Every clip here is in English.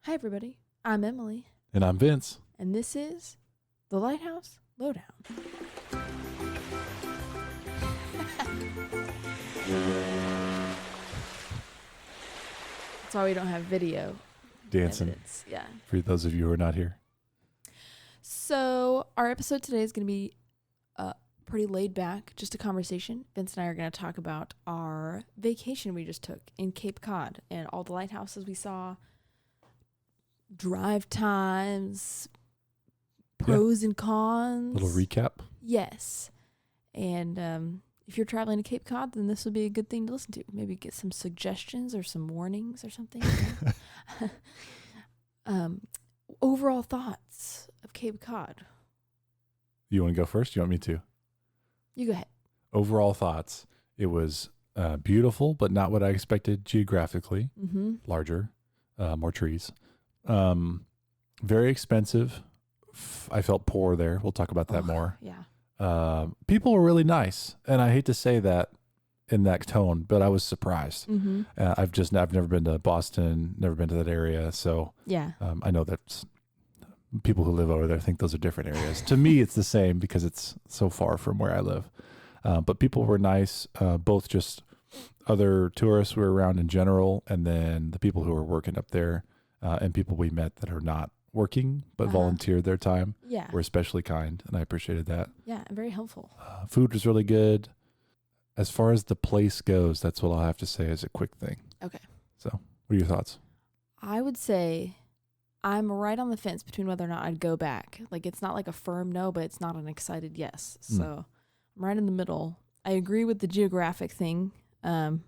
Hi, everybody. I'm Emily. And I'm Vince. And this is the Lighthouse Lowdown. That's why we don't have video. Dancing. Evidence. Yeah. For those of you who are not here. So our episode today is going to be pretty laid back, just a conversation. Vince and I are going to talk about our vacation we just took in Cape Cod and all the lighthouses we saw, drive times, pros and cons. Little recap. Yes. And if you're traveling to Cape Cod, then this would be a good thing to listen to. Maybe get some suggestions or some warnings or something. Overall thoughts of Cape Cod. You want to go first? You want me to? You go ahead. Overall thoughts. It was beautiful, but not what I expected geographically. Mm-hmm. Larger, more trees. Very expensive. I felt poor there. We'll talk about that more. Yeah. People were really nice, and I hate to say that in that tone, but I was surprised. Mm-hmm. I've never been to Boston, never been to that area, so Yeah. I know that people who live over there think those are different areas. To me, it's the same because it's so far from where I live. But people were nice, both just other tourists who were around in general, and then the people who were working up there, and people we met that are not working but volunteered their time. Yeah. Were especially kind, and I appreciated that. Yeah, very helpful. Food was really good. As far as the place goes, that's what I'll have to say as a quick thing. Okay. So, what are your thoughts? I would say I'm right on the fence between whether or not I'd go back. Like, it's not like a firm no, but it's not an excited yes. So I'm right in the middle. I agree with the geographic thing. The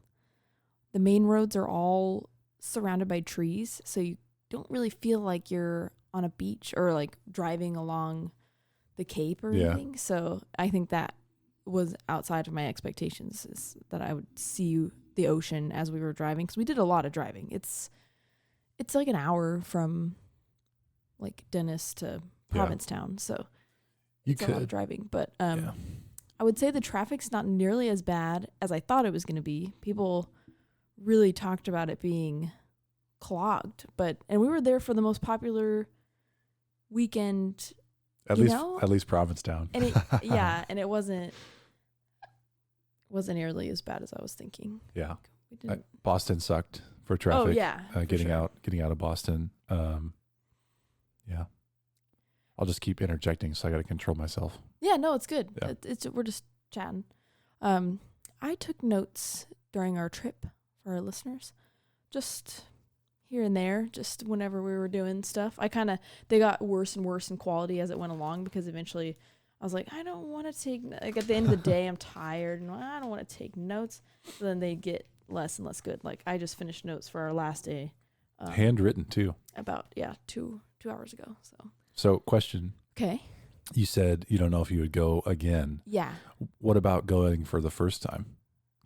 main roads are all surrounded by trees, so you don't really feel like you're on a beach or like driving along the Cape or anything. So I think that was outside of my expectations, is that I would see the ocean as we were driving, because we did a lot of driving. It's like an hour from like Dennis to Provincetown, so it's a lot of driving. But I would say the traffic's not nearly as bad as I thought it was going to be. People really talked about it being clogged, and we were there for the most popular weekend. At least Provincetown. And and it wasn't nearly as bad as I was thinking. Yeah. Boston sucked for traffic. Oh yeah. Getting out of Boston. Yeah. I'll just keep interjecting, so I got to control myself. Yeah, no, it's good. Yeah. We're just chatting. I took notes during our trip for our listeners, just here and there, just whenever we were doing stuff. They got worse and worse in quality as it went along, because eventually I was like, I don't want to take, like at the end of the day, I'm tired and I don't want to take notes. So then they get less and less good. Like, I just finished notes for our last day. Handwritten too. About, 2 hours ago. So question. Okay. You said you don't know if you would go again. Yeah. What about going for the first time?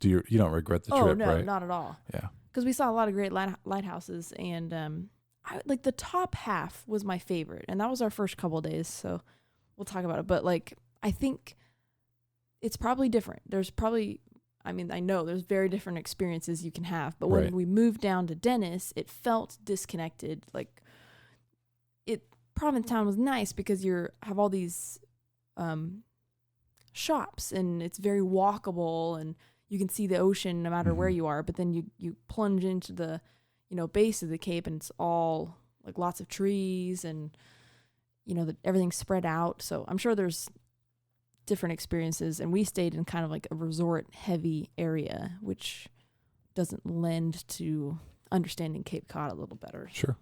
You don't regret the trip, right? Oh, no, not at all. Yeah. Because we saw a lot of great lighthouses, and like the top half was my favorite, and that was our first couple of days, so we'll talk about it. But like, I think it's probably different. I know there's very different experiences you can have, but when we moved down to Dennis, it felt disconnected. Like, Provincetown was nice because you have all these shops, and it's very walkable, and you can see the ocean no matter where you are. But then you plunge into the base of the Cape, and it's all like lots of trees, and everything's spread out. So I'm sure there's different experiences, and we stayed in kind of like a resort heavy area, which doesn't lend to understanding Cape Cod a little better. Sure.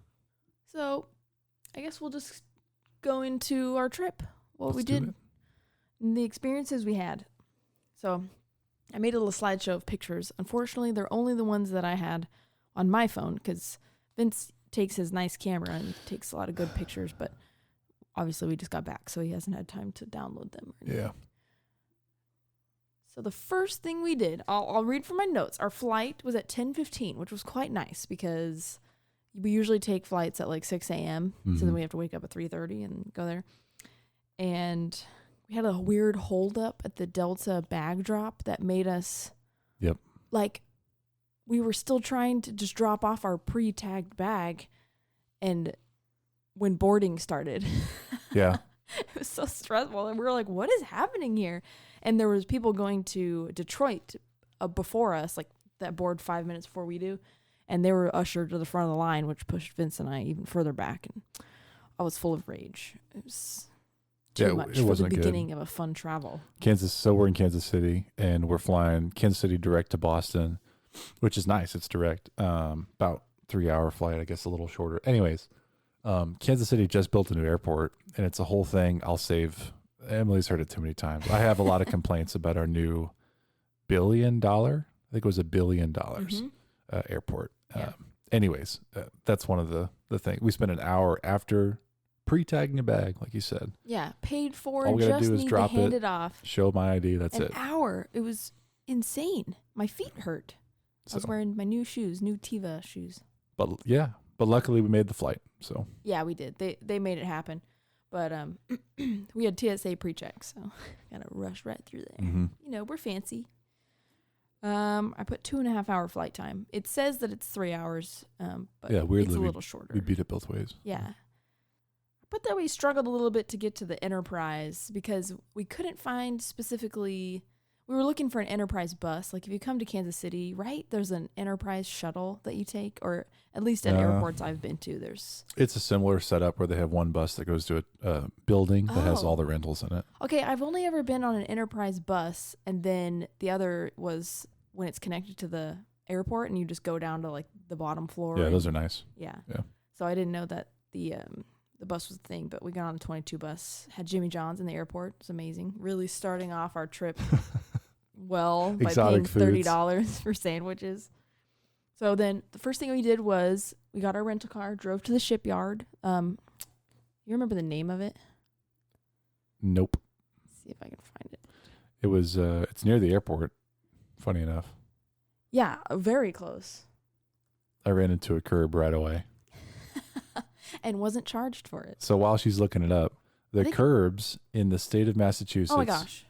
So I guess we'll just go into our trip, what we did, and the experiences we had. So I made a little slideshow of pictures. Unfortunately, they're only the ones that I had on my phone, because Vince takes his nice camera and takes a lot of good pictures, but obviously we just got back, so he hasn't had time to download them. Yeah. So the first thing we did, I'll read from my notes. Our flight was at 10:15, which was quite nice, because we usually take flights at like 6 a.m., so then we have to wake up at 3:30 and go there. And we had a weird holdup at the Delta bag drop that made us, like, we were still trying to just drop off our pre-tagged bag, And when boarding started, Yeah. it was so stressful. And we were like, what is happening here? And there was people going to Detroit before us, like that board 5 minutes before we do. And they were ushered to the front of the line, which pushed Vince and I even further back. And I was full of rage. It was too much for the beginning of a fun travel. So we're in Kansas City, and we're flying Kansas City direct to Boston, which is nice. It's direct, about 3-hour flight, I guess a little shorter. Anyways, Kansas City just built a new airport, and it's a whole thing. Emily's heard it too many times. I have a lot of complaints about our new $1 billion, I think it was $1 billion airport. Yeah. Anyways, that's one of the things. We spent an hour after pre-tagging a bag, like you said. Yeah, paid for. All we gotta just do is need drop to hand it off. Show my ID. That's An it. hour. It was insane. My feet hurt. I was wearing my new Tiva shoes. But luckily we made the flight. So yeah, we did. They made it happen. But we had TSA pre-check, so gotta rush right through there. Mm-hmm. You know, we're fancy. I put 2.5 hour flight time. It says that it's 3 hours, but yeah, weirdly, it's a little shorter. We beat it both ways. Yeah. But then we struggled a little bit to get to the Enterprise because we couldn't find specifically. We were looking for an Enterprise bus. Like if you come to Kansas City, right? There's an Enterprise shuttle that you take, or at least at airports I've been to. It's a similar setup where they have one bus that goes to a building that has all the rentals in it. Okay, I've only ever been on an Enterprise bus, and then the other was when it's connected to the airport, and you just go down to like the bottom floor. Yeah, those are nice. Yeah. Yeah. So I didn't know that the bus was the thing, but we got on the 22 bus, had Jimmy John's in the airport. It was amazing. Really starting off our trip well by paying $30 for sandwiches. So then the first thing we did was we got our rental car, drove to the shipyard. You remember the name of it? Nope. Let's see if I can find it. It was it's near the airport, funny enough. Yeah, very close. I ran into a curb right away. And wasn't charged for it. So while she's looking it up, the curbs in the state of Massachusetts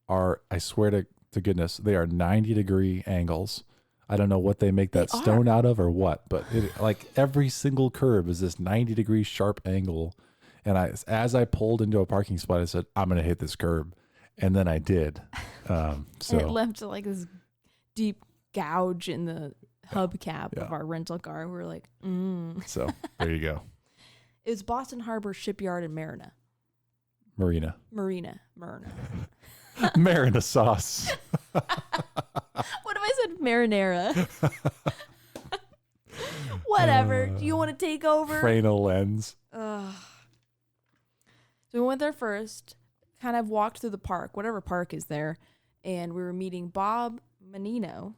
are, I swear to goodness, they are 90-degree angles. I don't know what they make that stone out of or what, but like every single curb is this 90-degree sharp angle. And as I pulled into a parking spot, I said, I'm going to hit this curb. And then I did. And it left like this deep gouge in the hubcap of our rental car. We were like, So there you go. It was Boston Harbor Shipyard in Marina. Marina. Marina sauce. What if I said marinara? Whatever. Do you want to take over? Frano lens. So we went there first, kind of walked through the park, whatever park is there, and we were meeting Bob Menino,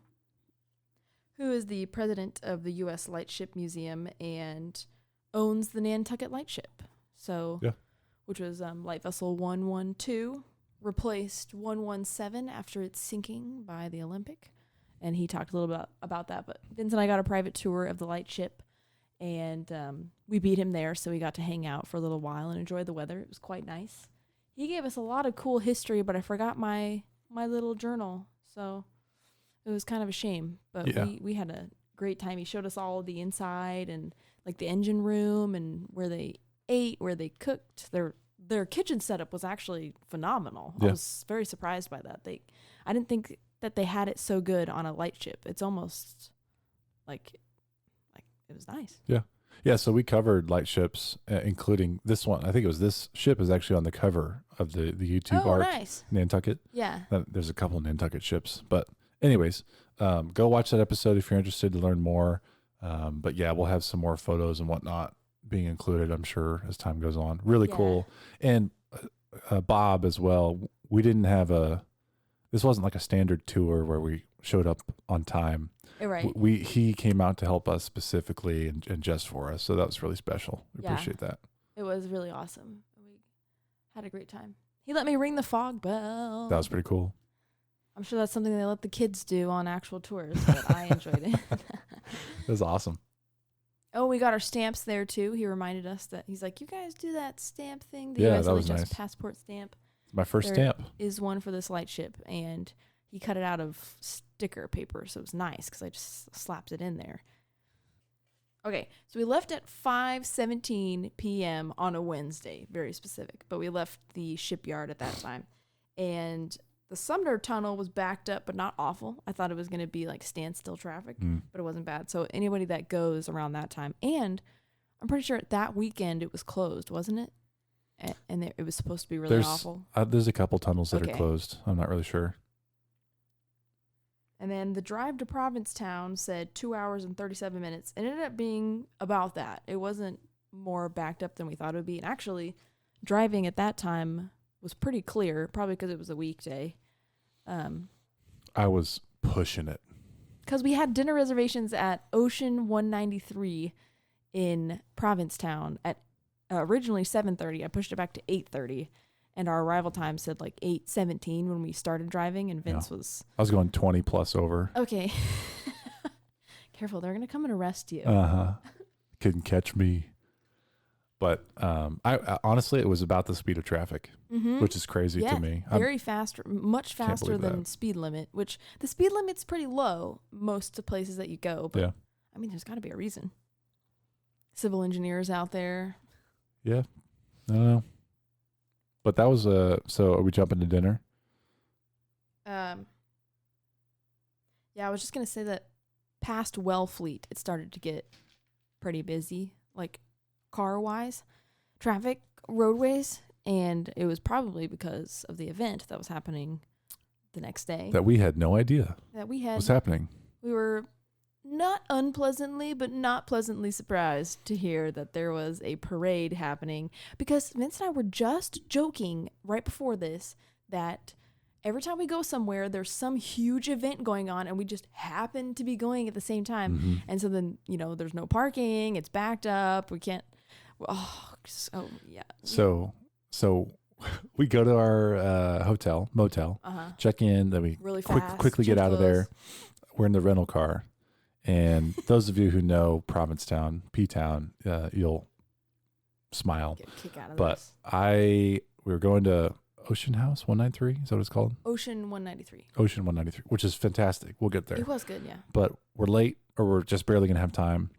who is the president of the U.S. Lightship Museum and owns the Nantucket Lightship. So, which was Light Vessel 112, replaced 117 after its sinking by the Olympic. And he talked a little bit about that. But Vince and I got a private tour of the lightship, and we beat him there, so we got to hang out for a little while and enjoy the weather. It was quite nice. He gave us a lot of cool history, but I forgot my little journal, so it was kind of a shame. But we had a great time. He showed us all the inside and like the engine room and where they ate, where they cooked. Their kitchen setup was actually phenomenal. I was very surprised by that. I didn't think that they had it so good on a lightship. It's almost like it was nice. Yeah, so we covered lightships, including this one. I think it was this ship is actually on the cover of the YouTube arc. Nice. Nantucket. Yeah. There's a couple of Nantucket ships. But anyways, go watch that episode if you're interested to learn more. But yeah, we'll have some more photos and whatnot being included, I'm sure, as time goes on. Really cool. And Bob as well. We didn't have this wasn't like a standard tour where we showed up on time. Right. He came out to help us specifically and just for us. So that was really special. We appreciate that. It was really awesome. We had a great time. He let me ring the fog bell. That was pretty cool. I'm sure that's something they let the kids do on actual tours, but I enjoyed it. It was awesome. Oh, we got our stamps there too. He reminded us that he's like, you guys do that stamp thing? The that was USLHS nice. passport stamp. My first stamp. Is one for this lightship, and he cut it out of sticker paper, so it was nice because I just slapped it in there. Okay, so we left at 5:17 p.m. on a Wednesday, very specific, but we left the shipyard at that time. And the Sumner Tunnel was backed up, but not awful. I thought it was going to be like standstill traffic, but it wasn't bad. So anybody that goes around that time, and I'm pretty sure that weekend it was closed, wasn't it? And it was supposed to be really awful. There's a couple tunnels that are closed. I'm not really sure. And then the drive to Provincetown said 2 hours and 37 minutes. It ended up being about that. It wasn't more backed up than we thought it would be. And actually, driving at that time was pretty clear, probably because it was a weekday. I was pushing it. Because we had dinner reservations at Ocean 193 in Provincetown at originally 7:30. I pushed it back to 8:30. And our arrival time said like 8:17 when we started driving, and Vince was... I was going 20 plus over. Okay. Careful, they're going to come and arrest you. Couldn't catch me. But I honestly, it was about the speed of traffic, which is crazy to me. Very fast, much faster than speed limit, which the speed limit's pretty low most of places that you go. But I mean, there's got to be a reason. Civil engineers out there. Yeah. I don't know. But that was so are we jumping to dinner? Yeah, I was just going to say that past Wellfleet, it started to get pretty busy, like car-wise, traffic, roadways, and it was probably because of the event that was happening the next day. That we had no idea. That we had. What's happening? We were not unpleasantly, but not pleasantly surprised to hear that there was a parade happening, because Vince and I were just joking right before this that every time we go somewhere, there's some huge event going on and we just happen to be going at the same time. And so then, there's no parking, it's backed up, we can't, yeah. So we go to our motel, check in, then we really quickly get out of there. We're in the rental car. And those of you who know Provincetown, P-Town, you'll smile. Get a kick out of but this. We were going to Ocean House 193. Is that what it's called? Ocean 193. Ocean 193, which is fantastic. We'll get there. It was good, yeah. But we're late, or we're just barely going to have time.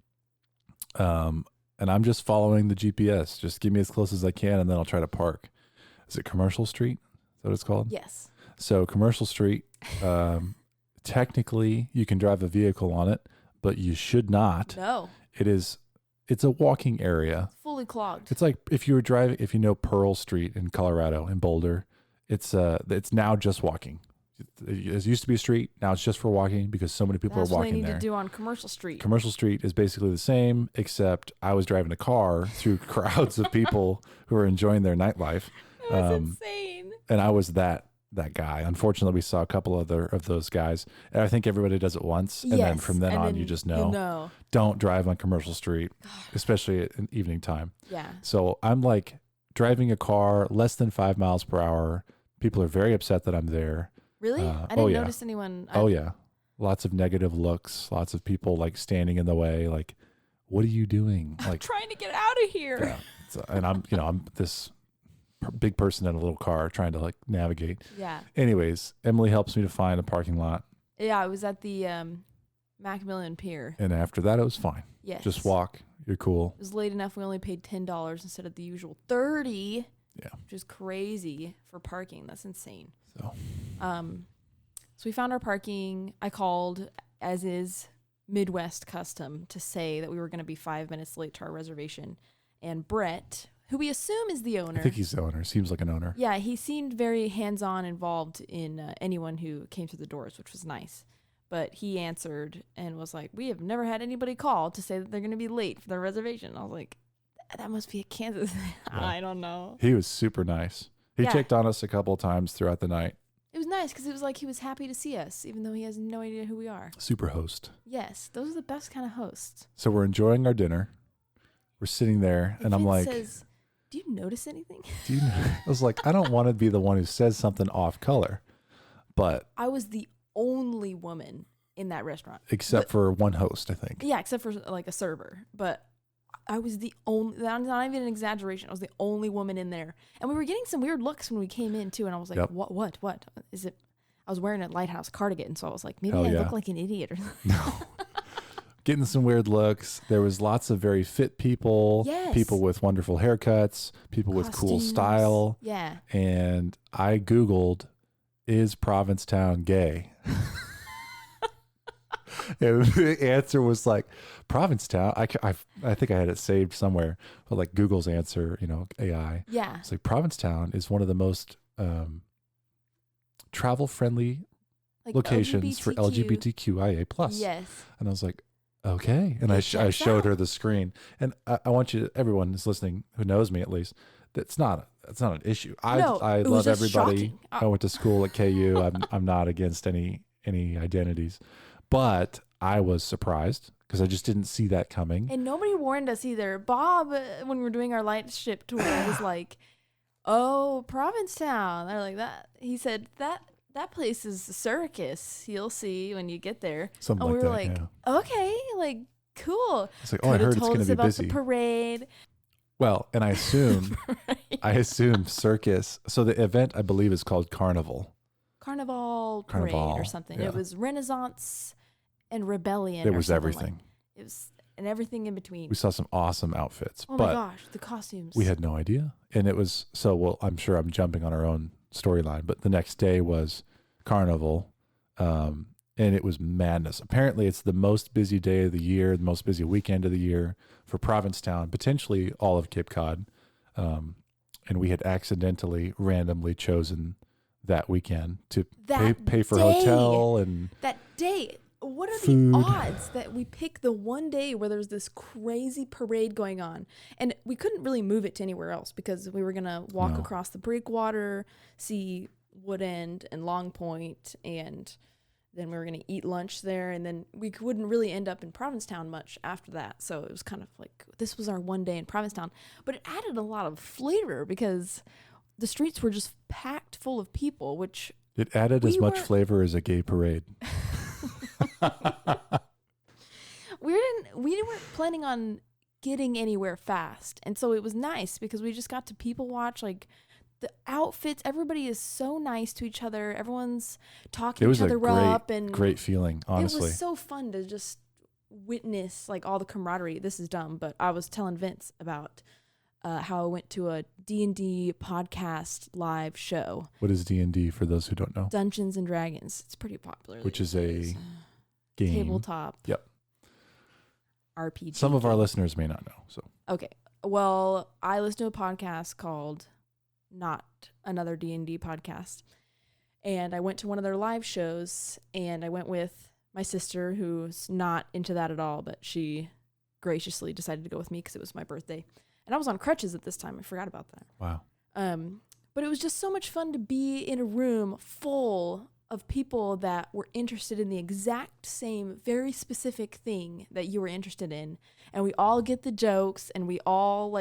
And I'm just following the GPS. Just give me as close as I can, and then I'll try to park. Is it Commercial Street? Is that what it's called? Yes. So Commercial Street, technically you can drive a vehicle on it, but you should not. No. It's a walking area. Fully clogged. It's like if you know Pearl Street in Colorado, in Boulder, it's now just walking. It used to be a street. Now it's just for walking because so many people are walking there. That's what they need to do on Commercial Street. Commercial Street is basically the same, except I was driving a car through crowds of people who are enjoying their nightlife. It was insane. And I was that guy. Unfortunately, we saw a couple other of those guys. And I think everybody does it once. And then from then on, you just know. Don't drive on Commercial Street, especially at evening time. Yeah. So I'm like driving a car less than 5 miles per hour. People are very upset that I'm there. Really? I didn't notice anyone. Lots of negative looks. Lots of people like standing in the way. Like, what are you doing? Like, I'm trying to get out of here. Yeah. So, and I'm this big person in a little car trying to like navigate. Yeah. Anyways, Emily helps me to find a parking lot. Yeah, I was at the Macmillan Pier. And after that, it was fine. Yes. Just walk. You're cool. It was late enough. We only paid $10 instead of the usual $30. Yeah. Which is crazy for parking. That's insane. So we found our parking. I called, as is Midwest custom, to say that we were going to be 5 minutes late to our reservation. And Brett, who we assume is the owner. I think he's the owner. Seems like an owner. Yeah, he seemed very hands-on involved in anyone who came through the doors, which was nice. But he answered and was like, we have never had anybody call to say that they're going to be late for their reservation. I was like, that must be a Kansas thing. Yeah. I don't know. He was super nice. He checked on us a couple of times throughout the night. It was nice because it was like he was happy to see us, even though he has no idea who we are. Super host. Yes, those are the best kind of hosts. So we're enjoying our dinner. We're sitting there, and I'm like, says, do you notice anything? I was like, I don't want to be the one who says something off color, but I was the only woman in that restaurant. Except for one host, I think. Yeah, except for like a server. But I was the only, that's not even an exaggeration. I was the only woman in there. And we were getting some weird looks when we came in too. And I was like, what is it? I was wearing a Lighthouse cardigan. So I was like, maybe I look like an idiot or something. No. getting some weird looks. There was lots of very fit people, Yes. people with wonderful haircuts, people with cool Costumes. style. Yeah. And I Googled, is Provincetown gay? And the answer was like, Provincetown. I think I had it saved somewhere, but like Google's answer, AI. Yeah. It's like Provincetown is one of the most travel friendly Like locations for LGBTQIA plus. Yes. And I was like, okay. And I showed her the screen. And I want you, everyone who's listening who knows me at least, that's not an issue. I love everybody. Shocking. I went to school at KU. I'm not against any identities, but I was surprised because I just didn't see that coming. And nobody warned us either. Bob, when we were doing our light ship tour, was like, "Oh, Provincetown." They're like that. He said that place is a circus. You'll see when you get there. Something and like we were that. like, Yeah. okay, like cool. It's like, oh, I heard it's going to be about busy. The parade. Well, and I assume circus. So the event, I believe, is called Carnival. Carnival parade or something. Yeah. It was Renaissance and Rebellion. It was everything. It was and everything in between. We saw some awesome outfits. Oh but my gosh, the costumes. We had no idea. And it was I'm sure I'm jumping on our own storyline, but the next day was Carnival. And it was madness. Apparently it's the most busy day of the year, the most busy weekend of the year for Provincetown, potentially all of Cape Cod. And we had randomly chosen that weekend to pay for hotel and that day. What are food. The odds that we pick the one day where there's this crazy parade going on? And we couldn't really move it to anywhere else because we were going to walk across the breakwater, see Wood End and Long Point, and then we were going to eat lunch there. And then we wouldn't really end up in Provincetown much after that. So it was kind of like, this was our one day in Provincetown. But it added a lot of flavor because the streets were just packed full of people, which... It added as much flavor as a gay parade. We weren't planning on getting anywhere fast, and so it was nice because we just got to people watch. Like the outfits, everybody is so nice to each other. Everyone's talking each other up, and great feeling. Honestly, it was so fun to just witness like all the camaraderie. This is dumb, but I was telling Vince about how I went to a D&D podcast live show. What is D&D for those who don't know? Dungeons and Dragons. It's pretty popular. Which is a game. Tabletop. Yep. RPG. Some of our listeners may not know. So okay. Well, I listen to a podcast called Not Another D&D Podcast. And I went to one of their live shows, and I went with my sister, who's not into that at all, but she graciously decided to go with me because it was my birthday. And I was on crutches at this time. I forgot about that. Wow. But it was just so much fun to be in a room full of people that were interested in the exact same, very specific thing that you were interested in. And we all get the jokes, and we all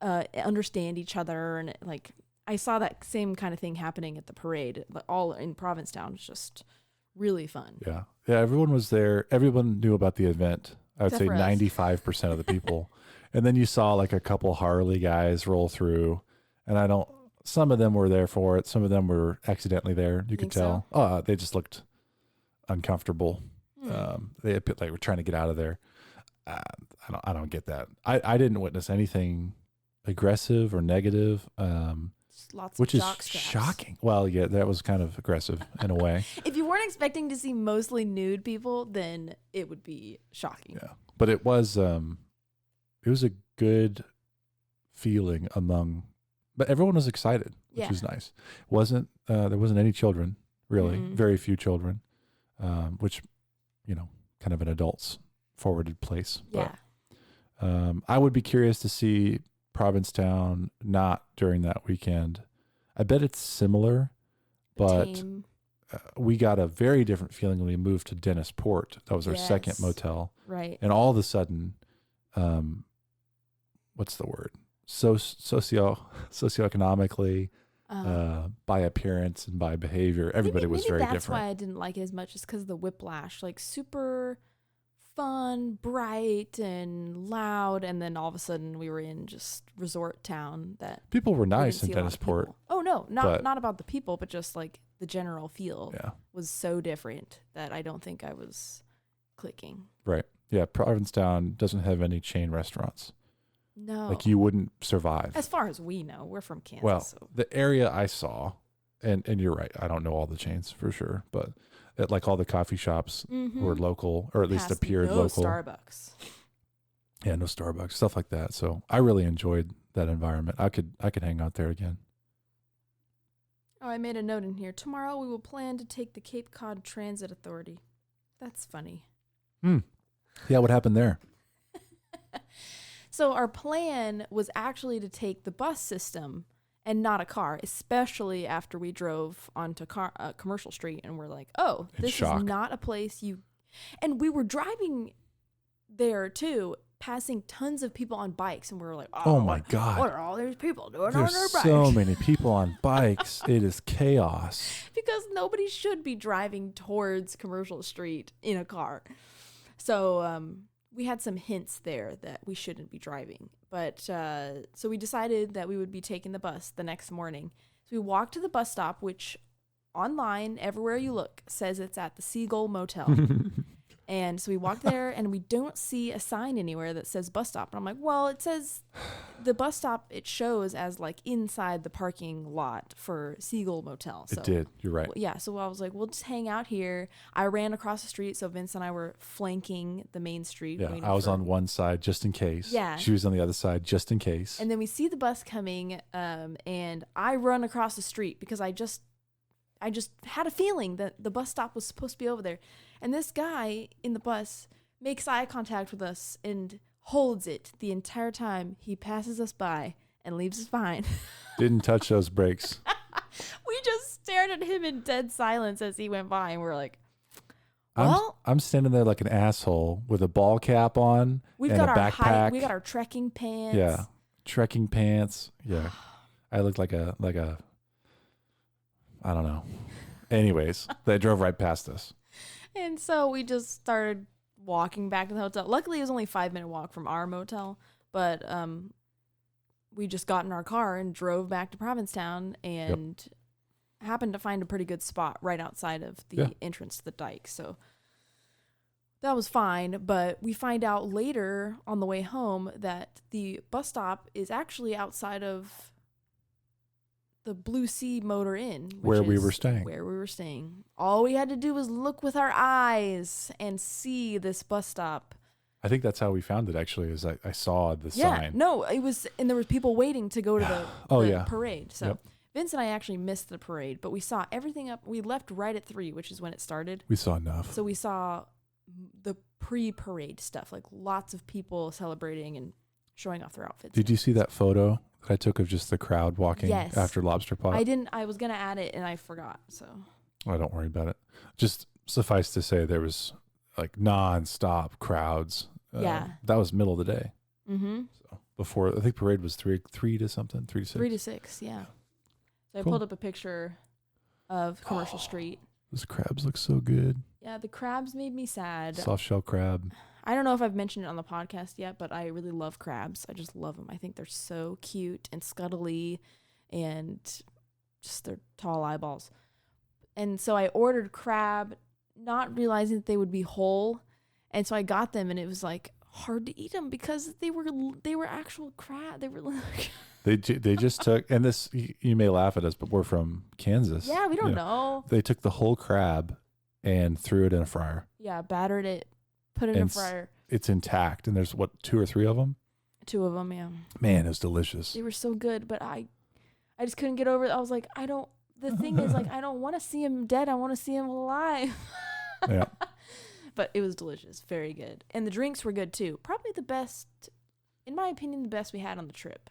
understand each other. And I saw that same kind of thing happening at the parade, all in Provincetown. It's just really fun. Yeah. Yeah. Everyone was there. Everyone knew about the event. I would say Except for us. 95% of the people. And then you saw like a couple Harley guys roll through, and some of them were there for it. Some of them were accidentally there. You could tell. So? Oh, they just looked uncomfortable. They were trying to get out of there. I don't get that. I didn't witness anything aggressive or negative. Lots which of is jock straps. Shocking. Well, yeah, that was kind of aggressive in a way. If you weren't expecting to see mostly nude people, then it would be shocking. Yeah, but it was a good feeling but everyone was excited, which was nice. There wasn't any children, really, very few children, which, kind of an adults forwarded place. Yeah. But, I would be curious to see Provincetown not during that weekend. I bet it's similar, but we got a very different feeling when we moved to Dennisport. That was our second motel. Right. And all of a sudden, what's the word? Socioeconomically, by appearance and by behavior, everybody was very different. That's why I didn't like it as much, is because of the whiplash. Like super fun, bright, and loud, and then all of a sudden we were in just resort town that people were nice in Dennisport. Oh no, not about the people, but just like the general feel Yeah. was so different that I don't think I was clicking. Right. Yeah, Provincetown doesn't have any chain restaurants. No. Like you wouldn't survive. As far as we know, we're from Kansas. Well, so. the area I saw, and you're right, I don't know all the chains for sure, but at like all the coffee shops were local, or at least appeared local. Starbucks. Yeah, no Starbucks, stuff like that. So I really enjoyed that environment. I could hang out there again. Oh, I made a note in here. Tomorrow we will plan to take the Cape Cod Transit Authority. That's funny. Yeah, what happened there? So our plan was actually to take the bus system and not a car, especially after we drove onto Commercial Street and we're like, oh, this is not a place you... And we were driving there too, passing tons of people on bikes, and we were like, oh my God. What are all these people doing on There's their bikes? so many people on bikes. It is chaos. Because nobody should be driving towards Commercial Street in a car. So we had some hints there that we shouldn't be driving. But so we decided that we would be taking the bus the next morning. So we walked to the bus stop, which online, everywhere you look, says it's at the Seagull Motel. And so we walked there, and we don't see a sign anywhere that says bus stop. And I'm like, well, it says the bus stop, it shows as like inside the parking lot for Seagull Motel. So, it did. You're right. Well, yeah. So I was like, we'll just hang out here. I ran across the street. So Vince and I were flanking the main street. Yeah, I was on one side just in case. Yeah. She was on the other side just in case. And then we see the bus coming, and I run across the street because I just had a feeling that the bus stop was supposed to be over there. And this guy in the bus makes eye contact with us and holds it the entire time. He passes us by and leaves us behind. Didn't touch those brakes. We just stared at him in dead silence as he went by, and we're like, well, I'm standing there like an asshole with a ball cap on and a backpack. We got our trekking pants. Yeah, trekking pants. Yeah, I looked like a I don't know. Anyways, they drove right past us. And so we just started walking back to the hotel. Luckily, it was only a 5-minute walk from our motel, but we just got in our car and drove back to Provincetown and happened to find a pretty good spot right outside of the entrance to the dike. So that was fine, but we find out later on the way home that the bus stop is actually outside of the Blue Sea Motor Inn, where we were staying. All we had to do was look with our eyes and see this bus stop. I think that's how we found it, actually, is I saw the sign. No, it was, and there was people waiting to go to the parade. So Vince and I actually missed the parade, but we saw everything up. We left right at 3, which is when it started. We saw enough. So we saw the pre-parade stuff, like lots of people celebrating and showing off their outfits. Did you see that photo that I took of just the crowd walking after Lobster Pot? I didn't. I was going to add it and I forgot. So. Oh, don't worry about it. Just suffice to say there was like non-stop crowds. That was middle of the day. Mm-hmm. So before, I think parade was 3 to something, 3 to 6. 3 to 6, yeah. So I pulled up a picture of Commercial Street. Those crabs look so good. Yeah, the crabs made me sad. Soft shell crab. I don't know if I've mentioned it on the podcast yet, but I really love crabs. I just love them. I think they're so cute and scuttly and just their tall eyeballs. And so I ordered crab, not realizing that they would be whole. And so I got them, and it was like hard to eat them because they were actual crab. They were like... They just took, and this, you may laugh at us, but we're from Kansas. Yeah, we don't know. They took the whole crab and threw it in a fryer. Yeah, battered it, put it in a fryer. It's intact, and there's 2 or 3 of them? 2 of them, yeah. Man, it was delicious. They were so good, but I just couldn't get over it. I was like, the thing is, like, I don't want to see him dead. I want to see him alive. Yeah. But it was delicious. Very good. And the drinks were good, too. Probably the best, in my opinion, the best we had on the trip.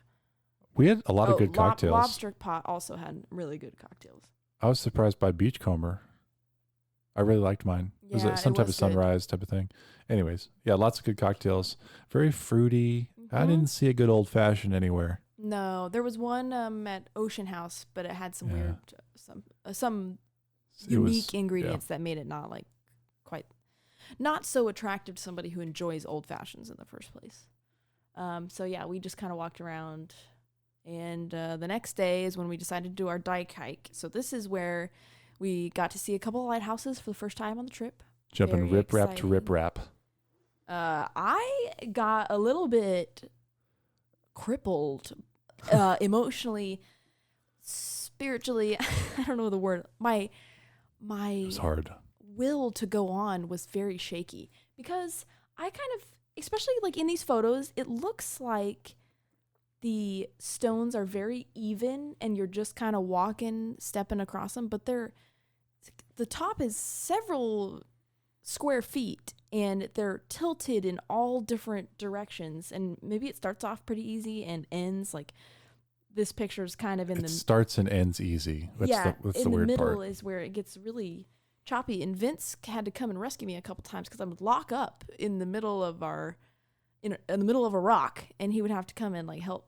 We had a lot of good cocktails. Lobster Pot also had really good cocktails. I was surprised by Beachcomber. I really liked mine. Yeah, it was some type of sunrise type of thing. Anyways, yeah, lots of good cocktails. Very fruity. Mm-hmm. I didn't see a good old fashioned anywhere. No, there was one at Ocean House, but it had some weird, some unique ingredients that made it not not so attractive to somebody who enjoys old fashions in the first place. So yeah, we just kind of walked around. And the next day is when we decided to do our dike hike. So this is where we got to see a couple of lighthouses for the first time on the trip. Jumping rip-rap to rip-rap. I got a little bit crippled, emotionally, spiritually. I don't know the word. My It was hard. will to go on was very shaky because I kind of, especially like in these photos, it looks like the stones are very even and you're just kind of walking, stepping across them, but the top is several square feet and they're tilted in all different directions, and maybe it starts off pretty easy and ends like this picture is kind of in It the starts and ends easy. That's in the the weird middle part. is where it gets really choppy, and Vince had to come and rescue me a couple times because I would lock up in the middle of in the middle of a rock, and he would have to come and like help.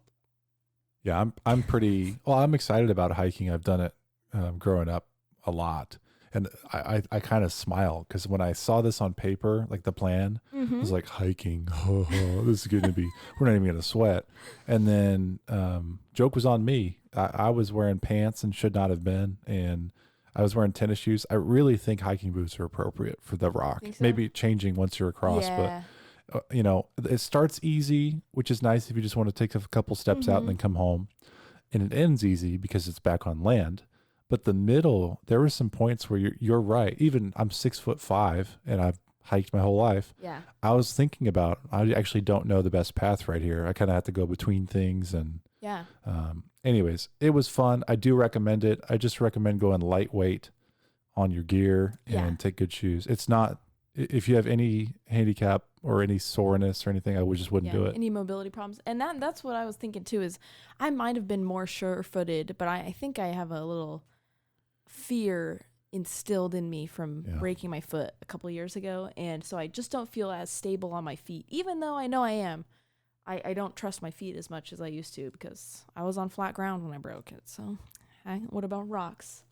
Yeah, I'm pretty. Well, I'm excited about hiking. I've done it growing up a lot, and I kind of smile because when I saw this on paper, like the plan, I was like hiking. Oh, this is going to be. We're not even going to sweat. And then joke was on me. I was wearing pants and should not have been, and I was wearing tennis shoes. I really think hiking boots are appropriate for the rock. Think so? Maybe changing once you're across, Yeah. but you know, it starts easy, which is nice if you just want to take a couple steps out and then come home, and it ends easy because it's back on land. But the middle, there were some points where you're right. Even I'm 6'5" and I've hiked my whole life. Yeah. I was thinking about, I actually don't know the best path right here. I kind of have to go between things. And Yeah. anyways, it was fun. I do recommend it. I just recommend going lightweight on your gear and take good shoes. It's not, if you have any handicap or any soreness or anything, I just wouldn't do it. Any mobility problems. And that's what I was thinking too, is I might have been more sure-footed, but I think I have a little fear instilled in me from breaking my foot a couple of years ago. And so I just don't feel as stable on my feet, even though I know I am. I don't trust my feet as much as I used to because I was on flat ground when I broke it. So what about rocks?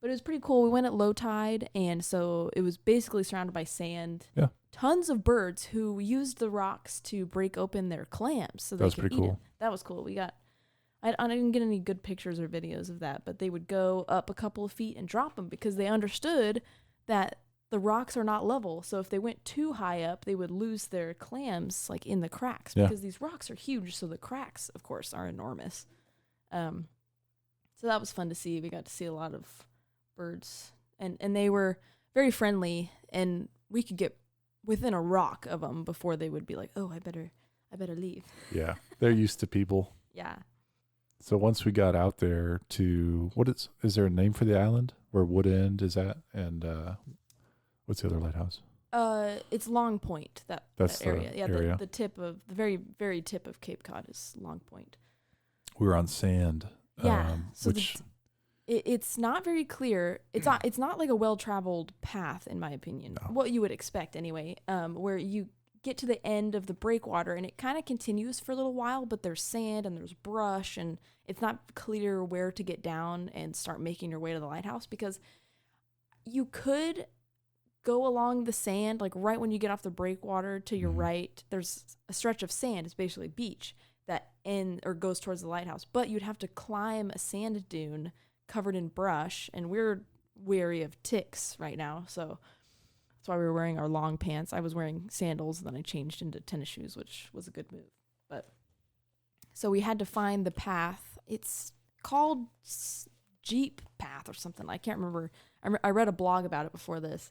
But it was pretty cool. We went at low tide, and so it was basically surrounded by sand. Yeah. Tons of birds who used the rocks to break open their clams so they could pretty eat cool. it. That was cool. I didn't get any good pictures or videos of that, but they would go up a couple of feet and drop them because they understood that the rocks are not level. So if they went too high up, they would lose their clams like in the cracks because these rocks are huge. So the cracks, of course, are enormous. So that was fun to see. We got to see a lot of birds, and they were very friendly, and we could get within a rock of them before they would be like, oh, I better leave. Yeah. They're used to people. Yeah. So once we got out there to, is there a name for the island where Wood End is at? And what's the other lighthouse? It's Long Point, That's that area. the Yeah, area. the tip of the very, very tip of Cape Cod is Long Point. We were on sand. Yeah. So which it's not very clear. It's not like a well-traveled path, in my opinion. No. What you would expect anyway, where you get to the end of the breakwater and it kind of continues for a little while, but there's sand and there's brush and it's not clear where to get down and start making your way to the lighthouse, because you could go along the sand, like right when you get off the breakwater to your right, there's a stretch of sand. It's basically beach that goes towards the lighthouse, but you'd have to climb a sand dune covered in brush, and we're wary of ticks right now, so that's why we were wearing our long pants. I was wearing sandals, and then I changed into tennis shoes, which was a good move. But so we had to find the path. It's called Jeep Path or something. I can't remember. I read a blog about it before this.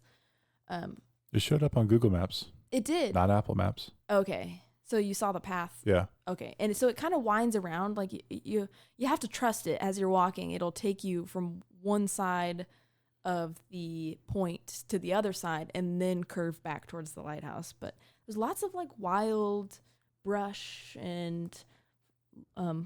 it showed up on Google Maps, It did. not Apple Maps. Okay. So you saw the path. Yeah. Okay. And so it kind of winds around, like you have to trust it as you're walking. It'll take you from one side of the point to the other side and then curve back towards the lighthouse. But there's lots of like wild brush and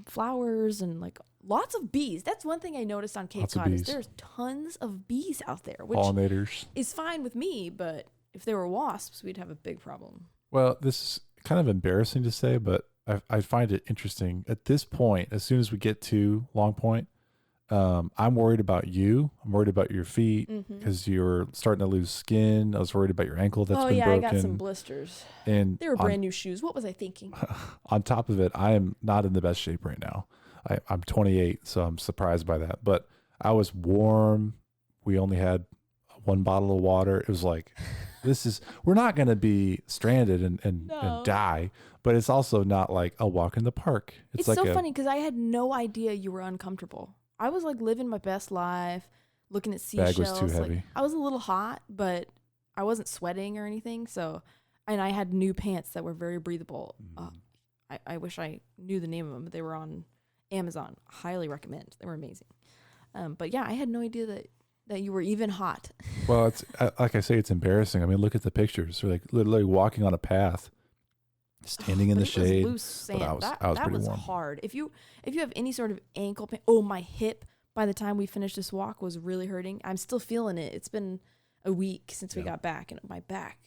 flowers and like lots of bees. That's one thing I noticed on Cape Cod is there's tons of bees out there, which pollinators is fine with me, but if there were wasps, we'd have a big problem. Well, this is kind of embarrassing to say, but I find it interesting. At this point, as soon as we get to Long Point, I'm worried about you. I'm worried about your feet because you're starting to lose skin. I was worried about your ankle that's been broken. I got some blisters. And they were brand new shoes. What was I thinking? On top of it, I am not in the best shape right now. I'm 28, so I'm surprised by that. But I was warm. We only had one bottle of water. It was like we're not going to be stranded and No. die, but it's also not like a walk in the park. It's like so funny because I had no idea you were uncomfortable. I was like living my best life, looking at seashells. Bag was too heavy. Like, I was a little hot, but I wasn't sweating or anything. So, and I had new pants that were very breathable. I wish I knew the name of them, but they were on Amazon. Highly recommend. They were amazing. But yeah, I had no idea that you were even hot. Well, it's like I say, it's embarrassing. I mean, look at the pictures. We're like literally walking on a path, standing in the shade. Loose sand. But I was that pretty was warm. hard. If you have any sort of ankle pain, my hip by the time we finished this walk was really hurting. I'm still feeling it. It's been a week since we got back, and my back.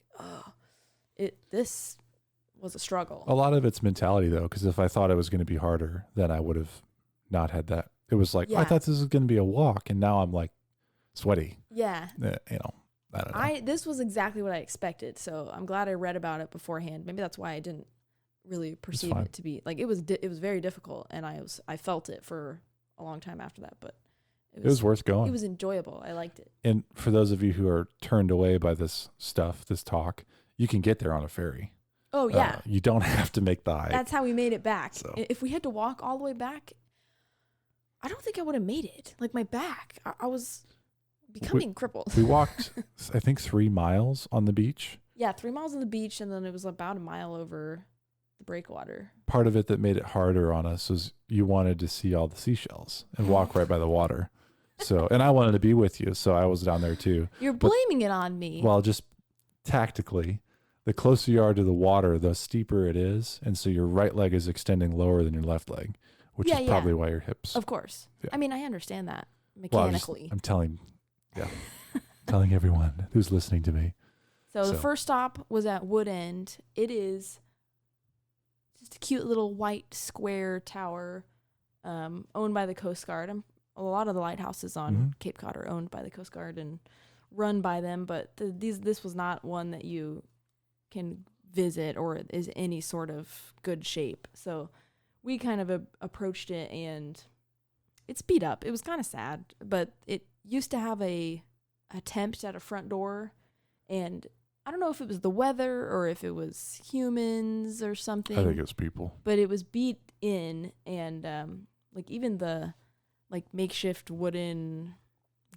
This was a struggle. A lot of it's mentality though, because if I thought it was going to be harder, then I would have not had that. It was like, I thought this was going to be a walk, and now I'm like sweaty. Yeah. I don't know. This was exactly what I expected, so I'm glad I read about it beforehand. Maybe that's why I didn't really perceive it to be like it was very difficult, and I felt it for a long time after that, but it was worth going. It was enjoyable. I liked it. And for those of you who are turned away by this talk, you can get there on a ferry. Oh yeah. You don't have to make the hike. That's how we made it back. So. If we had to walk all the way back, I don't think I would have made it. Like my back, I was becoming crippled. We walked, I think, 3 miles on the beach. Yeah, 3 miles on the beach, and then it was about a mile over the breakwater. Part of it that made it harder on us was you wanted to see all the seashells and walk right by the water. So, and I wanted to be with you, so I was down there too. You're blaming it on me. Well, just tactically, the closer you are to the water, the steeper it is, and so your right leg is extending lower than your left leg, which is probably why your hips. Of course. Yeah. I mean, I understand that mechanically. Well, I'm telling everyone who's listening to me. So the first stop was at Wood End. It is just a cute little white square tower owned by the Coast Guard. A lot of the lighthouses on Cape Cod are owned by the Coast Guard and run by them, but this was not one that you can visit or is any sort of good shape. So we kind of approached it, and it's beat up. It was kind of sad, but it used to have a tent at a front door, and I don't know if it was the weather or if it was humans or something. I think it was people. But it was beat in, and like even the makeshift wooden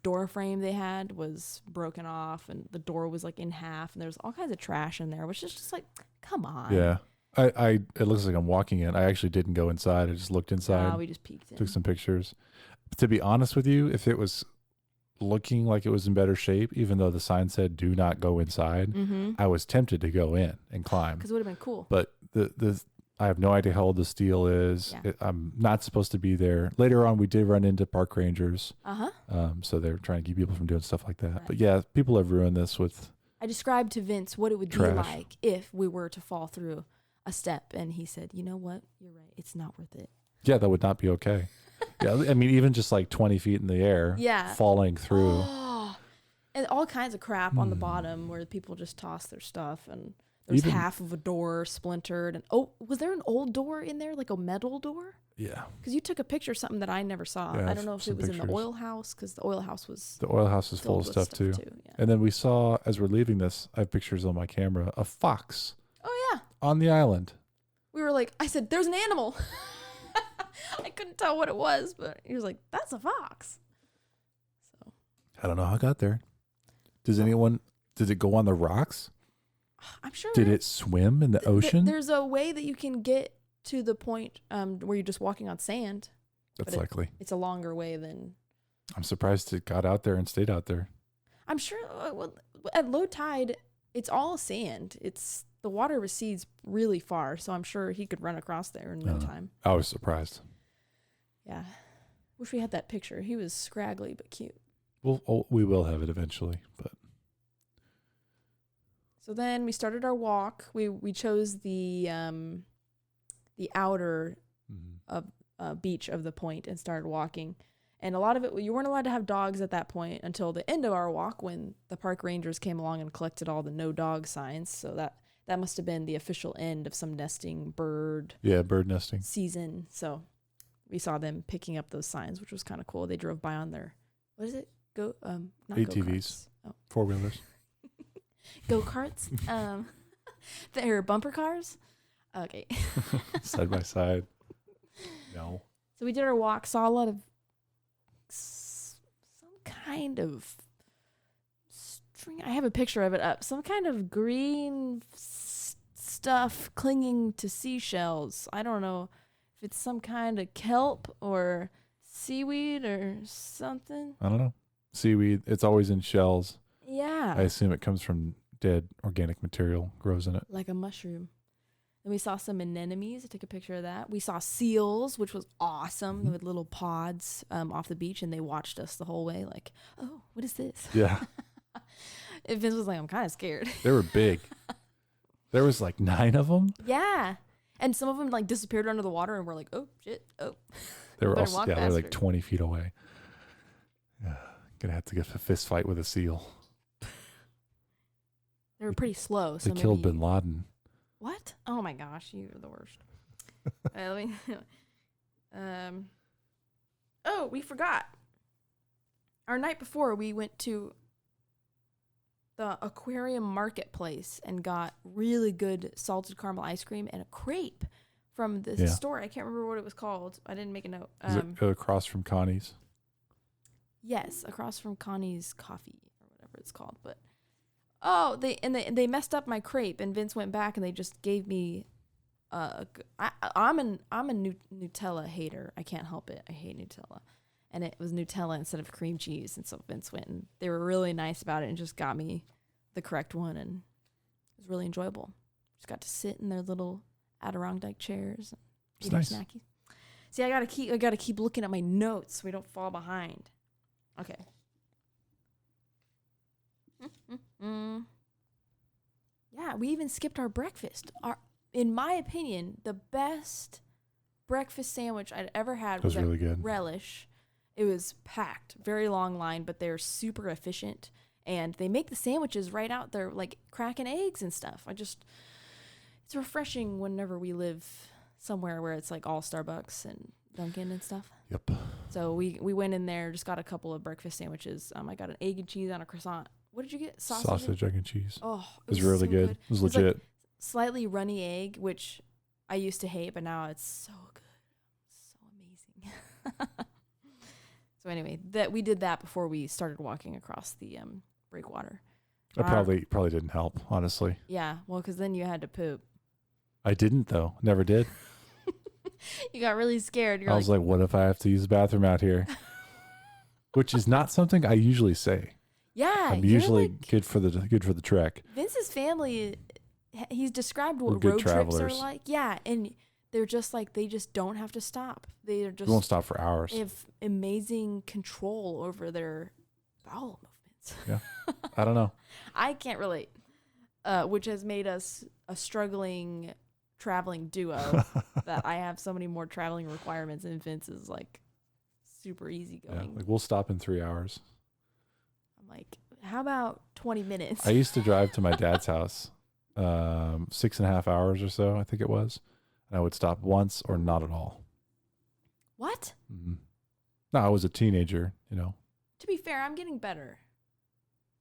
door frame they had was broken off, and the door was like in half, and there was all kinds of trash in there, which is just like, come on. Yeah. It looks like I'm walking in. I actually didn't go inside. I just looked inside. We just peeked in. Took some pictures. To be honest with you, if it was looking like it was in better shape, even though the sign said do not go inside, I was tempted to go in and climb. Because it would have been cool. But I have no idea how old the steel is. Yeah. I'm not supposed to be there. Later on, we did run into park rangers. So they were trying to keep people from doing stuff like that. Right. But yeah, people have ruined this with I described to Vince what it would trash. Be like if we were to fall through a step. And he said, you know what? You're right. It's not worth it. Yeah, that would not be okay. Yeah, I mean, even just like 20 feet in the air, falling through. And all kinds of crap on the bottom where people just toss their stuff, and there's half of a door splintered. And was there an old door in there, like a metal door? Yeah. Because you took a picture of something that I never saw. Yeah, I don't know if it was in the oil house, because the oil house was full of stuff too. Yeah. And then we saw, as we're leaving this, I have pictures on my camera, a fox. Oh yeah. On the island. We were like, I said, there's an animal. I couldn't tell what it was, but he was like, that's a fox. So I don't know how it got there. Did it go on the rocks? I'm sure. Did it swim in the ocean? There's a way that you can get to the point where you're just walking on sand. That's likely. It's a longer way than. I'm surprised it got out there and stayed out there. I'm sure at low tide, it's all sand. The water recedes really far, so I'm sure he could run across there in no time. I was surprised. Yeah. Wish we had that picture. He was scraggly but cute. We will have it eventually, but. So then we started our walk. We chose the outer beach of the point and started walking. And a lot of it, you weren't allowed to have dogs at that point until the end of our walk, when the park rangers came along and collected all the no dog signs. So that must have been the official end of some bird nesting season. So we saw them picking up those signs, which was kind of cool. They drove by on their, what is it? Not ATVs, 4-wheelers. Go-karts. They're bumper cars. Okay. Side by side. No. So we did our walk, saw a lot of some kind of string. I have a picture of it up. Some kind of green stuff clinging to seashells. I don't know if it's some kind of kelp or seaweed or something. I don't know. Seaweed. It's always in shells. Yeah. I assume it comes from dead organic material, grows in it. Like a mushroom. And we saw some anemones. I took a picture of that. We saw seals, which was awesome. They had little pods off the beach, and they watched us the whole way like, oh, what is this? Yeah. And Vince was like, I'm kind of scared. They were big. There was like 9 of them. Yeah. And some of them like disappeared under the water, and we're like, oh, shit, oh. They were Better also, walk yeah, they're like faster. 20 feet away. Gonna have to get a fist fight with a seal. They were pretty slow. So They killed maybe... Bin Laden. What? Oh my gosh, you're the worst. Let me. Oh, we forgot. Our night before, we went to the aquarium marketplace and got really good salted caramel ice cream and a crepe from this store. I can't remember what it was called. I didn't make a note. Is it across from Connie's? Yes, across from Connie's Coffee or whatever it's called. But oh, they messed up my crepe, and Vince went back and they just gave me. I'm a Nutella hater. I can't help it. I hate Nutella, and it was Nutella instead of cream cheese. And so Vince went and they were really nice about it and just got me the correct one, and it was really enjoyable. Just got to sit in their little Adirondack chairs and eat our snackies. See, I gotta keep looking at my notes so we don't fall behind. Okay. Yeah, we even skipped our breakfast. In my opinion, the best breakfast sandwich I'd ever had was really good. Relish. It was packed, very long line, but they're super efficient, and they make the sandwiches right out there, like cracking eggs and stuff. It's refreshing whenever we live somewhere where it's like all Starbucks and Dunkin' and stuff. Yep. So we went in there, just got a couple of breakfast sandwiches. I got an egg and cheese on a croissant. What did you get? Sausage, egg, and cheese. Oh, it was really so good. It was legit. Like slightly runny egg, which I used to hate, but now it's so good. So amazing. So anyway, we did that before we started walking across the breakwater. That probably didn't help, honestly. Yeah, well, because then you had to poop. I didn't, though. Never did. You got really scared. I was like, what if I have to use the bathroom out here? Which is not something I usually say. Yeah, I'm usually like, good for the trek. Vince's family, he's described what road trips are like. Yeah, and they're just like, they just don't have to stop. They won't stop for hours. They have amazing control over their bowel movements. Yeah, I don't know. I can't relate, which has made us a struggling traveling duo. That I have so many more traveling requirements, and Vince is like super easygoing. Yeah, like we'll stop in 3 hours. I'm like, how about 20 minutes? I used to drive to my dad's house 6.5 hours or so, I think it was. And I would stop once or not at all. What? Mm-hmm. No, I was a teenager, To be fair, I'm getting better.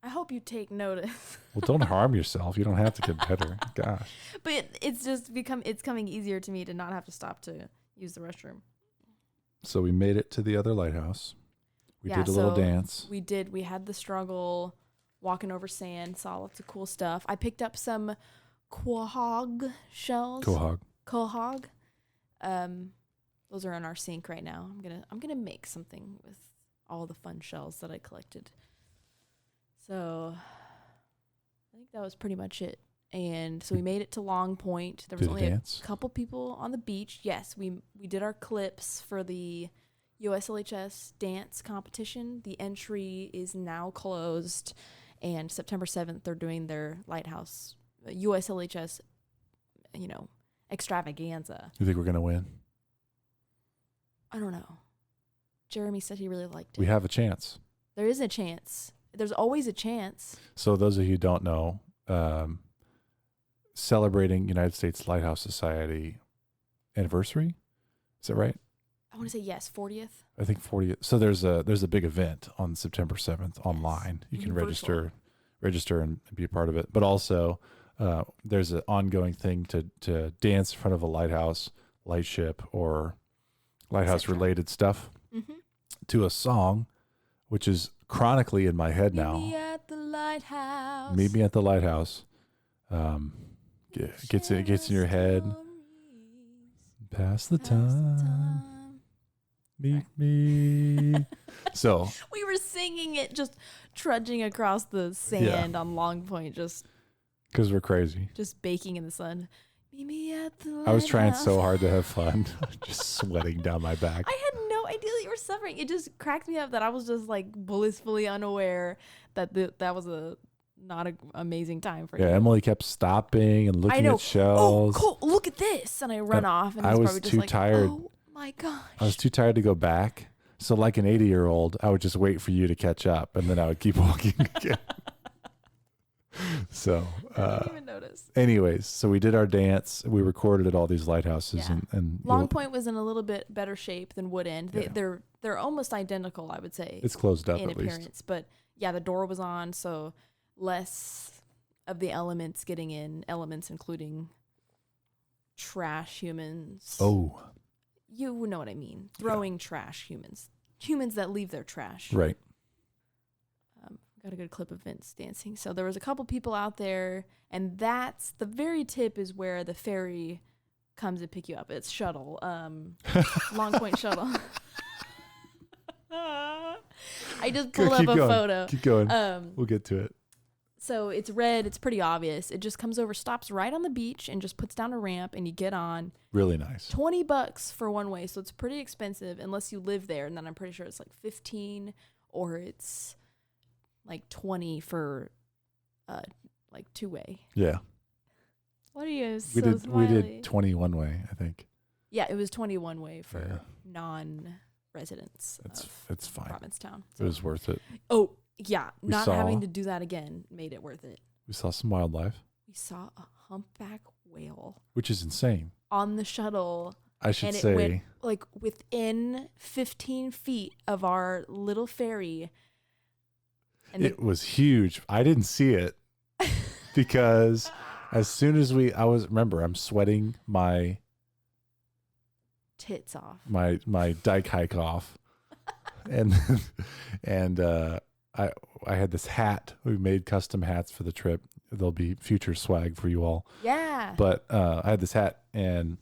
I hope you take notice. Well, don't harm yourself. You don't have to get better. Gosh. But it's just it's coming easier to me to not have to stop to use the restroom. So we made it to the other lighthouse. We did a little dance. We did. We had the struggle walking over sand, saw lots of cool stuff. I picked up some quahog shells. Quahog. Those are in our sink right now. I'm gonna make something with all the fun shells that I collected. So I think that was pretty much it. And so we made it to Long Point. There was only a couple people on the beach. Yes, we did our clips for the USLHS dance competition. The entry is now closed, and September 7th they're doing their Lighthouse USLHS, extravaganza. You think we're gonna win? I don't know. Jeremy said he really liked it. We have a chance. There is a chance. There's always a chance. So those of you who don't know, celebrating United States Lighthouse Society anniversary, is that right? I want to say yes, 40th. I think 40th. So there's a big event on September 7th online. You can register register and be a part of it. But also, there's an ongoing thing to dance in front of a lighthouse, lightship, or lighthouse related stuff to a song, which is chronically in my head now. Meet me at the lighthouse. Meet me at the lighthouse. It gets in your head. Pass the time. Meet me. So we were singing it, just trudging across the sand on Long Point, just because we're crazy, just baking in the sun. Meet me at the lighthouse. I was trying so hard to have fun, just sweating down my back. I had no idea that you were suffering. It just cracked me up that I was just like blissfully unaware that that was not an amazing time for you. Yeah, Emily kept stopping and looking at shells. Oh, cool! Look at this, and I run off. And I was too tired. Oh my gosh! I was too tired to go back. So, like an 80-year-old, I would just wait for you to catch up, and then I would keep walking again. So, I didn't even notice. Anyways, so we did our dance. We recorded at all these lighthouses, and Long Point was in a little bit better shape than Wood End. They're almost identical, I would say. It's closed up in at appearance, least. but yeah, the door was on, so less of the elements getting in. Elements including trash humans. Oh, you know what I mean. Throwing trash humans that leave their trash. Right. Got a good clip of Vince dancing. So there was a couple people out there, and that's the very tip is where the ferry comes to pick you up. It's shuttle, Long Point shuttle. I just pulled up a photo. Keep going. We'll get to it. So it's red. It's pretty obvious. It just comes over, stops right on the beach, and just puts down a ramp, and you get on. Really nice. $20 for one way, so it's pretty expensive unless you live there, and then I'm pretty sure it's like 15 or it's like 20 for like two-way. Yeah. What are you We did 21 way, I think. Yeah, it was 21 way for non-residents it's fine. Provincetown. So. It was worth it. Oh, yeah. Not having to do that again made it worth it. We saw some wildlife. We saw a humpback whale. Which is insane. On the shuttle. I should and say. It went like within 15 feet of our little ferry. And it was huge. I didn't see it because as soon as I'm sweating my tits off, my dike hike off, and I had this hat. We made custom hats for the trip. There'll be future swag for you all. Yeah. But I had this hat, and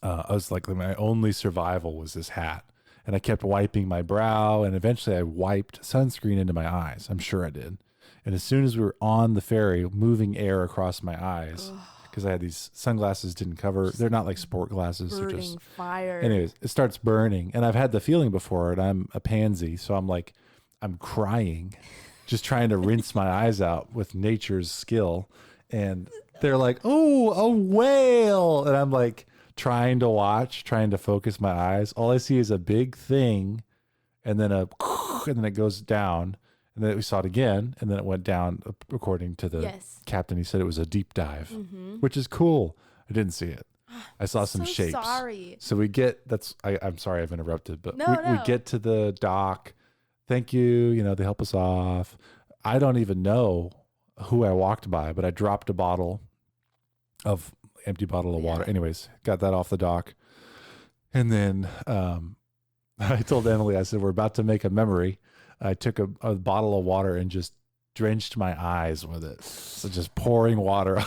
I was like, my only survival was this hat. And I kept wiping my brow, and eventually I wiped sunscreen into my eyes. I'm sure I did. And as soon as we were on the ferry, moving air across my eyes, because I had these sunglasses didn't cover. They're not like sport glasses. They're just fire. Anyways, it starts burning, and I've had the feeling before, and I'm a pansy, so I'm crying, just trying to rinse my eyes out with nature's skill. And they're like, "Oh, a whale," and I'm like, trying to focus my eyes. All I see is a big thing, and then and then it goes down, and then we saw it again, and then it went down. According to the captain, he said it was a deep dive, which is cool. I didn't see it. I saw some shapes. Sorry. So we get I'm sorry I've interrupted, but no. We get to the dock. Thank you. They help us off. I don't even know who I walked by, but I dropped a empty bottle of water. Anyways, got that off the dock. And then I told Emily, I said, we're about to make a memory. I took a bottle of water and just drenched my eyes with it. So just pouring water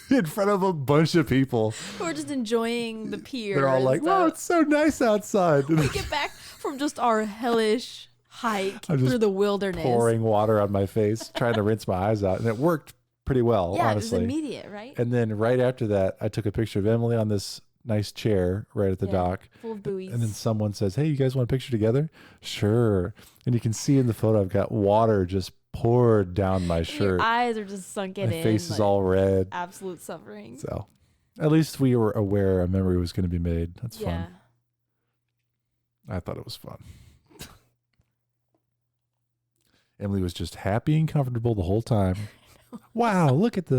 in front of a bunch of people who are just enjoying the pier. They're all like, wow, it's so nice outside. We get back from just our hellish hike through the wilderness. Pouring water on my face, trying to rinse my eyes out. And it worked pretty well, honestly. It was immediate, right? And then right after that, I took a picture of Emily on this nice chair right at the dock. Full of buoys. And then someone says, hey, you guys want a picture together? Sure. And you can see in the photo, I've got water just poured down my shirt. Your eyes are just sunken in. My face is all red. Absolute suffering. So at least we were aware a memory was going to be made. That's fun. I thought it was fun. Emily was just happy and comfortable the whole time. Wow, look at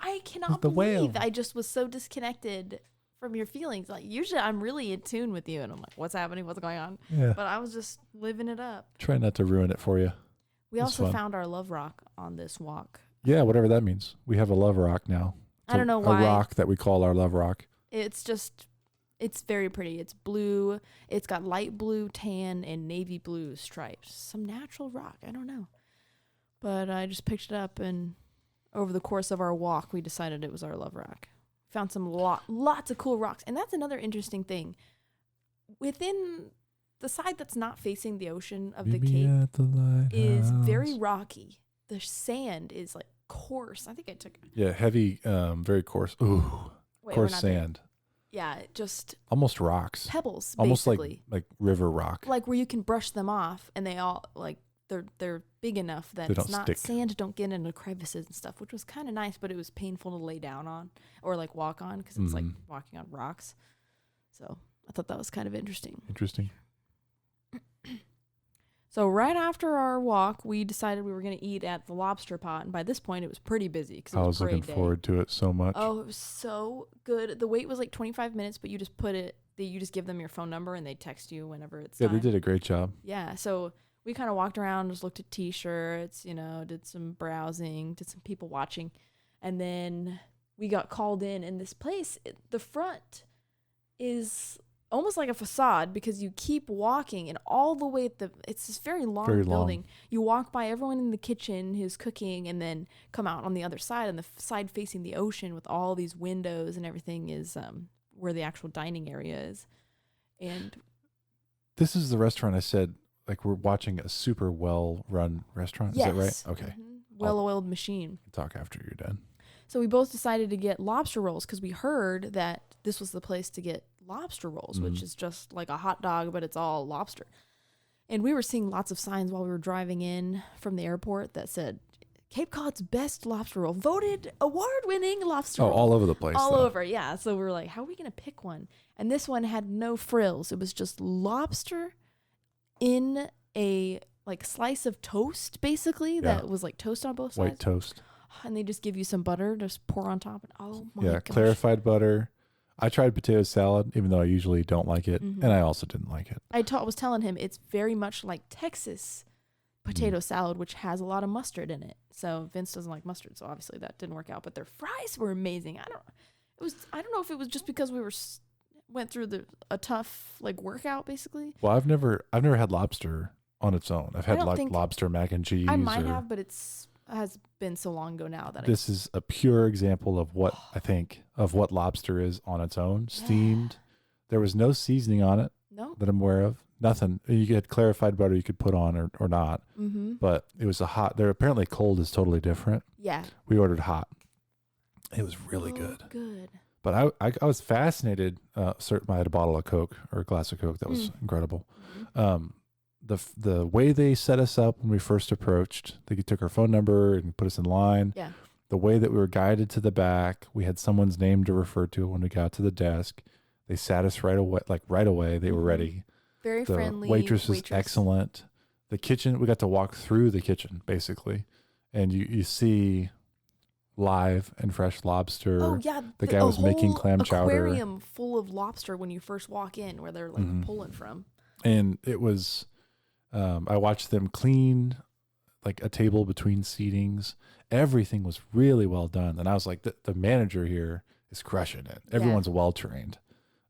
I cannot believe whale. I just was so disconnected from your feelings. Like usually I'm really in tune with you and I'm like, what's happening? What's going on? Yeah. But I was just living it up. Try not to ruin it for you. We It's also fun. found our love rock on this walk. Yeah, whatever that means. We have a love rock now. I don't know why. A rock that we call our love rock. It's very pretty. It's blue. It's got light blue, tan, and navy blue stripes. Some natural rock. I don't know. But I just picked it up, and over the course of our walk, we decided it was our love rock. Found some lots of cool rocks. And that's another interesting thing. Within the side that's not facing the ocean of the Cape At the Lighthouse is very rocky. The sand is like coarse. I think I took. Yeah, heavy, very coarse. Ooh, Wait, coarse sand. Yeah, just Almost rocks. pebbles. Almost basically. like river rock. Like where you can brush them off, and they all like they're big enough that They it's don't not stick. sand don't get into crevices and stuff, which was kind of nice, but it was painful to lay down on or like walk on because it's like walking on rocks. So I thought that was kind of interesting. Interesting. So right after our walk, we decided we were going to eat at the Lobster Pot, and by this point, it was pretty busy because I was looking forward to it so much. Oh, it was so good. The wait was like 25 minutes, but you just you just give them your phone number and they text you whenever it's Yeah, time. they did a great job. Yeah, so we kind of walked around, just looked at T-shirts, did some browsing, did some people watching, and then we got called in. And this place, the front is almost like a facade because you keep walking, and all the way it's this very long building. You walk by everyone in the kitchen who's cooking, and then come out on the other side, and the side facing the ocean with all these windows and everything is where the actual dining area is. And this is the restaurant I said, like, we're watching a super well-run restaurant. yes. Is that right? Okay. Mm-hmm. Well-oiled machine. Talk after you're done. So we both decided to get lobster rolls because we heard that this was the place to get lobster rolls, which is just like a hot dog, but it's all lobster. And we were seeing lots of signs while we were driving in from the airport that said, Cape Cod's best lobster roll, voted award-winning lobster roll. all over the place. All though. over, yeah. So we were like, how are we going to pick one? And this one had no frills. It was just lobster in a like slice of toast, basically, that was like toast on both sides. White toast. And they just give you some butter, just pour on top. And oh my gosh. Clarified butter. I tried potato salad, even though I usually don't like it, and I also didn't like it. I was telling him it's very much like Texas potato salad, which has a lot of mustard in it. So Vince doesn't like mustard, so obviously that didn't work out. But their fries were amazing. I don't know if it was just because we went through a tough like workout, basically. Well, I've never had lobster on its own. I've had like lobster mac and cheese. I might have, but has been so long ago now that this is a pure example of what I think of what lobster is on its own, steamed. There was no seasoning on it that I'm aware of. Nothing. You get clarified butter you could put on or not. Mm-hmm. But it was they're apparently cold is totally different. Yeah. We ordered hot. It was really good. Good. But I was fascinated. I had a bottle of Coke or a glass of Coke. That was incredible. Mm-hmm. The way they set us up when we first approached, they took our phone number and put us in line. Yeah. The way that we were guided to the back, we had someone's name to refer to when we got to the desk. They sat us right away. They were ready. Very the friendly. Waitress was excellent. The kitchen, we got to walk through the kitchen basically, and you see live and fresh lobster. Oh yeah, the guy was making clam chowder. Aquarium full of lobster when you first walk in, where they're like pulling from. And it was, I watched them clean like a table between seatings. Everything was really well done, and I was like, the manager here is crushing it. Everyone's well trained.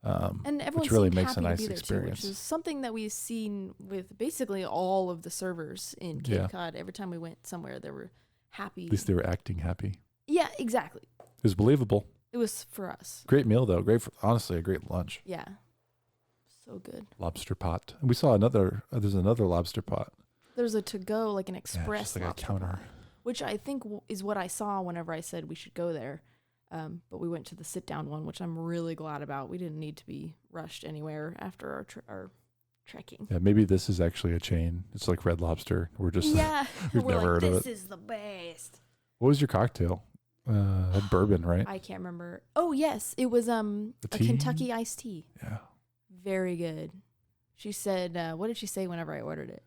And everyone which really seemed makes a happy to nice be there experience. too, which is something that we've seen with basically all of the servers in Cape Cod. Every time we went somewhere, they were happy. At least they were acting happy. Yeah, exactly. It was believable. It was for us. Great meal though. Honestly, a great lunch. Yeah, so good. Lobster pot. And we saw there's another lobster pot. There's a to-go, like an express just like lobster a counter. pot, which I think is what I saw whenever I said we should go there. But we went to the sit-down one, which I'm really glad about. We didn't need to be rushed anywhere after our trekking. Yeah, maybe this is actually a chain. It's like Red Lobster. We're just we've never heard of it. This is the best. What was your cocktail? Had bourbon, right? I can't remember. Oh yes, it was a Kentucky iced tea. Yeah, very good. She said, "What did she say whenever I ordered it?"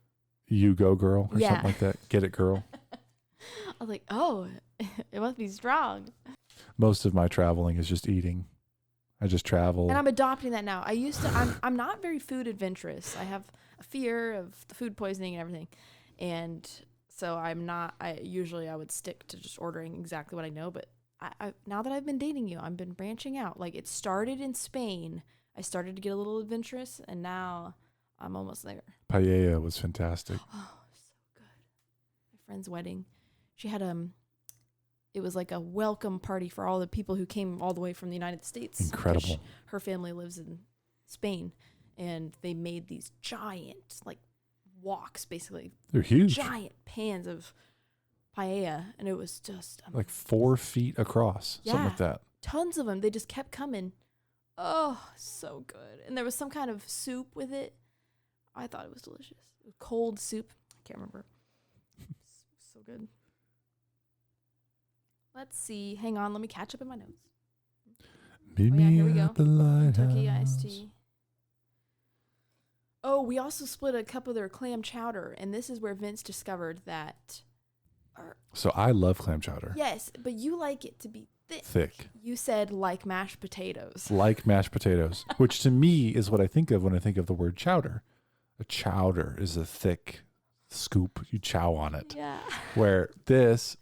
You go, girl, or something like that. Get it, girl. I was like, "Oh, it must be strong." Most of my traveling is just eating. I just travel. And I'm adopting that now. I'm not very food adventurous. I have a fear of the food poisoning and everything. And So I would stick to just ordering exactly what I know. But I now that I've been dating you, I've been branching out. Like, it started in Spain. I started to get a little adventurous, and now I'm almost there. Paella was fantastic. Oh, so good. My friend's wedding. She had it was like a welcome party for all the people who came all the way from the United States. Incredible. Her family lives in Spain, and they made these giant, like, woks, basically. They're huge. Giant pans of paella, and it was just amazing. Like 4 feet across, something like that. Tons of them. They just kept coming. Oh, so good. And there was some kind of soup with it. I thought it was delicious. It was cold soup. I can't remember. So good. Let's see. Hang on. Let me catch up in my notes. Meet here we me go. at the Lighthouse. Kentucky iced tea. Oh, we also split a cup of their clam chowder, and this is where Vince discovered that. So I love clam chowder. Yes, but you like it to be thick. Thick. You said like mashed potatoes. Like mashed potatoes, which to me is what I think of when I think of the word chowder. A chowder is a thick scoop. You chow on it. Yeah. Where this,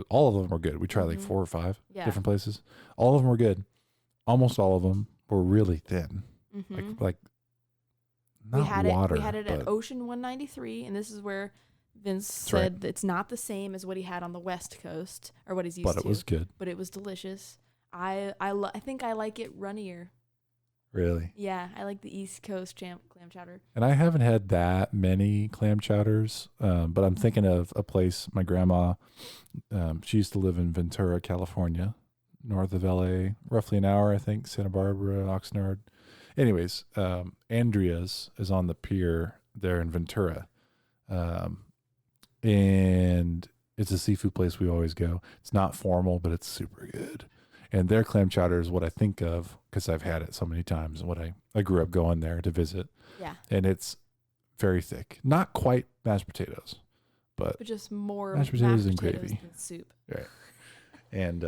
all of them were good. We tried like 4 or 5 different places. All of them were good. Almost all of them were really thin. Like not water. We had it at Ocean 193, and this is where Vince said it's not the same as what he had on the West Coast or what he's used to. But it was good. But it was delicious. I think I like it runnier. Really? Yeah, I like the East Coast clam chowder. And I haven't had that many clam chowders, but I'm thinking of a place my grandma, she used to live in Ventura, California, north of LA, roughly an hour, I think, Santa Barbara, Oxnard. Anyways, Andrea's is on the pier there in Ventura. And it's a seafood place we always go. It's not formal, but it's super good. And their clam chowder is what I think of because I've had it so many times and what I grew up going there to visit. Yeah. And it's very thick. Not quite mashed potatoes, but just more mashed potatoes and gravy. Than soup. Right. And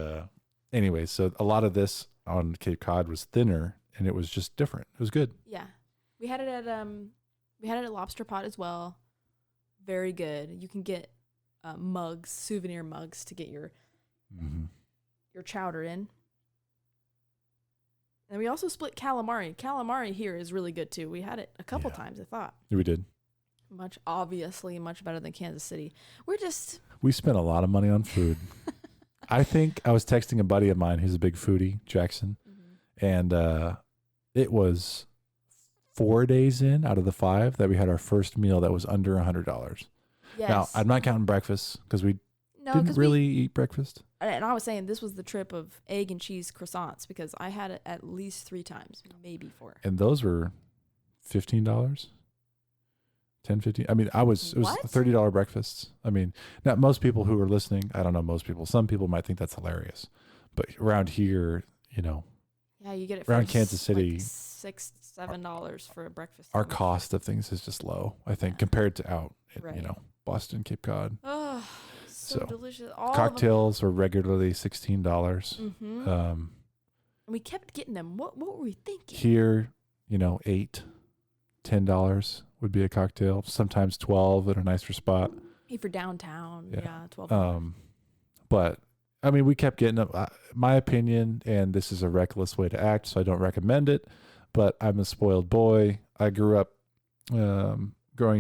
anyways, so a lot of this on Cape Cod was thinner and it was just different. It was good. Yeah. We had it at Lobster Pot as well. Very good. You can get mugs, souvenir mugs to get your chowder in. And we also split calamari. Calamari here is really good too. We had it a couple times, I thought. Yeah, we did. Obviously much better than Kansas City. We spent a lot of money on food. I think I was texting a buddy of mine who's a big foodie, Jackson, and it was 4 days in out of the 5 that we had our first meal that was under $100. Yes. Now, I'm not counting breakfast because we didn't really eat breakfast. And I was saying this was the trip of egg and cheese croissants because I had it at least 3 times, maybe 4. And those were $15, $10, $15. I mean, it was $30 breakfasts. I mean, not most people who are listening, I don't know most people. Some people might think that's hilarious. But around here, yeah, you get it around Kansas City, like $6-7 for a breakfast. Our cost of things is just low, I think, compared to out in, Boston, Cape Cod. Oh, so delicious. Cocktails were regularly $16. And we kept getting them. What were we thinking? Here, $8, $10 would be a cocktail. Sometimes $12 at a nicer spot. Hey, for downtown, $12. But I mean, we kept getting them. My opinion, and this is a reckless way to act, so I don't recommend it. But I'm a spoiled boy. I grew up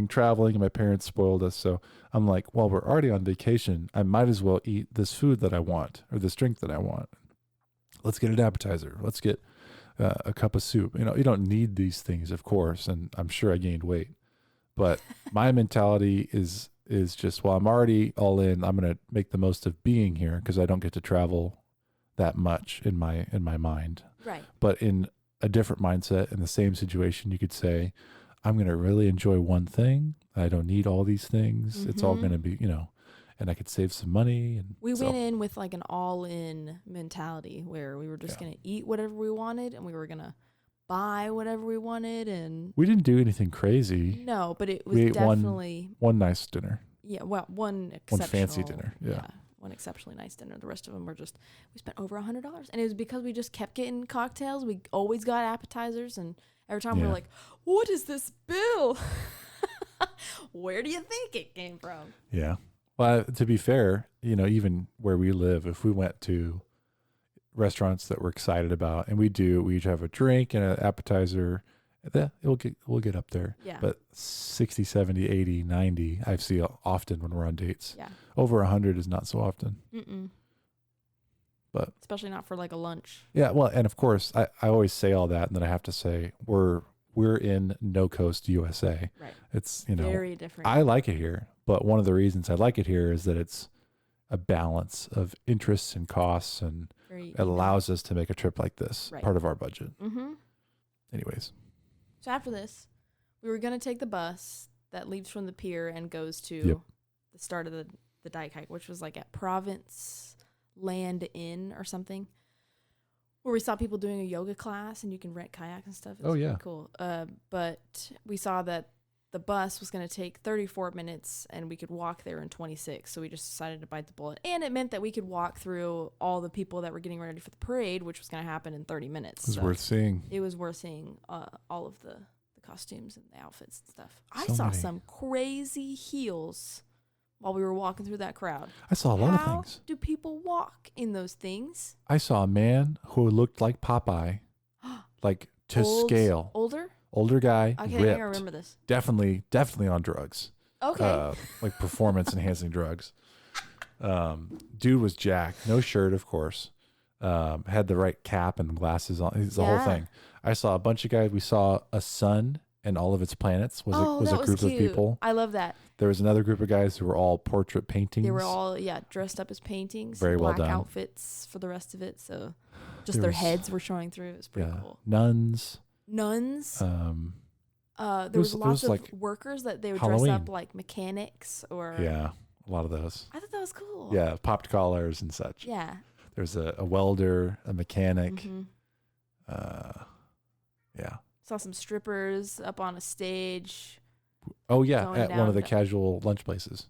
traveling, and my parents spoiled us. So I'm like, well, we're already on vacation. I might as well eat this food that I want or this drink that I want. Let's get an appetizer. Let's get a cup of soup. You don't need these things, of course, and I'm sure I gained weight. But my mentality is just, well, I'm already all in. I'm going to make the most of being here because I don't get to travel that much in my mind. Right. But in a different mindset, in the same situation, you could say, I'm going to really enjoy one thing. I don't need all these things. It's all going to be, and I could save some money. And we went in with like an all-in mentality where we were just going to eat whatever we wanted and we were going to buy whatever we wanted. And we didn't do anything crazy. No, but it was definitely one nice dinner. Yeah, well, one fancy dinner. Yeah. One exceptionally nice dinner. The rest of them were we spent over $100. And it was because we just kept getting cocktails. We always got appetizers. And every time we were like, what is this bill? Where do you think it came from? Yeah. Well, to be fair, even where we live, if we went to restaurants that we're excited about, and we each have a drink and an appetizer, we'll get up there. Yeah. But 60, 70, 80, 90, I see often when we're on dates. Yeah. Over 100 is not so often. Mm-mm. But especially not for like a lunch. Yeah. Well, and of course, I always say all that, and then I have to say we're in No Coast, USA. Right. It's, very different. I like it here, but one of the reasons I like it here is that it's a balance of interests and costs, and it allows us to make a trip like this part of our budget. Mm-hmm. Anyways. So after this, we were going to take the bus that leaves from the pier and goes to the start of the dike hike, which was like at Province Land Inn or something, where we saw people doing a yoga class and you can rent kayaks and stuff. It was pretty cool. But we saw that the bus was going to take 34 minutes and we could walk there in 26. So we just decided to bite the bullet. And it meant that we could walk through all the people that were getting ready for the parade, which was going to happen in 30 minutes. It was worth seeing. It was worth seeing all of the costumes and the outfits and stuff. I saw some crazy heels while we were walking through that crowd. I saw a lot of things. How do people walk in those things? I saw a man who looked like Popeye, like to scale. Older guy. Okay, ripped, I remember this. Definitely on drugs. Okay. Like performance enhancing drugs. Dude was jacked. No shirt, of course. Had the right cap and glasses on. It's the whole thing. I saw a bunch of guys. We saw a sun and all of its planets was a group of people. I love that. There was another group of guys who were all portrait paintings. They were all dressed up as paintings. Very well black done. outfits for the rest of it. So just their heads were showing through. It was pretty cool. Nuns. There was lots of like workers that they would dress up like mechanics or a lot of those. I thought that was cool. Yeah, popped collars and such. Yeah. There's a welder, a mechanic. Mm-hmm. Saw some strippers up on a stage. Oh yeah, at one of the casual lunch places.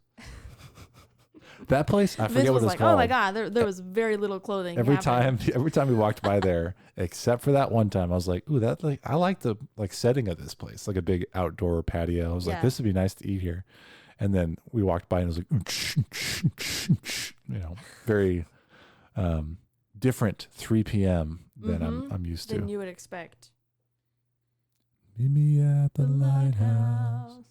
That place, I forget what it's called. Oh my God, there was very little clothing. Every time we walked by there, except for that one time, I was like, "Ooh, I like the setting of this place, like a big outdoor patio." I was like, "This would be nice to eat here." And then we walked by and it was like, very different 3 p.m. than I'm used to. Than you would expect. Meet me at the lighthouse.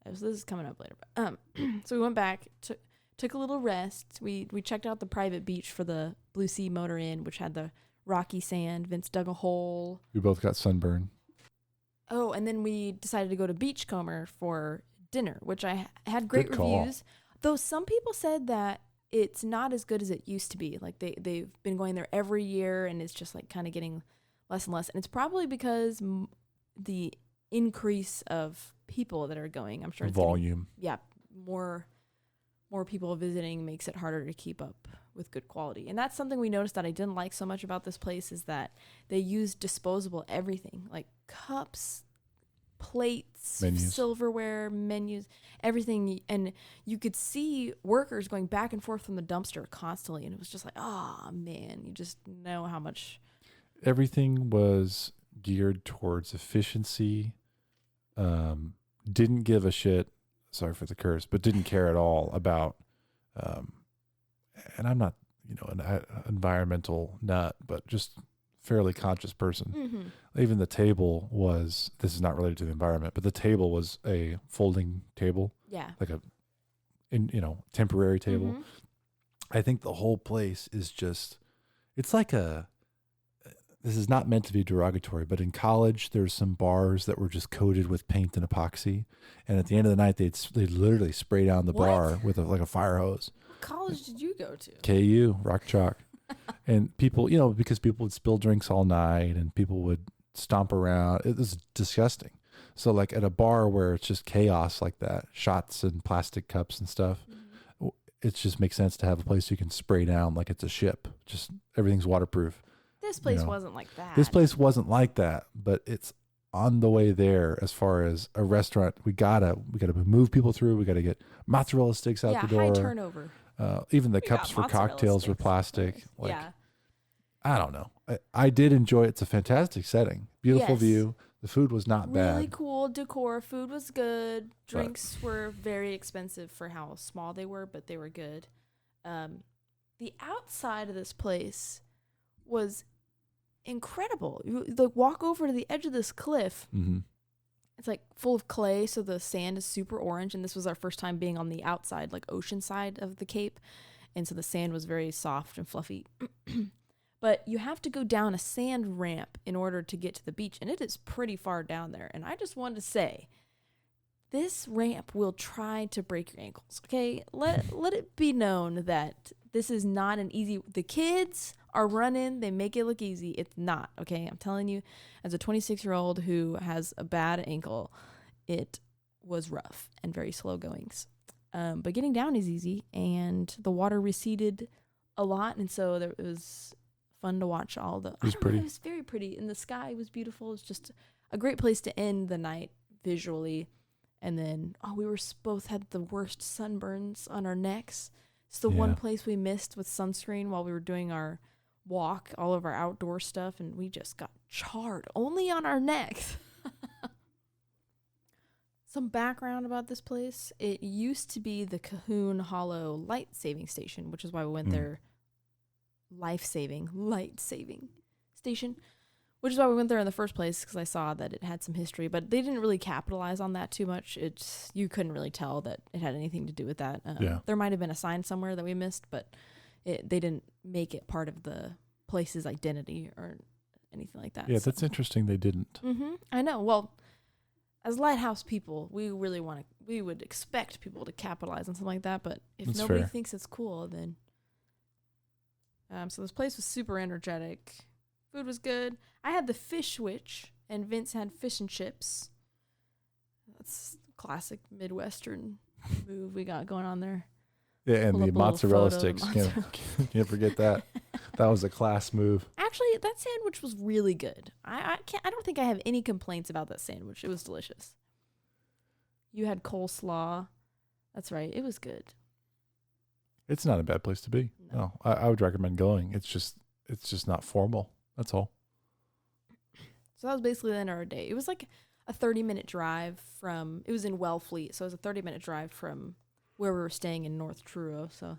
So this is coming up later. But, so we went back, took a little rest. We checked out the private beach for the Blue Sea Motor Inn, which had the rocky sand. Vince dug a hole. We both got sunburn. Oh, and then we decided to go to Beachcomber for dinner, which I had great reviews. Though some people said that it's not as good as it used to be. Like they've been going there every year, and it's just like kind of getting less and less. And it's probably because the increase of people that are going. I'm sure it's volume. More people visiting makes it harder to keep up with good quality. And that's something we noticed that I didn't like so much about this place is that they use disposable everything, like cups, plates, silverware, menus, everything. And you could see workers going back and forth from the dumpster constantly. And it was just like, oh man, you just know how much. Everything was geared towards efficiency. Didn't give a shit. Sorry for the curse, but didn't care at all about, and I'm not, an environmental nut, but just fairly conscious person. Mm-hmm. Even the table this is not related to the environment, but the table was a folding table. Yeah. Like temporary table. Mm-hmm. I think the whole place is it's like this is not meant to be derogatory, but in college, there's some bars that were just coated with paint and epoxy. And at the end of the night, they'd literally spray down the bar with a fire hose. What college did you go to? KU, Rock Chalk. And people, because people would spill drinks all night and people would stomp around. It was disgusting. So like at a bar where it's just chaos like that, shots and plastic cups and stuff, it just makes sense to have a place you can spray down like it's a ship. Just everything's waterproof. This place wasn't like that. This place wasn't like that, but it's on the way there as far as a restaurant. We gotta move people through. We gotta get mozzarella sticks out the door. High turnover. Even the cups for cocktails were plastic. I don't know. I did enjoy it. It's a fantastic setting. Beautiful view. The food was not Really bad. cool decor. Food was good. Drinks were very expensive for how small they were, but they were good. The outside of this place was incredible. You like walk over to the edge of this cliff. Mm-hmm. It's like full of clay, so the sand is super orange. And this was our first time being on the outside, like ocean side of the Cape, and so the sand was very soft and fluffy. But you have to go down a sand ramp in order to get to the beach, and it is pretty far down there. And I just wanted to say, this ramp will try to break your ankles, okay? Let it be known that this is not an easy... The kids are running. They make it look easy. It's not, okay? I'm telling you, as a 26-year-old who has a bad ankle, it was rough and very slow goings. But getting down is easy, and the water receded a lot, and so it was fun to watch all the... It was pretty. It was very pretty, and the sky was beautiful. It's just a great place to end the night visually. And then, we both had the worst sunburns on our necks. It's the one place we missed with sunscreen while we were doing our walk, all of our outdoor stuff, and we just got charred only on our necks. Some background about this place. It used to be the Cahoon Hollow Light Saving Station, which is why we went there. Light saving station, which is why we went there in the first place, because I saw that it had some history, but they didn't really capitalize on that too much. You couldn't really tell that it had anything to do with that. There might have been a sign somewhere that we missed, but they didn't make it part of the place's identity or anything like that. Yeah, that's interesting. They didn't. Mm-hmm. I know. Well, as Lighthouse people, we would expect people to capitalize on something like that, but if That's nobody fair. thinks it's cool, then... So this place was super energetic. Food was good. I had the fish witch, and Vince had fish and chips. That's a classic Midwestern move we got going on there. Yeah, and Pull the up a little mozzarella photo of the sticks. Can't forget that. That was a class move. Actually, that sandwich was really good. I don't think I have any complaints about that sandwich. It was delicious. You had coleslaw. That's right. It was good. It's not a bad place to be. No, I would recommend going. It's just not formal. That's all. So that was basically the end of our day. It was like a 30-minute drive from... It was in Wellfleet, so it was a 30-minute drive from where we were staying in North Truro. So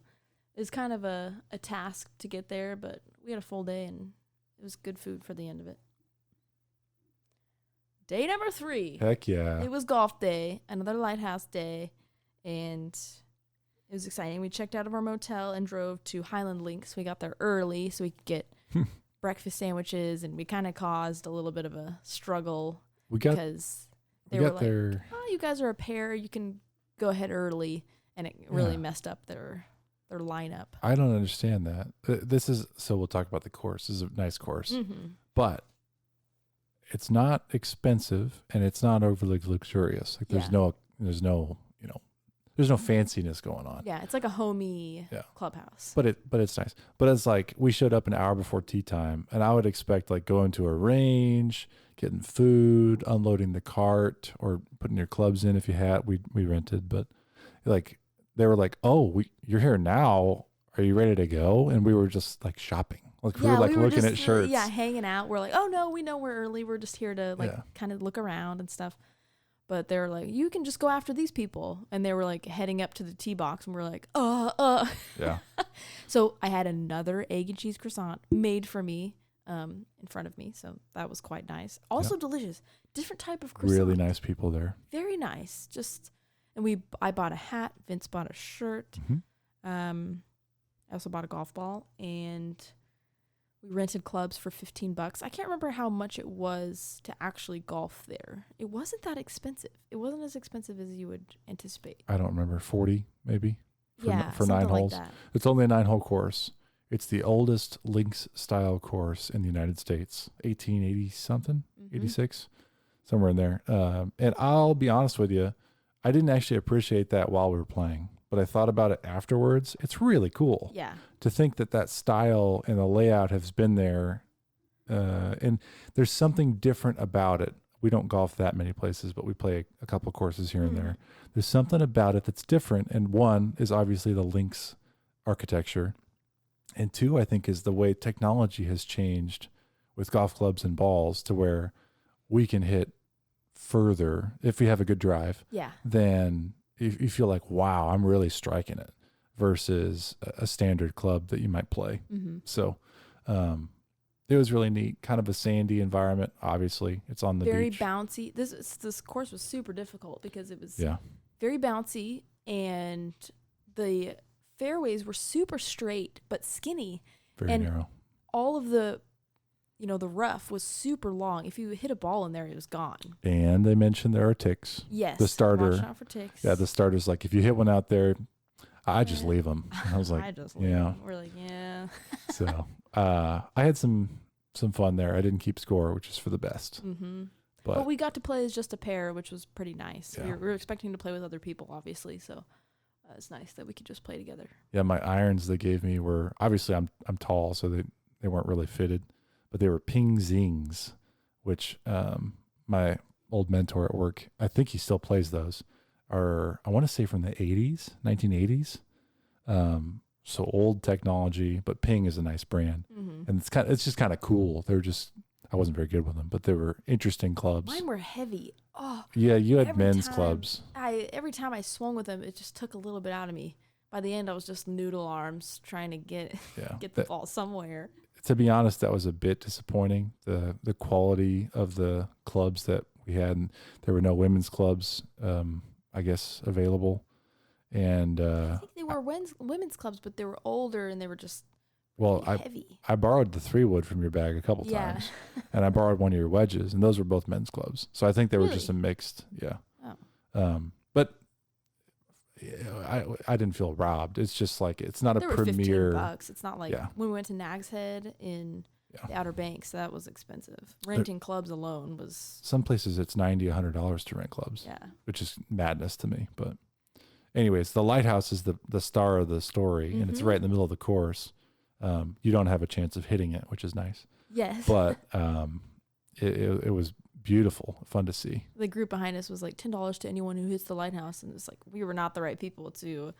it was kind of a task to get there, but we had a full day, and it was good food for the end of it. Day number 3. Heck yeah. It was golf day, another Lighthouse day, and... It was exciting. We checked out of our motel and drove to Highland Links. We got there early so we could get breakfast sandwiches, and we kind of caused a little bit of a struggle because they were like, "Oh, you guys are a pair. You can go ahead early," and it really messed up their lineup. I don't understand that. So we'll talk about the course. This is a nice course, but it's not expensive and it's not overly luxurious. Like there's no fanciness going on. Yeah, it's like a homey clubhouse. But it's nice. But it's like we showed up an hour before tea time, and I would expect like going to a range, getting food, unloading the cart, or putting your clubs in if you had. We rented, but like they were like, "Oh, you're here now. Are you ready to go?" And we were just like shopping. Like we were like looking at shirts. Yeah, hanging out. We're like, "Oh no, we know we're early. We're just here to kind of look around and stuff." But they were like, you can just go after these people. And they were like heading up to the tee box. And we're like, Yeah. So I had another egg and cheese croissant made for me in front of me. So that was quite nice. Also delicious. Different type of croissant. Really nice people there. Very nice. And I bought a hat. Vince bought a shirt. I also bought a golf ball. And we rented clubs for $15. I can't remember how much it was to actually golf there. It wasn't that expensive. It wasn't as expensive as you would anticipate. I don't remember, 40 maybe for 9 holes. Like that. It's only a 9-hole course. It's the oldest links style course in the United States, 1880 something, 86, somewhere in there. And I'll be honest with you, I didn't actually appreciate that while we were playing, but I thought about it afterwards. It's really cool. Yeah. To think that style and the layout has been there. And there's something different about it. We don't golf that many places, but we play a couple courses here and there. There's something about it that's different. And one is obviously the links architecture. And two, I think, is the way technology has changed with golf clubs and balls to where we can hit further if we have a good drive. Yeah. Then you feel like, wow, I'm really striking it versus a standard club that you might play. Mm-hmm. So it was really neat. Kind of a sandy environment. Obviously, it's on the Very beach. bouncy. This course was super difficult because it was Yeah. very bouncy, and the fairways were super straight but skinny. Very and narrow. all of the, the rough was super long. If you hit a ball in there, it was gone. And they mentioned there are ticks. Yes. The starter. Watch out for ticks. Yeah, the starter's like, if you hit one out there, I just leave them. I was like, I just leave them. We're like, yeah. So I had some fun there. I didn't keep score, which is for the best. Mm-hmm. But we got to play as just a pair, which was pretty nice. Yeah. We were expecting to play with other people, obviously, so it's nice that we could just play together. yeah, my irons they gave me were obviously I'm tall, so they weren't really fitted, but they were Ping Zings, which my old mentor at work, I think he still plays those, are I want to say from the 1980s. So old technology, but Ping is a nice brand, Mm-hmm. and it's just kind of cool. I wasn't very good with them, but they were interesting clubs. Mine were heavy. Oh, Yeah, you had every men's time clubs. Every time I swung with them, it just took a little bit out of me. By the end, I was just noodle arms trying to get Yeah, the ball somewhere. to be honest, that was a bit disappointing. The quality of the clubs that we had, and there were no women's clubs, I guess, available. And I think they were women's clubs, but they were older and they were just heavy. I borrowed the 3-wood from your bag a couple times, and I borrowed one of your wedges, and those were both men's clubs. So I think they were just a mixed, yeah. Oh. But I didn't feel robbed. It's just like it's not They a were premier. $15. It's not like when we went to Nag's Head in the Outer Banks, that was expensive. Renting clubs alone was. Some places it's $90, $100 to rent clubs, which is madness to me. But anyways, the Lighthouse is the star of the story, and it's right in the middle of the course. You don't have a chance of hitting it, which is nice. Yes. But it was beautiful, fun to see. The group behind us was like $10 to anyone who hits the Lighthouse, and it's like we were not the right people to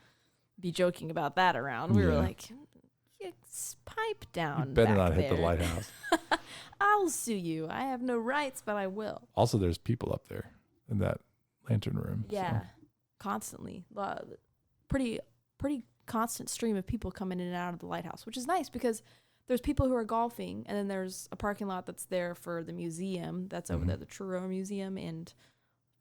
be joking about that around. We were like, pipe down. You better not there. hit the Lighthouse. I'll sue you. I have no rights, but I will. Also, there's people up there in that lantern room. Yeah, so. constantly. Pretty constant stream of people coming in and out of the Lighthouse, which is nice because there's people who are golfing, and then there's a parking lot that's there for the museum that's over there, the Truro Museum, and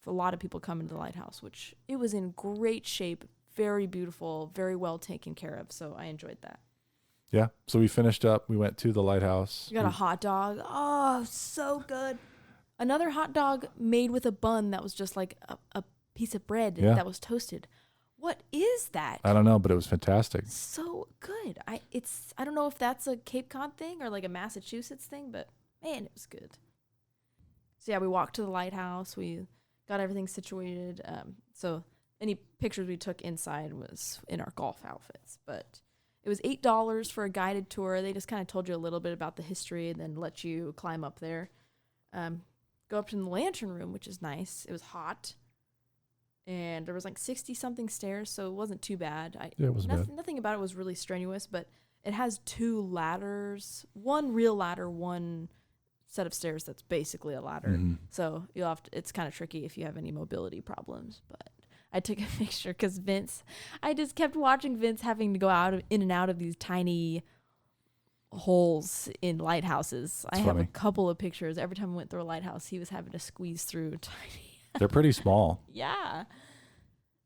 a lot of people come into the Lighthouse, which it was in great shape, very beautiful, very well taken care of. So I enjoyed that. Yeah. So we finished up. We went to the Lighthouse. You got a hot dog. Oh, so good. Another hot dog made with a bun that was just like a piece of bread that was toasted. What is that? I don't know, but it was fantastic. So good. I don't know if that's a Cape Cod thing or like a Massachusetts thing, but man, it was good. So yeah, we walked to the Lighthouse. We got everything situated. So any pictures we took inside was in our golf outfits, but it was $8 for a guided tour. They just kind of told you a little bit about the history and then let you climb up there. Go up to the lantern room, which is nice. It was hot. And there was like 60-something stairs, so it wasn't too bad. It wasn't bad. Nothing about it was really strenuous, but it has 2 ladders, one real ladder, one set of stairs that's basically a ladder. Mm-hmm. So it's kind of tricky if you have any mobility problems. But I took a picture because I just kept watching Vince having to go in and out of these tiny holes in lighthouses. I have a couple of pictures. Every time I went through a lighthouse, he was having to squeeze through tiny. They're pretty small. Yeah.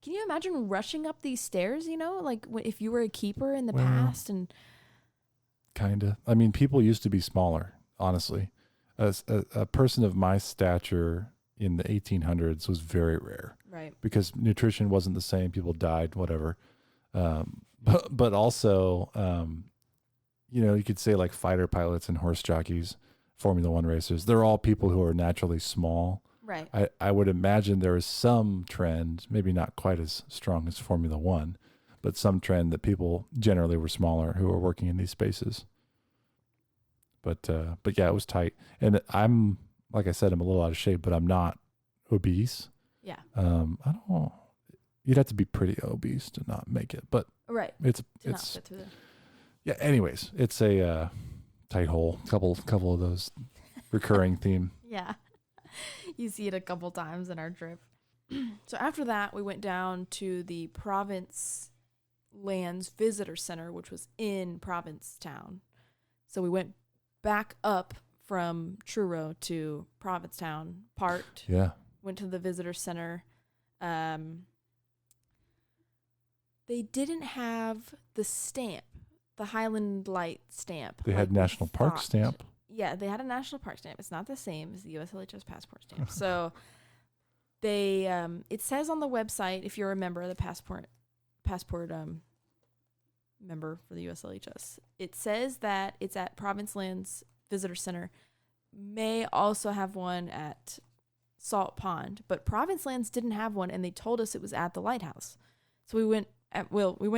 Can you imagine rushing up these stairs, like if you were a keeper in the past? And kind of. I mean, people used to be smaller, honestly. As a person of my stature in the 1800s was very rare. Right. Because nutrition wasn't the same. People died, whatever. But also, you could say like fighter pilots and horse jockeys, Formula One racers, they're all people who are naturally small. Right. I would imagine there is some trend, maybe not quite as strong as Formula One, but some trend that people generally were smaller who were working in these spaces. But yeah, it was tight. And I'm, like I said, I'm a little out of shape, but I'm not obese. Yeah. I don't know. You'd have to be pretty obese to not make it, but right. It's not fit through there. Yeah. Anyways, it's a tight hole. Couple of those recurring theme. Yeah. You see it a couple times in our trip. So after that, we went down to the Province Lands Visitor Center, which was in Provincetown. So we went back up from Truro to Provincetown, parked, went to the visitor center. They didn't have the stamp, the Highland Light stamp. They had National Park stamp. Yeah, they had a National Park stamp. It's not the same as the USLHS passport stamp. So they, it says on the website, if you're a member of the passport member for the USLHS, it says that it's at Province Lands Visitor Center. May also have one at Salt Pond, but Province Lands didn't have one, and they told us it was at the Lighthouse. So we went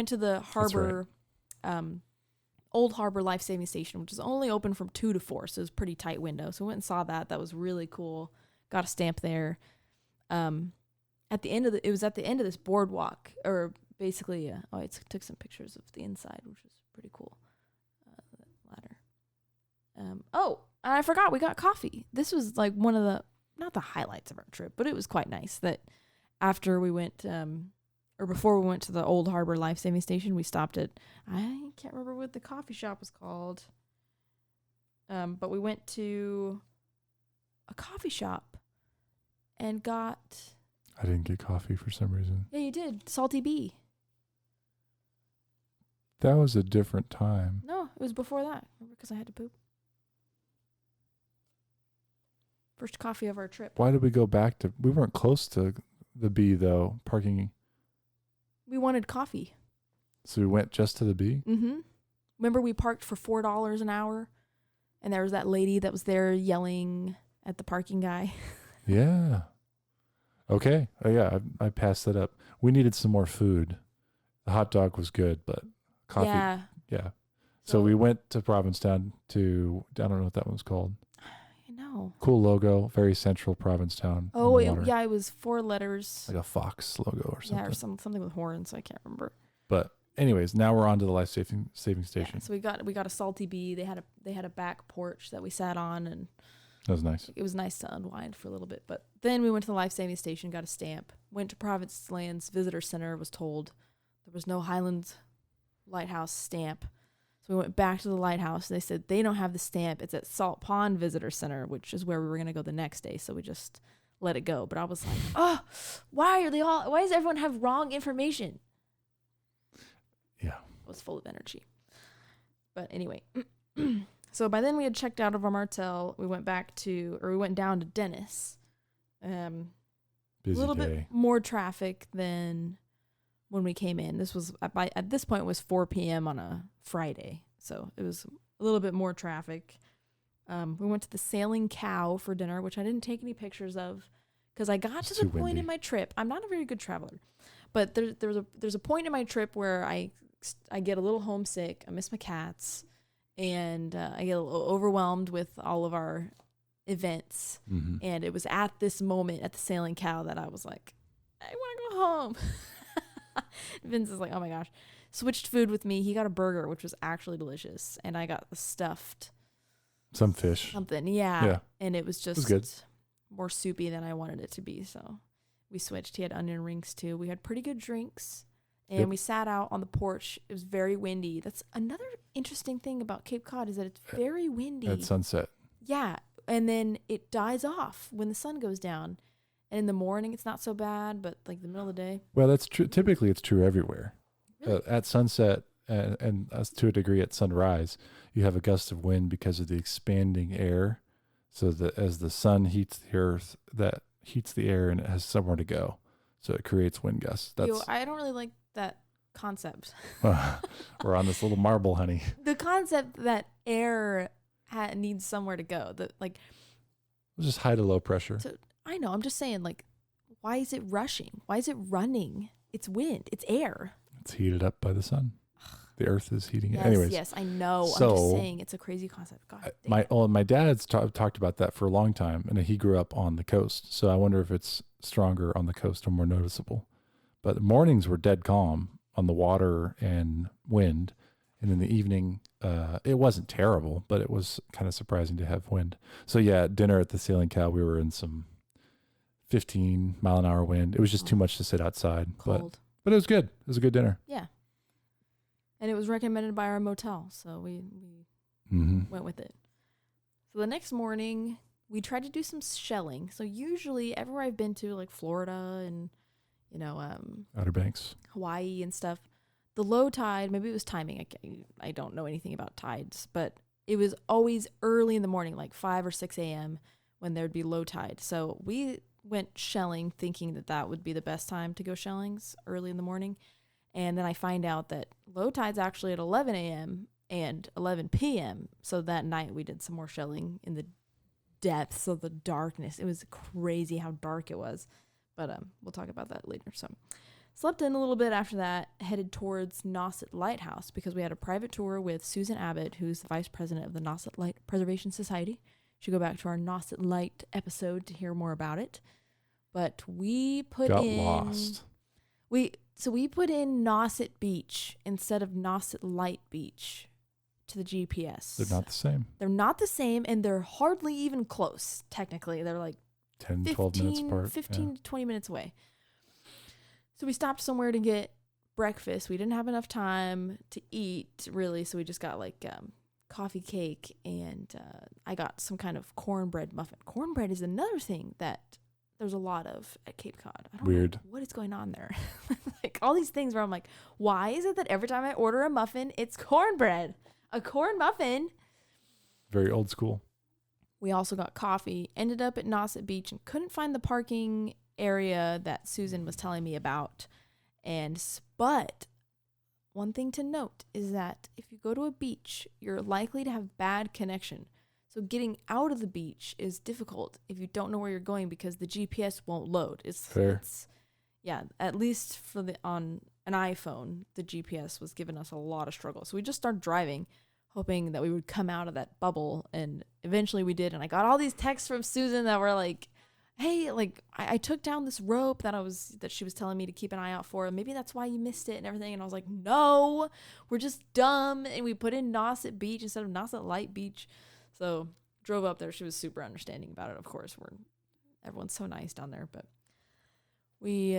to the harbor, Old Harbor Life Saving Station, which is only open from 2 to 4, so it was a pretty tight window. So we went and saw that. That was really cool. Got a stamp there. It was at the end of this boardwalk, or basically, I took some pictures of the inside, which was pretty cool. Ladder. I forgot, we got coffee. This was like one of the, not the highlights of our trip, but it was quite nice that after we went, or before we went to the Old Harbor Life Saving Station, we stopped at, I can't remember what the coffee shop was called. But we went to a coffee shop and got... I didn't get coffee for some reason. Yeah, you did. Salty Bee. That was a different time. No, it was before that. Remember, because I had to poop. First coffee of our trip. Why did we go back to... We weren't close to the Bee, though, parking... We wanted coffee. So we went just to the Bee? Mm-hmm. Remember we parked for $4 an hour? And there was that lady that was there yelling at the parking guy. Yeah. Okay. Oh, yeah, I passed that up. We needed some more food. The hot dog was good, but coffee... Yeah. So we went to Provincetown to... I don't know what that one's called. I know. Cool logo. Very central Provincetown. Oh, it was 4 letters. Like a fox logo or something. Yeah, or something with horns. I can't remember. But anyways, now we're on to the life saving station. Yeah, so we got a Salty Bee. They had a back porch that we sat on, and that was nice. It was nice to unwind for a little bit. But then we went to the life saving station, got a stamp, went to Province Lands Visitor Center, was told there was no Highland Lighthouse stamp. So we went back to the lighthouse. They said they don't have the stamp. It's at Salt Pond Visitor Center, which is where we were going to go the next day. So we just let it go. But I was like, oh, why does everyone have wrong information? Yeah. I was full of energy. But anyway, so by then we had checked out of our motel. We went down to Dennis. Busy a little day. bit more traffic than when we came in. This was at this point it was 4 p.m. on a Friday, so it was a little bit more traffic. We went to the Sailing Cow for dinner, which I didn't take any pictures of because I got to the point in my trip. I'm not a very good traveler, but there's a point in my trip where I get a little homesick. I miss my cats, and I get a little overwhelmed with all of our events. Mm-hmm. And it was at this moment at the Sailing Cow that I was like, I want to go home. Vince is like, oh my gosh. Switched food with me. He got a burger, which was actually delicious. And I got the stuffed. Some fish. Something, yeah. And it was just good. More soupy than I wanted it to be. So we switched. He had onion rings too. We had pretty good drinks. And we sat out on the porch. It was very windy. That's another interesting thing about Cape Cod is that it's very windy. At sunset. Yeah. And then it dies off when the sun goes down. And in the morning, it's not so bad, but like the middle of the day. Well, that's true. Typically, it's true everywhere. Really? At sunset and to a degree at sunrise, you have a gust of wind because of the expanding air. So that as the sun heats the earth, that heats the air and it has somewhere to go. So it creates wind gusts. I don't really like that concept. We're on this little marble, honey. The concept that air needs somewhere to go. Just high to low pressure. I know. I'm just saying, why is it rushing? Why is it running? It's wind. It's air. It's heated up by the sun. The earth is heating it. Yes, Anyways. Yes, I know. So, I'm just saying it's a crazy concept. God damn. My dad's talked about that for a long time, and he grew up on the coast. So I wonder if it's stronger on the coast or more noticeable. But the mornings were dead calm on the water and wind, And in the evening, it wasn't terrible, but it was kind of surprising to have wind. So yeah, dinner at the Sailing Cow, we were in some 15-mile-an-hour wind. It was just too much to sit outside. Cold. But it was good. It was a good dinner. Yeah. And it was recommended by our motel, so we went with it. So the next morning, we tried to do some shelling. So usually everywhere I've been to, like Florida and, Outer Banks, Hawaii and stuff, the low tide, maybe it was timing. I don't know anything about tides, but it was always early in the morning, like 5 or 6 a.m. when there'd be low tide. So we went shelling thinking that would be the best time to go shellings early in the morning. And then I find out that low tide's actually at 11 a.m. and 11 p.m. So that night we did some more shelling in the depths of the darkness. It was crazy how dark it was. But we'll talk about that later. So slept in a little bit after that, headed towards Nauset Lighthouse because we had a private tour with Susan Abbott, who's the vice president of the Nauset Light Preservation Society. You should go back to our Nauset Light episode to hear more about it. But we got lost. We put in Nauset Beach instead of Nauset Light Beach to the GPS. They're not the same. They're not the same, and they're hardly even close, technically. They're like 10, 12 minutes apart. 15 to 20 minutes away. So we stopped somewhere to get breakfast. We didn't have enough time to eat, really, so we just got like coffee cake, and I got some kind of cornbread muffin. Cornbread is another thing that there's a lot of at Cape Cod. I don't know what is going on there. Like all these things where I'm like, why is it that every time I order a muffin, it's cornbread? A corn muffin. Very old school. We also got coffee, ended up at Nauset Beach and couldn't find the parking area that Susan was telling me about. But one thing to note is that if you go to a beach, you're likely to have bad connection. So getting out of the beach is difficult if you don't know where you're going because the GPS won't load. Fair. At least on an iPhone, the GPS was giving us a lot of struggle. So we just started driving, hoping that we would come out of that bubble, and eventually we did. And I got all these texts from Susan that were like, hey, like I took down this rope that she was telling me to keep an eye out for. Maybe that's why you missed it and everything. And I was like, no, we're just dumb. And we put in Nauset Beach instead of Nauset Light Beach. So drove up there. She was super understanding about it. Of course, everyone's so nice down there, but we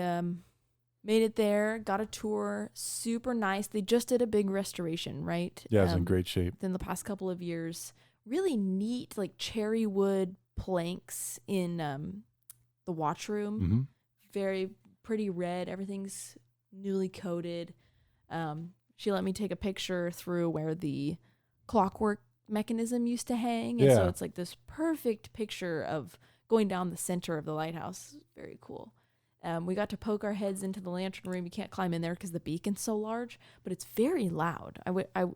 made it there, got a tour, super nice. They just did a big restoration, right? Yeah, it's in great shape. In the past couple of years. Really neat, like cherry wood planks in the watch room. Mm-hmm. Very pretty red. Everything's newly coated. She let me take a picture through where the clockwork mechanism used to hang. And so it's like this perfect picture of going down the center of the lighthouse. Very cool. We got to poke our heads into the lantern room. You can't climb in there because the beacon's so large, but it's very loud.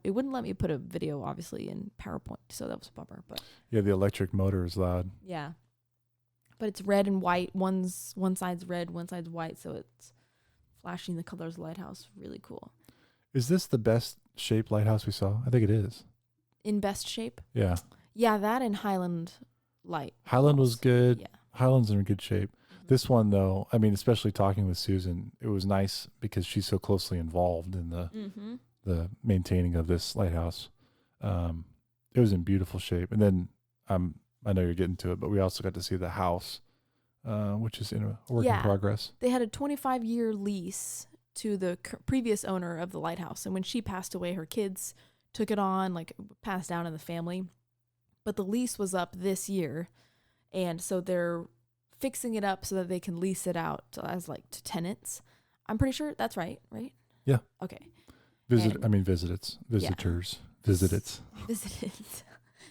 It wouldn't let me put a video, obviously, in PowerPoint, so that was a bummer. But yeah, the electric motor is loud. Yeah, but it's red and white. One side's red, one side's white, so it's flashing the colors of the lighthouse. Really cool. Is this the best shaped lighthouse we saw? I think it is. In best shape? Yeah. Yeah, that and Highland Light. Highland was good. Yeah. Highland's in good shape. This one, though, I mean, especially talking with Susan, it was nice because she's so closely involved in the maintaining of this lighthouse. It was in beautiful shape. And then I know you're getting to it, but we also got to see the house, which is in a work in progress. They had a 25-year lease to the previous owner of the lighthouse. And when she passed away, her kids took it on, like passed down in the family. But the lease was up this year. And so they're fixing it up so that they can lease it out as like to tenants. I'm pretty sure that's right? Yeah. Okay. Visitors.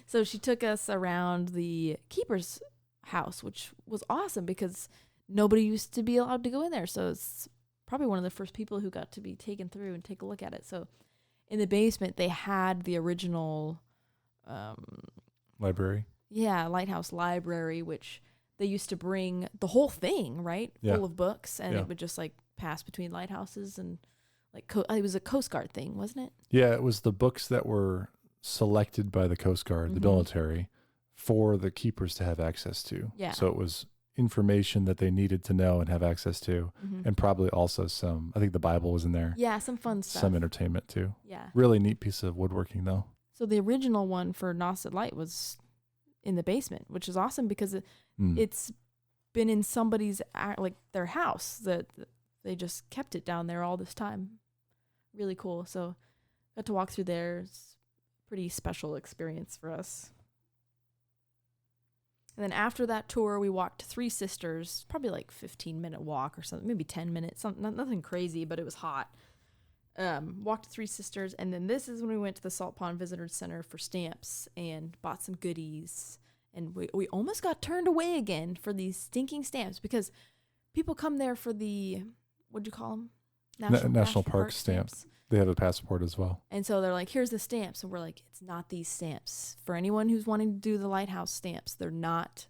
So she took us around the keeper's house, which was awesome because nobody used to be allowed to go in there. So it's probably one of the first people who got to be taken through and take a look at it. So in the basement, they had the original library. Yeah, Lighthouse Library, which they used to bring the whole thing, right? Yeah. Full of books, and it would just like pass between lighthouses and like it was a Coast Guard thing, wasn't it? Yeah, it was the books that were selected by the Coast Guard, the military, for the keepers to have access to. Yeah. So it was information that they needed to know and have access to, and probably also some. I think the Bible was in there. Yeah, some fun stuff. Some entertainment too. Yeah. Really neat piece of woodworking though. So the original one for Nauset Light was in the basement, which is awesome because it's been in somebody's like their house that they just kept it down there all this time. Really cool. So got to walk through there. It's a pretty special experience for us. And then after that tour, we walked to Three Sisters, probably like 15-minute walk or something, maybe 10 minutes, nothing crazy, but it was hot. Walked to Three Sisters, and then this is when we went to the Salt Pond Visitor Center for stamps and bought some goodies. And we almost got turned away again for these stinking stamps because people come there for the, what'd you call them? National Park stamps. They have a passport as well. And so they're like, here's the stamps. And we're like, it's not these stamps. For anyone who's wanting to do the Lighthouse stamps, they're not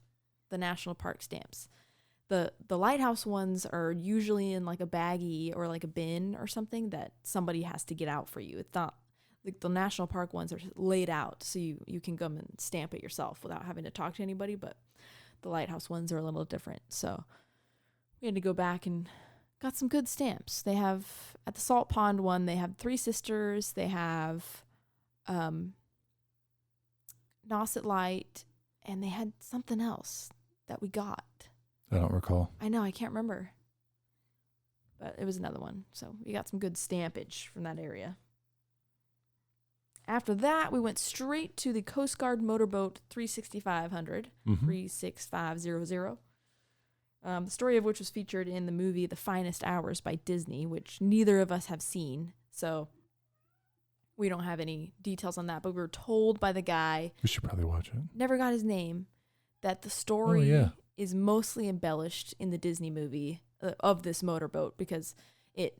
the National Park stamps. The Lighthouse ones are usually in like a baggie or like a bin or something that somebody has to get out for you. It's not like the National Park ones are laid out so you can come and stamp it yourself without having to talk to anybody. But the Lighthouse ones are a little different. So we had to go back and got some good stamps. They have, at the Salt Pond one, they have Three Sisters. They have Nauset Light. And they had something else that we got. I don't recall. I know, I can't remember. But it was another one. So we got some good stampage from that area. After that, we went straight to the Coast Guard Motorboat 36500, 36500. The story of which was featured in the movie The Finest Hours by Disney, which neither of us have seen. So we don't have any details on that. But we were told by the guy, we should probably watch it, never got his name, that the story is mostly embellished in the Disney movie of this motorboat because it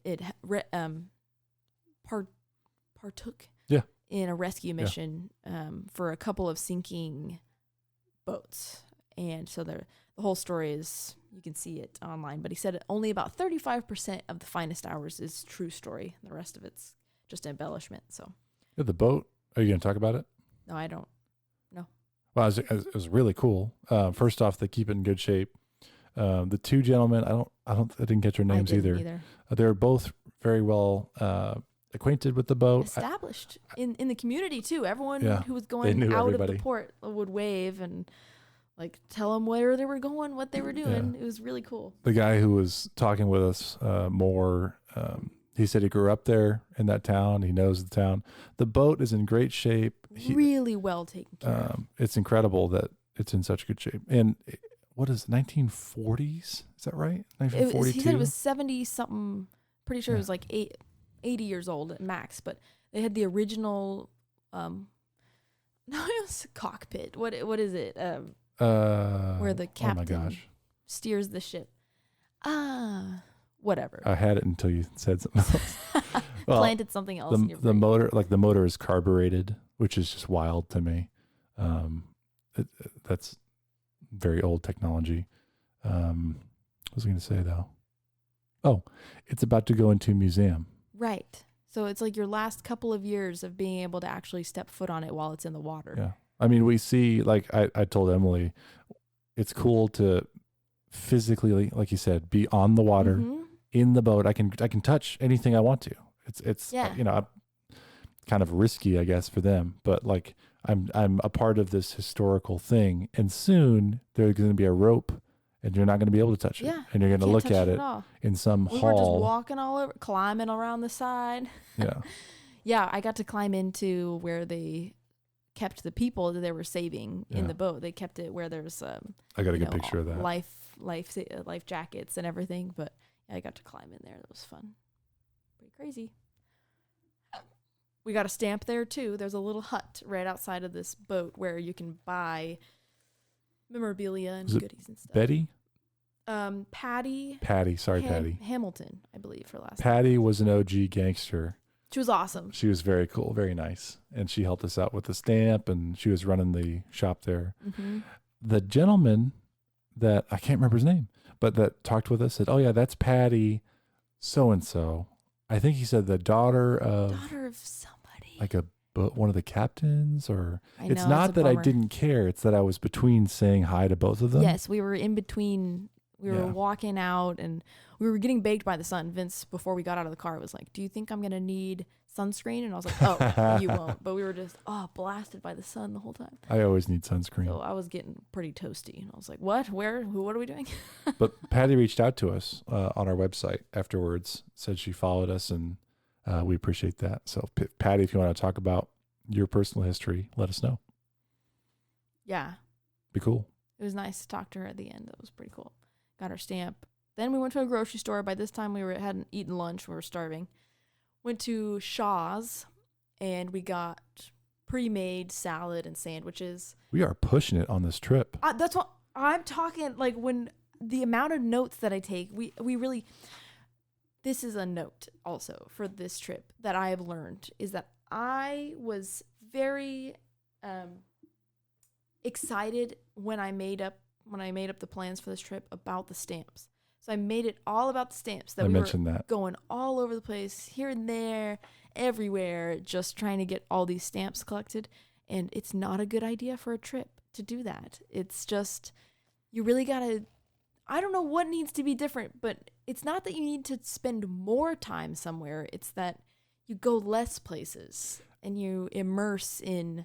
partook in a rescue mission for a couple of sinking boats. And so the whole story is, you can see it online, but he said only about 35% of The Finest Hours is true story. The rest of it's just embellishment. So the boat, are you going to talk about it? No, I don't. No. Well, it was really cool. First off, they keep it in good shape. The two gentlemen, I didn't get their names either. They were both very well acquainted with the boat. Established in the community too. Everyone who was going out of the port would wave and like tell them where they were going, what they were doing. It was really cool. The guy who was talking with us he said he grew up there in that town. He knows the town. The boat is in great shape. Really well taken care of. It's incredible that it's in such good shape. And what is it, 1940s? Is that right? 1942? He said it was 70-something. Pretty sure it was like 80 years old at max. But they had the original, no, it was a cockpit. What is it? Where the captain steers the ship. Whatever. I had it until you said something else. Well, planted something else in your brain. The motor is carbureted, which is just wild to me. That's very old technology. What was I going to say though? Oh, it's about to go into a museum. Right. So it's like your last couple of years of being able to actually step foot on it while it's in the water. Yeah. I mean, we see, like I told Emily, it's cool to physically, like you said, be on the water, in the boat. I can touch anything I want to. It's kind of risky, I guess, for them, but like I'm a part of this historical thing, and soon there's going to be a rope, and you're not going to be able to touch it, and you're going to look at it in some hall. We were just walking all over, climbing around the side. Yeah, yeah. I got to climb into where they kept the people that they were saving in the boat. They kept it where there's I got a good picture of that. Life jackets and everything, but I got to climb in there. That was fun. Pretty crazy. We got a stamp there too. There's a little hut right outside of this boat where you can buy memorabilia and goodies and stuff. Betty? Patty. Patty. Hamilton, I believe, her last Patty name. was an OG gangster. She was awesome. She was very cool, very nice. And she helped us out with the stamp, and she was running the shop there. The gentleman that, I can't remember his name, but that talked with us said, oh yeah, that's Patty so-and-so. I think he said the daughter of somebody. Like a but one of the captains, or I know, it's not a that I bummer. didn't care. It's that I was between saying hi to both of them. Yes, we were in between. We were Yeah. walking out and we were getting baked by the sun. Vince, before we got out of the car, was like, "Do you think I'm going to need sunscreen?" And I was like, "Oh, you won't." But we were just, blasted by the sun the whole time. I always need sunscreen. So I was getting pretty toasty. And I was like, "What? Where? Who? What are we doing?" But Patty reached out to us on our website afterwards, said she followed us, and we appreciate that. So, Patty, if you want to talk about your personal history, let us know. Yeah. Be cool. It was nice to talk to her at the end. That was pretty cool. Got her stamp. Then we went to a grocery store. By this time, hadn't eaten lunch. We were starving. Went to Shaw's, and we got pre-made salad and sandwiches. We are pushing it on this trip. That's what I'm talking. Like, when the amount of notes that I take, we really. This is a note also for this trip that I have learned, is that I was very excited when I made up the plans for this trip about the stamps. So I made it all about the stamps. That I we mentioned were that. going all over the place, here and there, everywhere, just trying to get all these stamps collected. And it's not a good idea for a trip to do that. It's just, you really gotta, I don't know what needs to be different, but it's not that you need to spend more time somewhere. It's that you go less places and you immerse in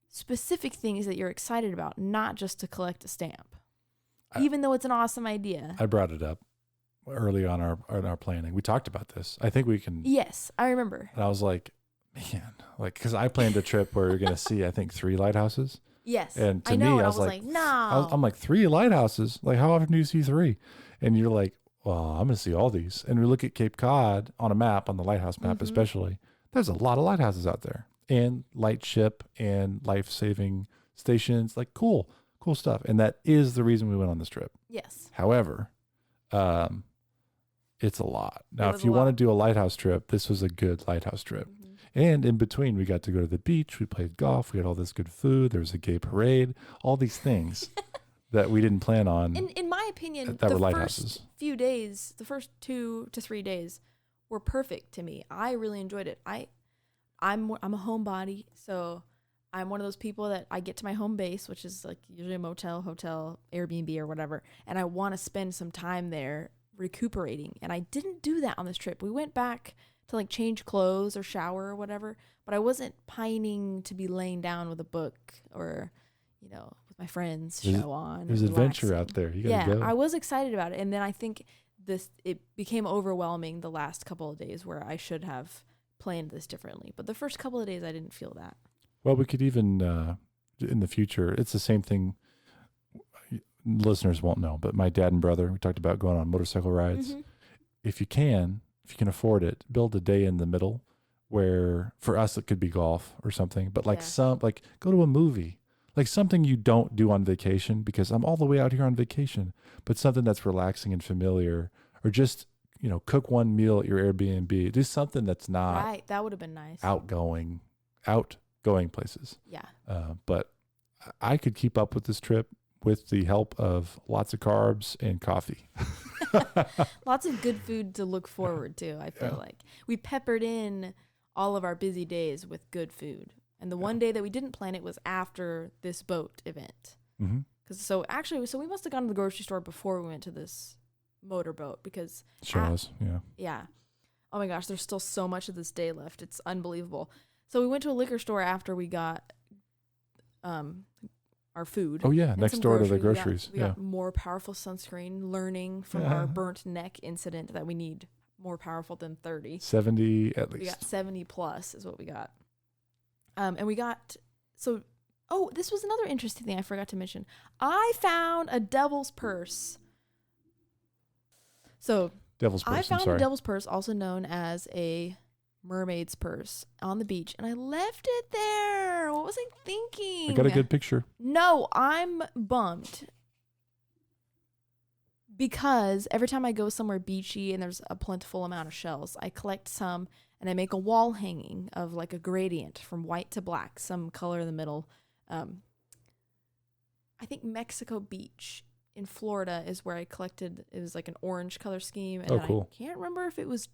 specific things that you're excited about, not just to collect a stamp. Even though it's an awesome idea. I brought it up early on our planning. We talked about this. I think we can. Yes, I remember. And I was like, man, like, because I planned a trip where you're going to see, I think, 3 lighthouses. Yes. And to I know, me, and I was like, no. I'm like, 3 lighthouses? Like, how often do you see 3? And you're like, well, I'm going to see all these. And we look at Cape Cod on a map, on the lighthouse map especially. There's a lot of lighthouses out there. And lightship and life-saving stations. Like, cool stuff. And that is the reason we went on this trip. Yes. However, it's a lot. Now, was if you a want to lot. do a lighthouse trip, this was a good lighthouse trip. And in between, we got to go to the beach. We played golf. We had all this good food. There was a gay parade. All these things that we didn't plan on. In my opinion, that the were lighthouses. first few days, the first 2 to 3 days were perfect to me. I really enjoyed it. I'm a homebody, so I'm one of those people that I get to my home base, which is like usually a motel, hotel, Airbnb, or whatever, and I want to spend some time there recuperating. And I didn't do that on this trip. We went back to like change clothes or shower or whatever, but I wasn't pining to be laying down with a book or, with my friends show on. There's adventure out there. You gotta go. I was excited about it. And then I think it became overwhelming the last couple of days where I should have planned this differently. But the first couple of days I didn't feel that. Well, we could even, in the future, it's the same thing. Listeners won't know, but my dad and brother, we talked about going on motorcycle rides. If you can afford it, build a day in the middle where, for us, it could be golf or something, but go to a movie, like something you don't do on vacation, because I'm all the way out here on vacation, but something that's relaxing and familiar, or just, cook one meal at your Airbnb. Do something that's not right. That would have been nice. Outgoing places. Yeah. But I could keep up with this trip with the help of lots of carbs and coffee. Lots of good food to look forward to, I feel like. We peppered in all of our busy days with good food. And the one day that we didn't plan it was after this boat event. So we must have gone to the grocery store before we went to this motorboat, because Shaw's, yeah. Oh my gosh, there's still so much of this day left. It's unbelievable. So we went to a liquor store after we got our food. Oh yeah, next door to the groceries. We got more powerful sunscreen, learning from our burnt neck incident that we need more powerful than 30. 70 at least. We got 70 plus is what we got. And we got, this was another interesting thing I forgot to mention. I found a devil's purse. So Devil's purse, I found a devil's purse, also known as a mermaid's purse, on the beach, and I left it there. What was I thinking? I got a good picture. No, I'm bummed, because every time I go somewhere beachy and there's a plentiful amount of shells, I collect some and I make a wall hanging of like a gradient from white to black, some color in the middle. I think Mexico Beach in Florida is where I collected. It was like an orange color scheme, and cool. I can't remember if it was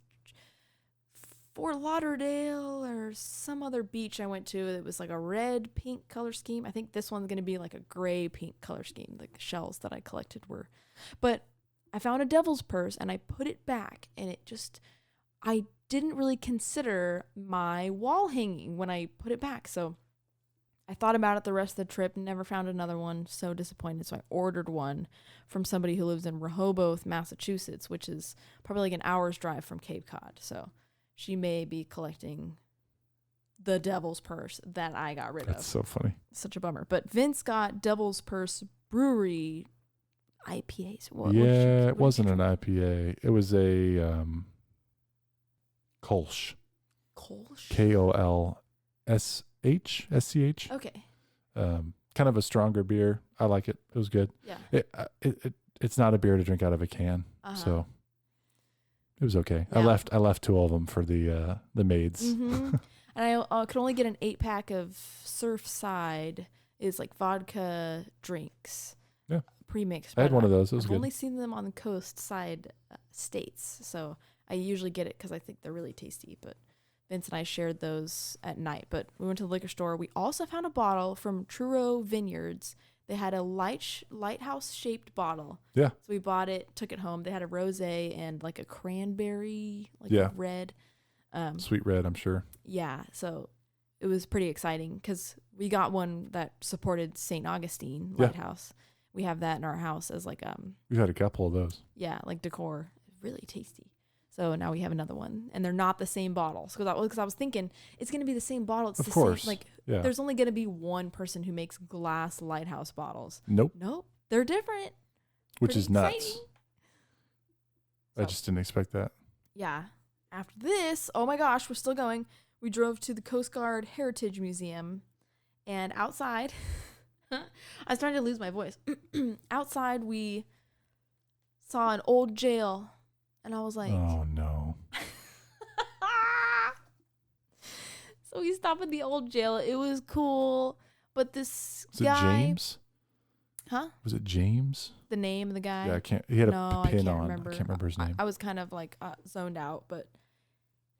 Fort Lauderdale or some other beach I went to. It was like a red pink color scheme. I think this one's going to be like a gray pink color scheme. Like the shells that I collected were. But I found a devil's purse and I put it back, and I didn't really consider my wall hanging when I put it back. So I thought about it the rest of the trip, never found another one. So disappointed. So I ordered one from somebody who lives in Rehoboth, Massachusetts, which is probably like an hour's drive from Cape Cod. So she may be collecting the devil's purse that I got rid of. That's so funny. Such a bummer. But Vince got Devil's Purse Brewery IPAs. It wasn't an IPA. It was a Kolsch. Kolsch? Kolsch. SCH. Okay. Kind of a stronger beer. I like it. It was good. Yeah. It's not a beer to drink out of a can, so it was okay. Yeah. I left 2 of them for the maids. Mm-hmm. And I could only get an 8-pack of Surfside. It's like vodka drinks. Yeah. Pre-mixed. I had one of those. It was I've good. only seen them on the coast side states, so I usually get it because I think they're really tasty. But Vince and I shared those at night. But we went to the liquor store. We also found a bottle from Truro Vineyards. They had a lighthouse shaped bottle. Yeah. So we bought it, took it home. They had a rosé and like a cranberry, red. Sweet red, I'm sure. Yeah. So it was pretty exciting because we got one that supported St. Augustine Lighthouse. We have that in our house as like We've had a couple of those. Yeah, like decor. Really tasty. So now we have another one, and they're not the same bottles. Because I was thinking it's going to be the same bottle. It's of the course. same. Like there's only going to be one person who makes glass Lighthouse bottles. Nope. They're different. Which Pretty is nuts. exciting. I just didn't expect that. Yeah. After this, oh my gosh, we're still going. We drove to the Coast Guard Heritage Museum, and outside, I was trying to lose my voice. Outside, we saw an old jail, and I was like, oh no. So we stopped at the old jail. It was cool, but this Was guy, it James? Huh? Was it James? The name of the guy? Yeah, I can't. He had No, a pin I can't on. remember. I can't remember his name. I was kind of like zoned out, but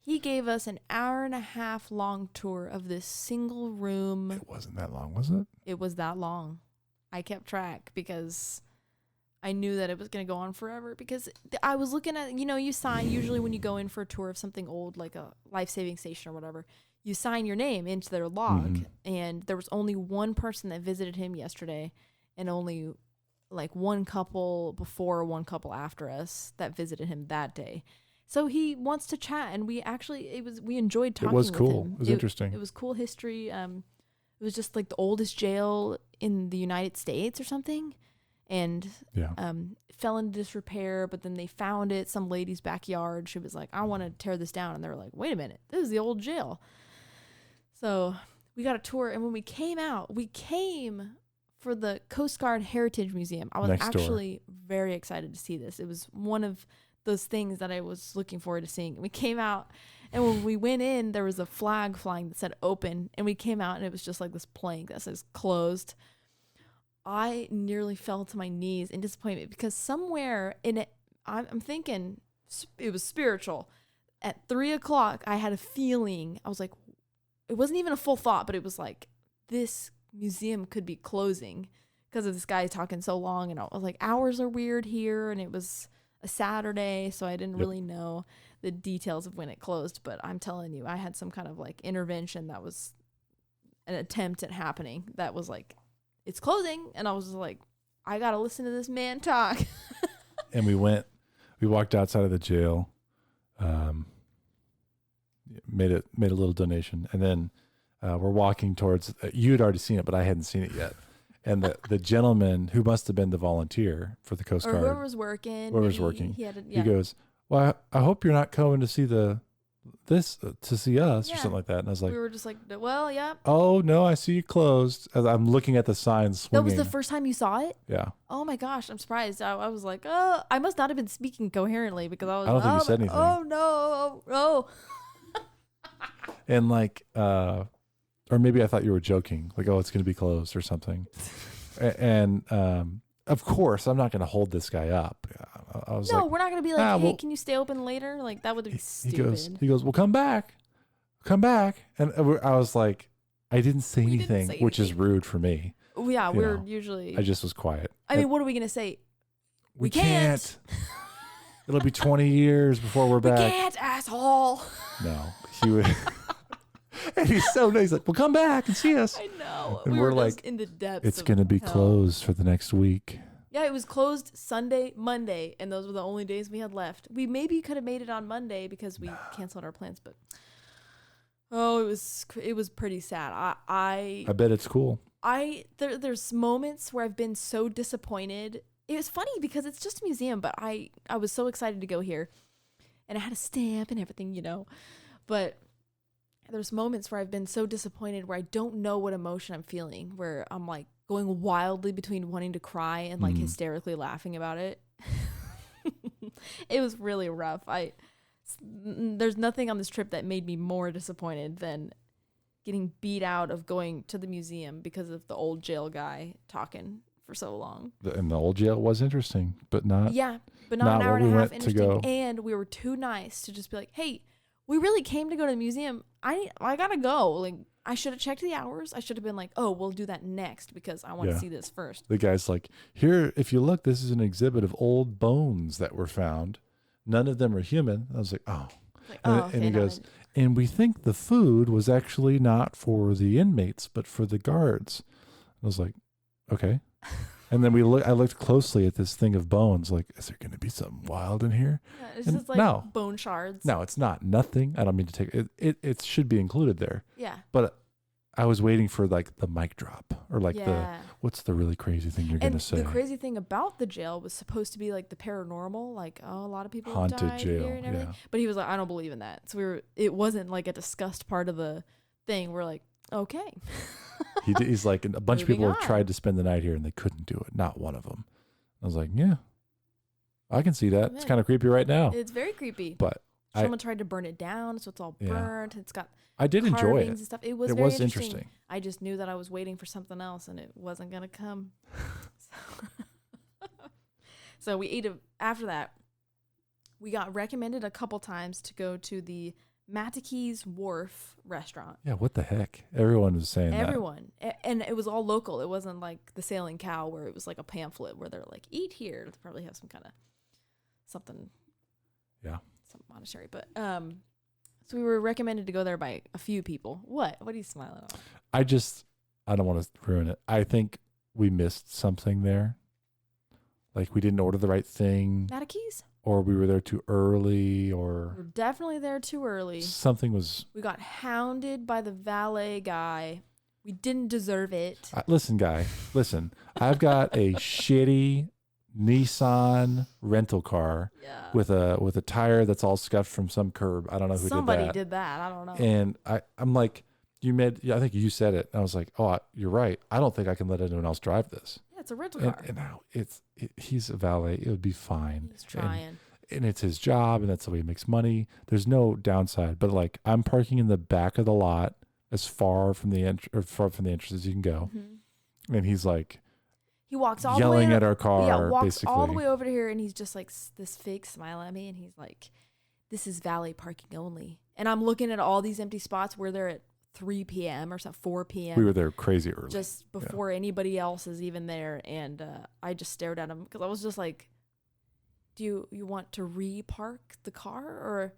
he gave us an 1.5 hour long tour of this single room. It wasn't that long, was it? It was that long. I kept track because I knew that it was going to go on forever, because I was looking at, you sign usually when you go in for a tour of something old, like a life-saving station or whatever, you sign your name into their log. And there was only one person that visited him yesterday, and only like one couple before, one couple after us that visited him that day. So he wants to chat, and we enjoyed talking with him. It was cool. It was interesting. It was cool history. It was just like the oldest jail in the United States or something. And fell into disrepair, but then they found it, some lady's backyard. She was like, I want to tear this down. And they were like, wait a minute, this is the old jail. So we got a tour, and when we came out, we came for the Coast Guard Heritage Museum. I was actually very excited to see this. It was one of those things that I was looking forward to seeing. We came out, and when we went in, there was a flag flying that said open, and we came out, and it was just like this plank that says closed. I nearly fell to my knees in disappointment, because somewhere in it, I'm thinking it was spiritual. At 3:00, I had a feeling. I was like, it wasn't even a full thought, but it was like, this museum could be closing because of this guy talking so long. And I was like, hours are weird here, and it was a Saturday, so I didn't really know the details of when it closed. But I'm telling you, I had some kind of like intervention that was an attempt at happening that was like, it's closing. And I was like, I gotta listen to this man talk. And we walked outside of the jail, made a little donation, and then we're walking towards, you had already seen it, but I hadn't seen it yet. And the gentleman who must have been the volunteer for the Coast Guard, or whoever's working, he goes, well, I hope you're not coming to see to see us or something like that. And I was like, we were just like, well, yeah. Oh no, I see you closed. As I'm looking at the sign swinging. That was the first time you saw it? Yeah. Oh my gosh, I'm surprised. I was like, oh, I must not have been speaking coherently, because I don't think you said anything. Oh no, oh. And like, or maybe I thought you were joking, like, oh, it's going to be closed or something. And of course, I'm not going to hold this guy up. I was no, like, we're not going to be like, hey, well, can you stay open later? Like, that would be stupid. He goes, well, come back. And I was like, I didn't say anything, which is rude for me. Yeah, we're usually. I just was quiet. I mean, what are we going to say? We can't. It'll be 20 years before we're back. We can't, asshole. No, he would. And he's so nice. He's like, well, come back and see us. I know. And we're like, just in the depths. It's going to be closed for the next week. Yeah, it was closed Sunday, Monday, and those were the only days we had left. We maybe could have made it on Monday because we canceled our plans, but it was pretty sad. I bet it's cool. There's moments where I've been so disappointed. It was funny because it's just a museum, but I was so excited to go here, and I had a stamp and everything, but there's moments where I've been so disappointed where I don't know what emotion I'm feeling, where I'm like going wildly between wanting to cry and like hysterically laughing about it. It was really rough. There's nothing on this trip that made me more disappointed than getting beat out of going to the museum because of the old jail guy talking for so long. And the old jail was interesting, but not. Yeah, but not an hour and a half interesting. And we were too nice to just be like, hey, we really came to go to the museum. I gotta go. Like, I should have checked the hours. I should have been like, oh, we'll do that next because I want to see this first. The guy's like, here, if you look, this is an exhibit of old bones that were found. None of them are human. I was like, oh. And he goes, and we think the food was actually not for the inmates, but for the guards. I was like, okay. And then I looked closely at this thing of bones. Like, is there going to be something wild in here? Yeah, it's just like bone shards. No, it's not. Nothing. I don't mean to take it. It should be included there. Yeah. But I was waiting for like the mic drop or like what's the really crazy thing you're going to say? The crazy thing about the jail was supposed to be like the paranormal, like, oh, a lot of people haunted died jail here and everything. But he was like, I don't believe in that. So it wasn't like a discussed part of the thing. We're like, okay. He's like, a bunch of people have tried to spend the night here and they couldn't do it. Not one of them. I was like, yeah, I can see that. It's kind of creepy right now. It's very creepy. But someone tried to burn it down, so it's all burnt. It's got I did enjoy it. And stuff. It was very interesting. I just knew that I was waiting for something else and it wasn't going to come. So we ate after that. We got recommended a couple times to go to the Matakee's Wharf restaurant. Yeah, what the heck? Everyone was saying that. Everyone. And it was all local. It wasn't like the Sailing Cow where it was like a pamphlet where they're like, eat here. They probably have some kind of something. Yeah. Some monastery. But so we were recommended to go there by a few people. What are you smiling at? I don't want to ruin it. I think we missed something there. Like we didn't order the right thing. Matakee's? Or we were there too early, or... We're definitely there too early. Something was... We got hounded by the valet guy. We didn't deserve it. Listen, guy. Listen. I've got a shitty Nissan rental car with a tire that's all scuffed from some curb. I don't know who Somebody did that. I don't know. And I'm like, I think you said it. I was like, oh, you're right. I don't think I can let anyone else drive this. Yeah, it's a rental car. And now he's a valet. It would be fine. He's trying. And it's his job, and that's the way he makes money. There's no downside. But like, I'm parking in the back of the lot, as far from the entrance as you can go. Mm-hmm. And he's like, he walks all yelling the way at our car. Yeah, walks basically all the way over to here, and he's just like this fake smile at me, and he's like, "This is valet parking only." And I'm looking at all these empty spots where they're at 3 p.m. or 4 p.m. We were there crazy early, just before anybody else is even there, and I just stared at him because I was just like, "Do you want to re-park the car, or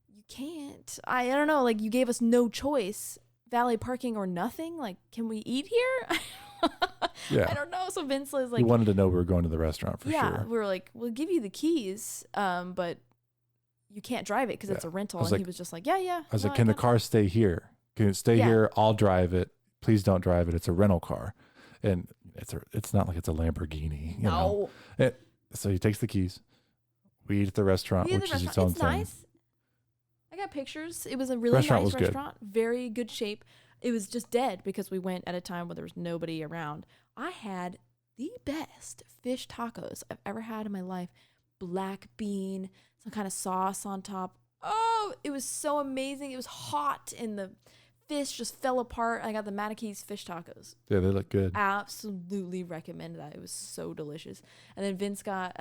you can't?" I don't know. Like, you gave us no choice, valet parking or nothing. Like, can we eat here? Yeah, I don't know. So Vince was like, he wanted to know we were going to the restaurant for sure. Yeah, we were like, we'll give you the keys, but you can't drive it because it's a rental. And he was just like, yeah. I was like, can the car stay here? Can it stay here? I'll drive it. Please don't drive it. It's a rental car, and it's not like it's a Lamborghini. You know? So he takes the keys. We eat at the restaurant, which is its own thing. Nice. I got pictures. It was a really nice restaurant. Very good shape. It was just dead because we went at a time where there was nobody around. I had the best fish tacos I've ever had in my life. Black bean, some kind of sauce on top. Oh, it was so amazing. It was hot and the fish just fell apart. I got the Matakee's fish tacos. Yeah, they look good. Absolutely recommend that. It was so delicious. And then Vince got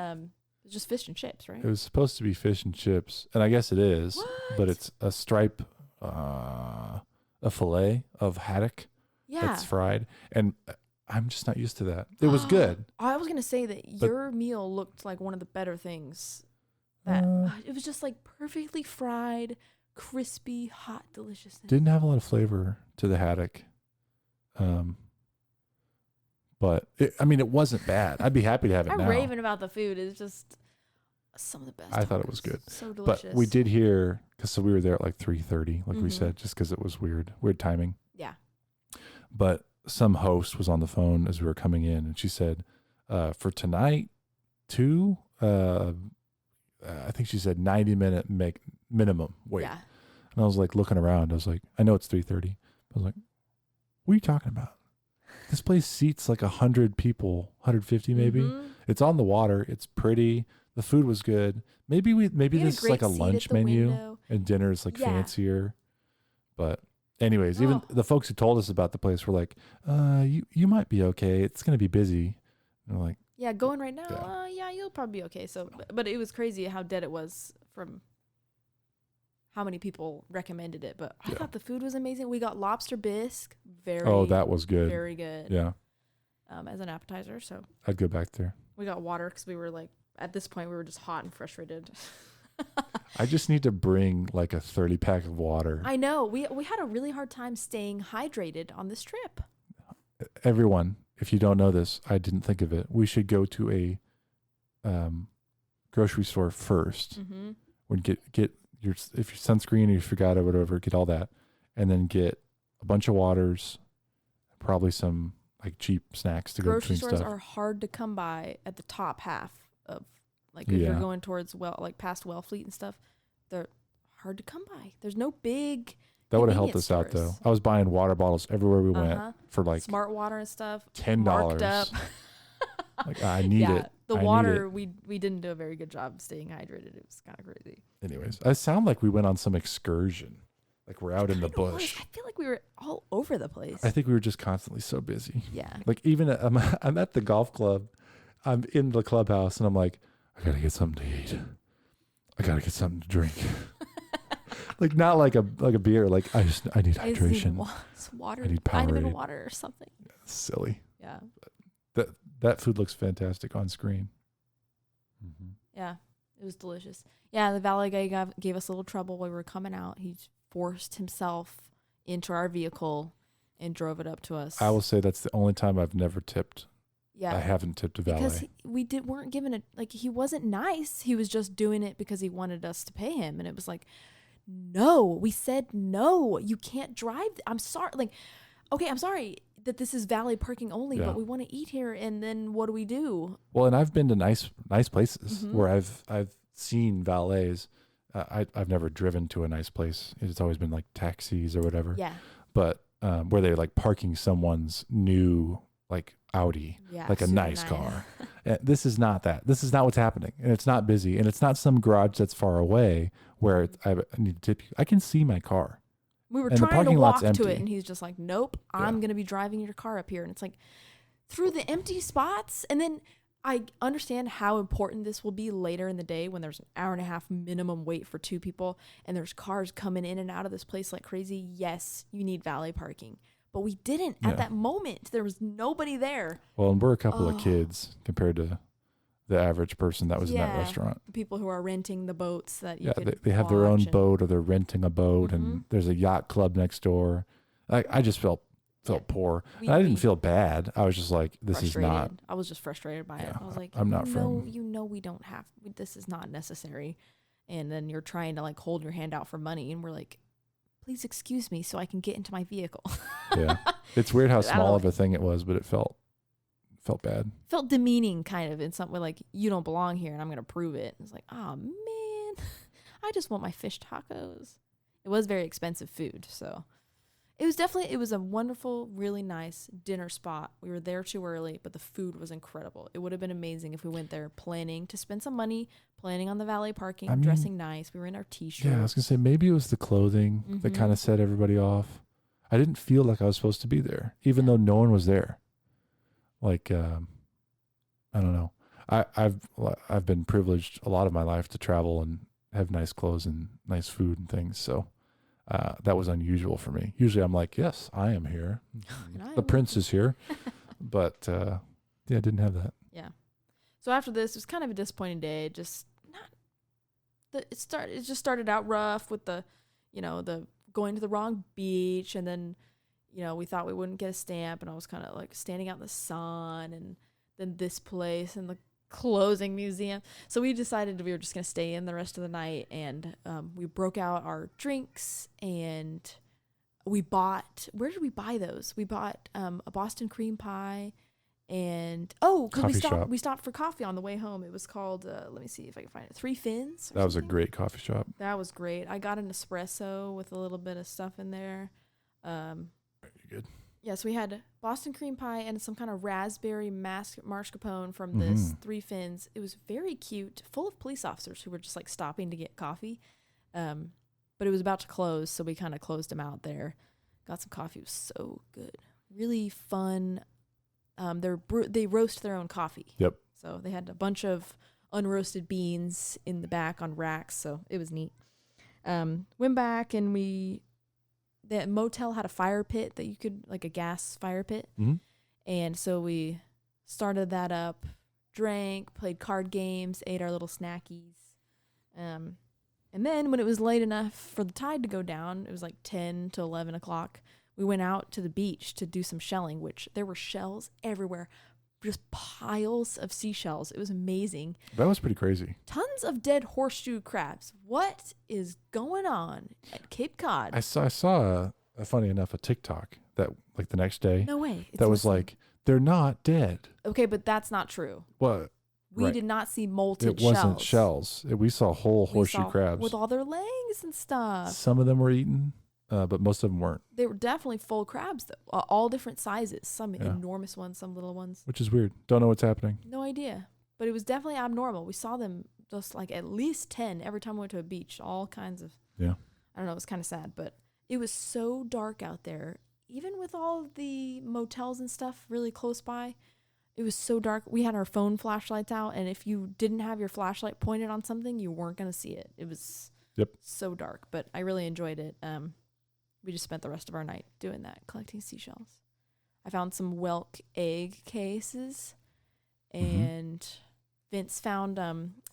It's just fish and chips, right? It was supposed to be fish and chips, and I guess it is, What? but it's a stripe, a fillet of haddock that's fried, and I'm just not used to that. It was good. I was gonna say that your meal looked like one of the better things. That it was just like perfectly fried, crispy, hot, delicious. Didn't have a lot of flavor to the haddock, but it wasn't bad. I'd be happy to have it now. I'm raving about the food. It's just some of the best. I thought it was good. So delicious. But we did hear, because we were there at like 3:30, like we Mm-hmm. said, just because it was weird timing. Yeah. But some host was on the phone as we were coming in, and she said, for tonight, too, I think she said 90-minute minimum wait. Yeah. And I was like looking around. I was like, I know it's 3:30. I was like, what are you talking about? This place seats like 100 people, 150 maybe. Mm-hmm. It's on the water. It's pretty. The food was good. Maybe this is like a lunch menu window. and dinner is like fancier. But anyways, even the folks who told us about the place were like, you might be okay. It's going to be busy. And we're like, yeah, going right now, you'll probably be okay. So, but it was crazy how dead it was from how many people recommended it. But I thought the food was amazing. We got lobster bisque. that was good. Very good. Yeah. As an appetizer. So I'd go back there. we got water because we were like, at this point, we were just hot and frustrated. I just need to bring like a 30-pack of water. I know. We had a really hard time staying hydrated on this trip. Everyone, if you don't know this, I didn't think of it. We should go to a grocery store first. Mm-hmm. When get your sunscreen or you forgot or whatever, get all that, and then get a bunch of waters, probably some like cheap snacks to go between stuff. Grocery stores are hard to come by at the top half of, like, if you're going towards past Wellfleet and stuff, they're hard to come by. There's no big. That would have helped us out though. I was buying water bottles everywhere we went for like Smart Water and stuff. $10. Like I need it. The water, we didn't do a very good job staying hydrated. It was kind of crazy. Anyways, I sound like we went on some excursion. Like we're out in the bush. I feel like we were all over the place. I think we were just constantly so busy. Yeah. Like even I'm at the golf club. I'm in the clubhouse and I'm like, I gotta get something to eat. I gotta get something to drink. Like not like a beer. Like I need hydration. Some water. I need Powerade. Vitamin water or something. Silly. Yeah. That food looks fantastic on screen. Mm-hmm. Yeah, it was delicious. Yeah, the valet guy gave us a little trouble while we were coming out. He forced himself into our vehicle and drove it up to us. I will say that's the only time I've never tipped. Yeah, I haven't tipped a valet. because weren't given he wasn't nice. He was just doing it because he wanted us to pay him, and it was like, no, we said no, you can't drive. I'm sorry. Like, okay, I'm sorry that this is valet parking only, but we want to eat here, and then what do we do? Well, and I've been to nice places where I've seen valets. I've never driven to a nice place. It's always been like taxis or whatever. Yeah. But where they're like parking someone's new like Audi, like a nice car. And this is not that. This is not what's happening, and it's not busy, and it's not some garage that's far away where I need to tip you. I can see my car. We were and trying to walk to it, and he's just like, nope, I'm going to be driving your car up here. And it's like, through the empty spots. And then I understand how important this will be later in the day when there's an hour and a half minimum wait for two people, and there's cars coming in and out of this place like crazy. Yes, you need valet parking. But we didn't at that moment. There was nobody there. Well, and we're a couple of kids compared to the average person that was in that restaurant. People who are renting the boats that they have their own boat, or they're renting a boat, and there's a yacht club next door. I just felt poor. And I didn't feel bad. I was just like, this is not. I was just frustrated by it. I was like, I'm not we don't have. This is not necessary. And then you're trying to like hold your hand out for money, and we're like, please excuse me so I can get into my vehicle. Yeah, it's weird how small of a thing it was, but it felt bad. Felt demeaning, kind of, in some way, like, you don't belong here and I'm going to prove it. It's like, oh man, I just want my fish tacos. It was very expensive food, so it was a wonderful, really nice dinner spot. We were there too early, but the food was incredible. It would have been amazing if we went there planning to spend some money, planning on the valet parking, dressing nice. We were in our t-shirts. Yeah, I was going to say, maybe it was the clothing that kind of set everybody off. I didn't feel like I was supposed to be there, even though no one was there. Like, I don't know. I've been privileged a lot of my life to travel and have nice clothes and nice food and things. So that was unusual for me. Usually I'm like, yes, I am here. The prince is here. But yeah, I didn't have that. Yeah. So after this, it was kind of a disappointing day. It just started out rough with the going to the wrong beach, and then we thought we wouldn't get a stamp, and I was kind of like standing out in the sun, and then this place and the closing museum. So we decided we were just gonna stay in the rest of the night, and we broke out our drinks, and we bought. Where did we buy those? We bought a Boston cream pie. And because we stopped for coffee on the way home. It was called let me see if I can find it, Three Fins. That was a great coffee shop. That was great. I got an espresso with a little bit of stuff in there. Very good. Yeah, so we had Boston cream pie and some kind of raspberry mascarpone from this Three Fins. It was very cute, full of police officers who were just like stopping to get coffee. But it was about to close, so we kind of closed them out there. Got some coffee. It was so good. Really fun. They roast their own coffee. Yep. So they had a bunch of unroasted beans in the back on racks, so it was neat. Went back, and the motel had a fire pit that you could, like a gas fire pit. Mm-hmm. And so we started that up, drank, played card games, ate our little snackies. And then when it was late enough for the tide to go down, it was like 10 to 11 o'clock. We went out to the beach to do some shelling, which there were shells everywhere, just piles of seashells. It was amazing. That was pretty crazy. Tons of dead horseshoe crabs. What is going on at Cape Cod? I saw funny enough, a TikTok that like the next day. No way. That was like, they're not dead. Okay, but that's not true. What? We did not see molted shells. It wasn't shells. We saw whole horseshoe crabs. With all their legs and stuff. Some of them were eaten. But most of them weren't. They were definitely full crabs, though. All different sizes. Some enormous ones, some little ones. Which is weird. Don't know what's happening. No idea. But it was definitely abnormal. We saw them just like at least 10 every time we went to a beach. All kinds of. Yeah. I don't know. It was kind of sad. But it was so dark out there. Even with all of the motels and stuff really close by, it was so dark. We had our phone flashlights out. And if you didn't have your flashlight pointed on something, you weren't going to see it. It was so dark. But I really enjoyed it. We just spent the rest of our night doing that, collecting seashells. I found some whelk egg cases, and Vince found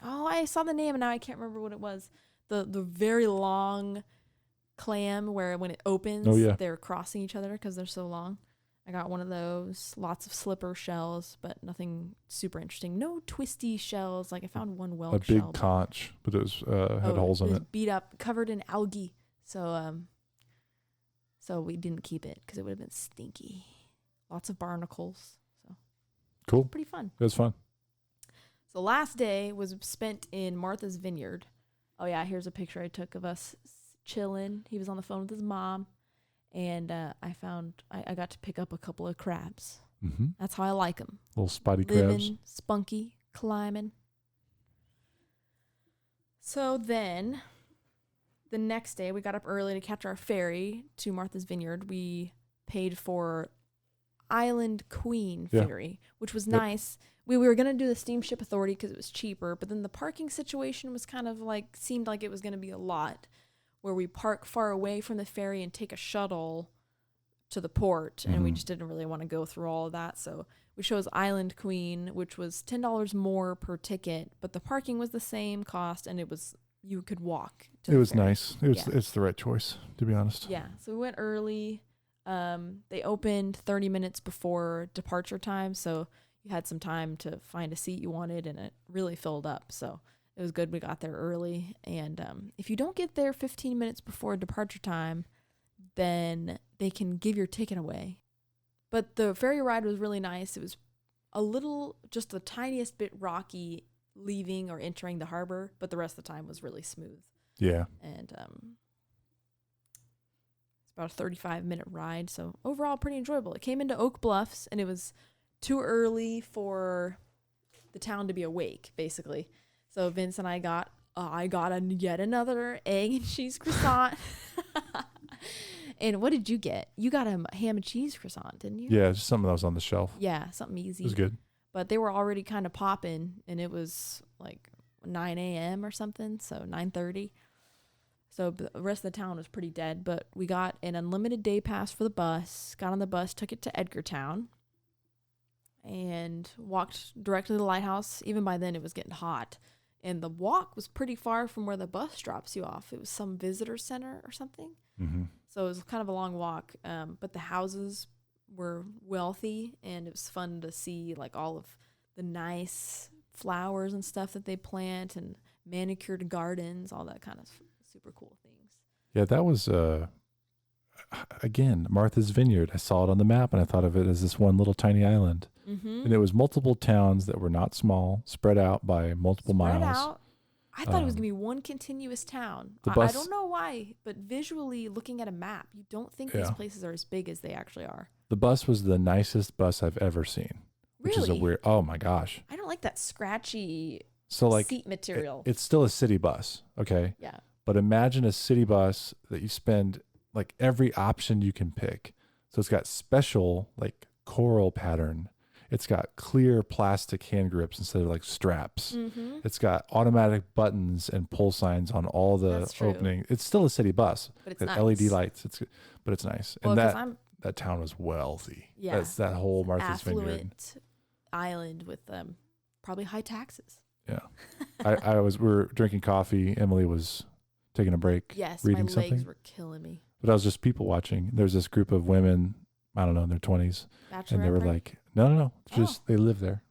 I saw the name and now I can't remember what it was. The very long clam where when it opens, they're crossing each other because they're so long. I got one of those. Lots of slipper shells, but nothing super interesting. No twisty shells. Like I found one whelk shell. A big conch, but it was had holes in it. Beat up, covered in algae. So we didn't keep it because it would have been stinky. Lots of barnacles. So cool. Pretty fun. It was fun. So last day was spent in Martha's Vineyard. Oh, yeah, here's a picture I took of us chilling. He was on the phone with his mom. And I got to pick up a couple of crabs. Mm-hmm. That's how I like them. Little spotty crabs. Spunky, climbing. So then the next day, we got up early to catch our ferry to Martha's Vineyard. We paid for Island Queen ferry, which was nice. We were going to do the Steamship Authority because it was cheaper, but then the parking situation was kind of like, seemed like it was going to be a lot, where we park far away from the ferry and take a shuttle to the port, and we just didn't really want to go through all of that. So we chose Island Queen, which was $10 more per ticket, but the parking was the same cost, and you could walk to it was ferry. Nice. It's the right choice, to be honest. Yeah. So we went early. They opened 30 minutes before departure time, so you had some time to find a seat you wanted, and it really filled up. So it was good we got there early. And if you don't get there 15 minutes before departure time, then they can give your ticket away. But the ferry ride was really nice. It was just the tiniest bit rocky leaving or entering the harbor, but the rest of the time was really smooth. Yeah. And it's about a 35-minute ride, so overall pretty enjoyable. It came into Oak Bluffs, and it was too early for the town to be awake, basically. So Vince and I got yet another egg and cheese croissant. And what did you get? You got a ham and cheese croissant, didn't you? Yeah, just something that was on the shelf. Yeah, something easy. It was good. but they were already kind of popping, and it was like 9 a.m. or something, so 9:30. So the rest of the town was pretty dead, but we got an unlimited day pass for the bus, got on the bus, took it to Edgartown, and walked directly to the Lighthouse. Even by then, it was getting hot. And the walk was pretty far from where the bus drops you off. It was some visitor center or something. Mm-hmm. So it was kind of a long walk. But the houses were wealthy, and it was fun to see like all of the nice flowers and stuff that they plant, and manicured gardens, all that kind of super cool things. Yeah, that was, again, Martha's Vineyard. I saw it on the map, and I thought of it as this one little tiny island. Mm-hmm. And it was multiple towns that were not small, spread out by multiple miles. Out. I thought it was going to be one continuous town. I don't know why, but visually looking at a map, you don't think these places are as big as they actually are. The bus was the nicest bus I've ever seen. Which is a weird, oh my gosh. I don't like that scratchy seat material. It's still a city bus, okay? Yeah. But imagine a city bus that you spend like every option you can pick. So it's got special like coral pattern. It's got clear plastic hand grips instead of like straps. Mm-hmm. It's got automatic buttons and pull signs on all the opening. It's still a city bus. But it's got nice. LED lights. But it's nice. Well, and that town was wealthy. Yeah. That's that whole Martha's Vineyard. Affluent island with probably high taxes. Yeah. we were drinking coffee. Emily was taking a break. Yes, reading my something. legs were killing me. But I was just people watching. There's this group of women, I don't know, in their 20s. And they were like, no. Just they live there.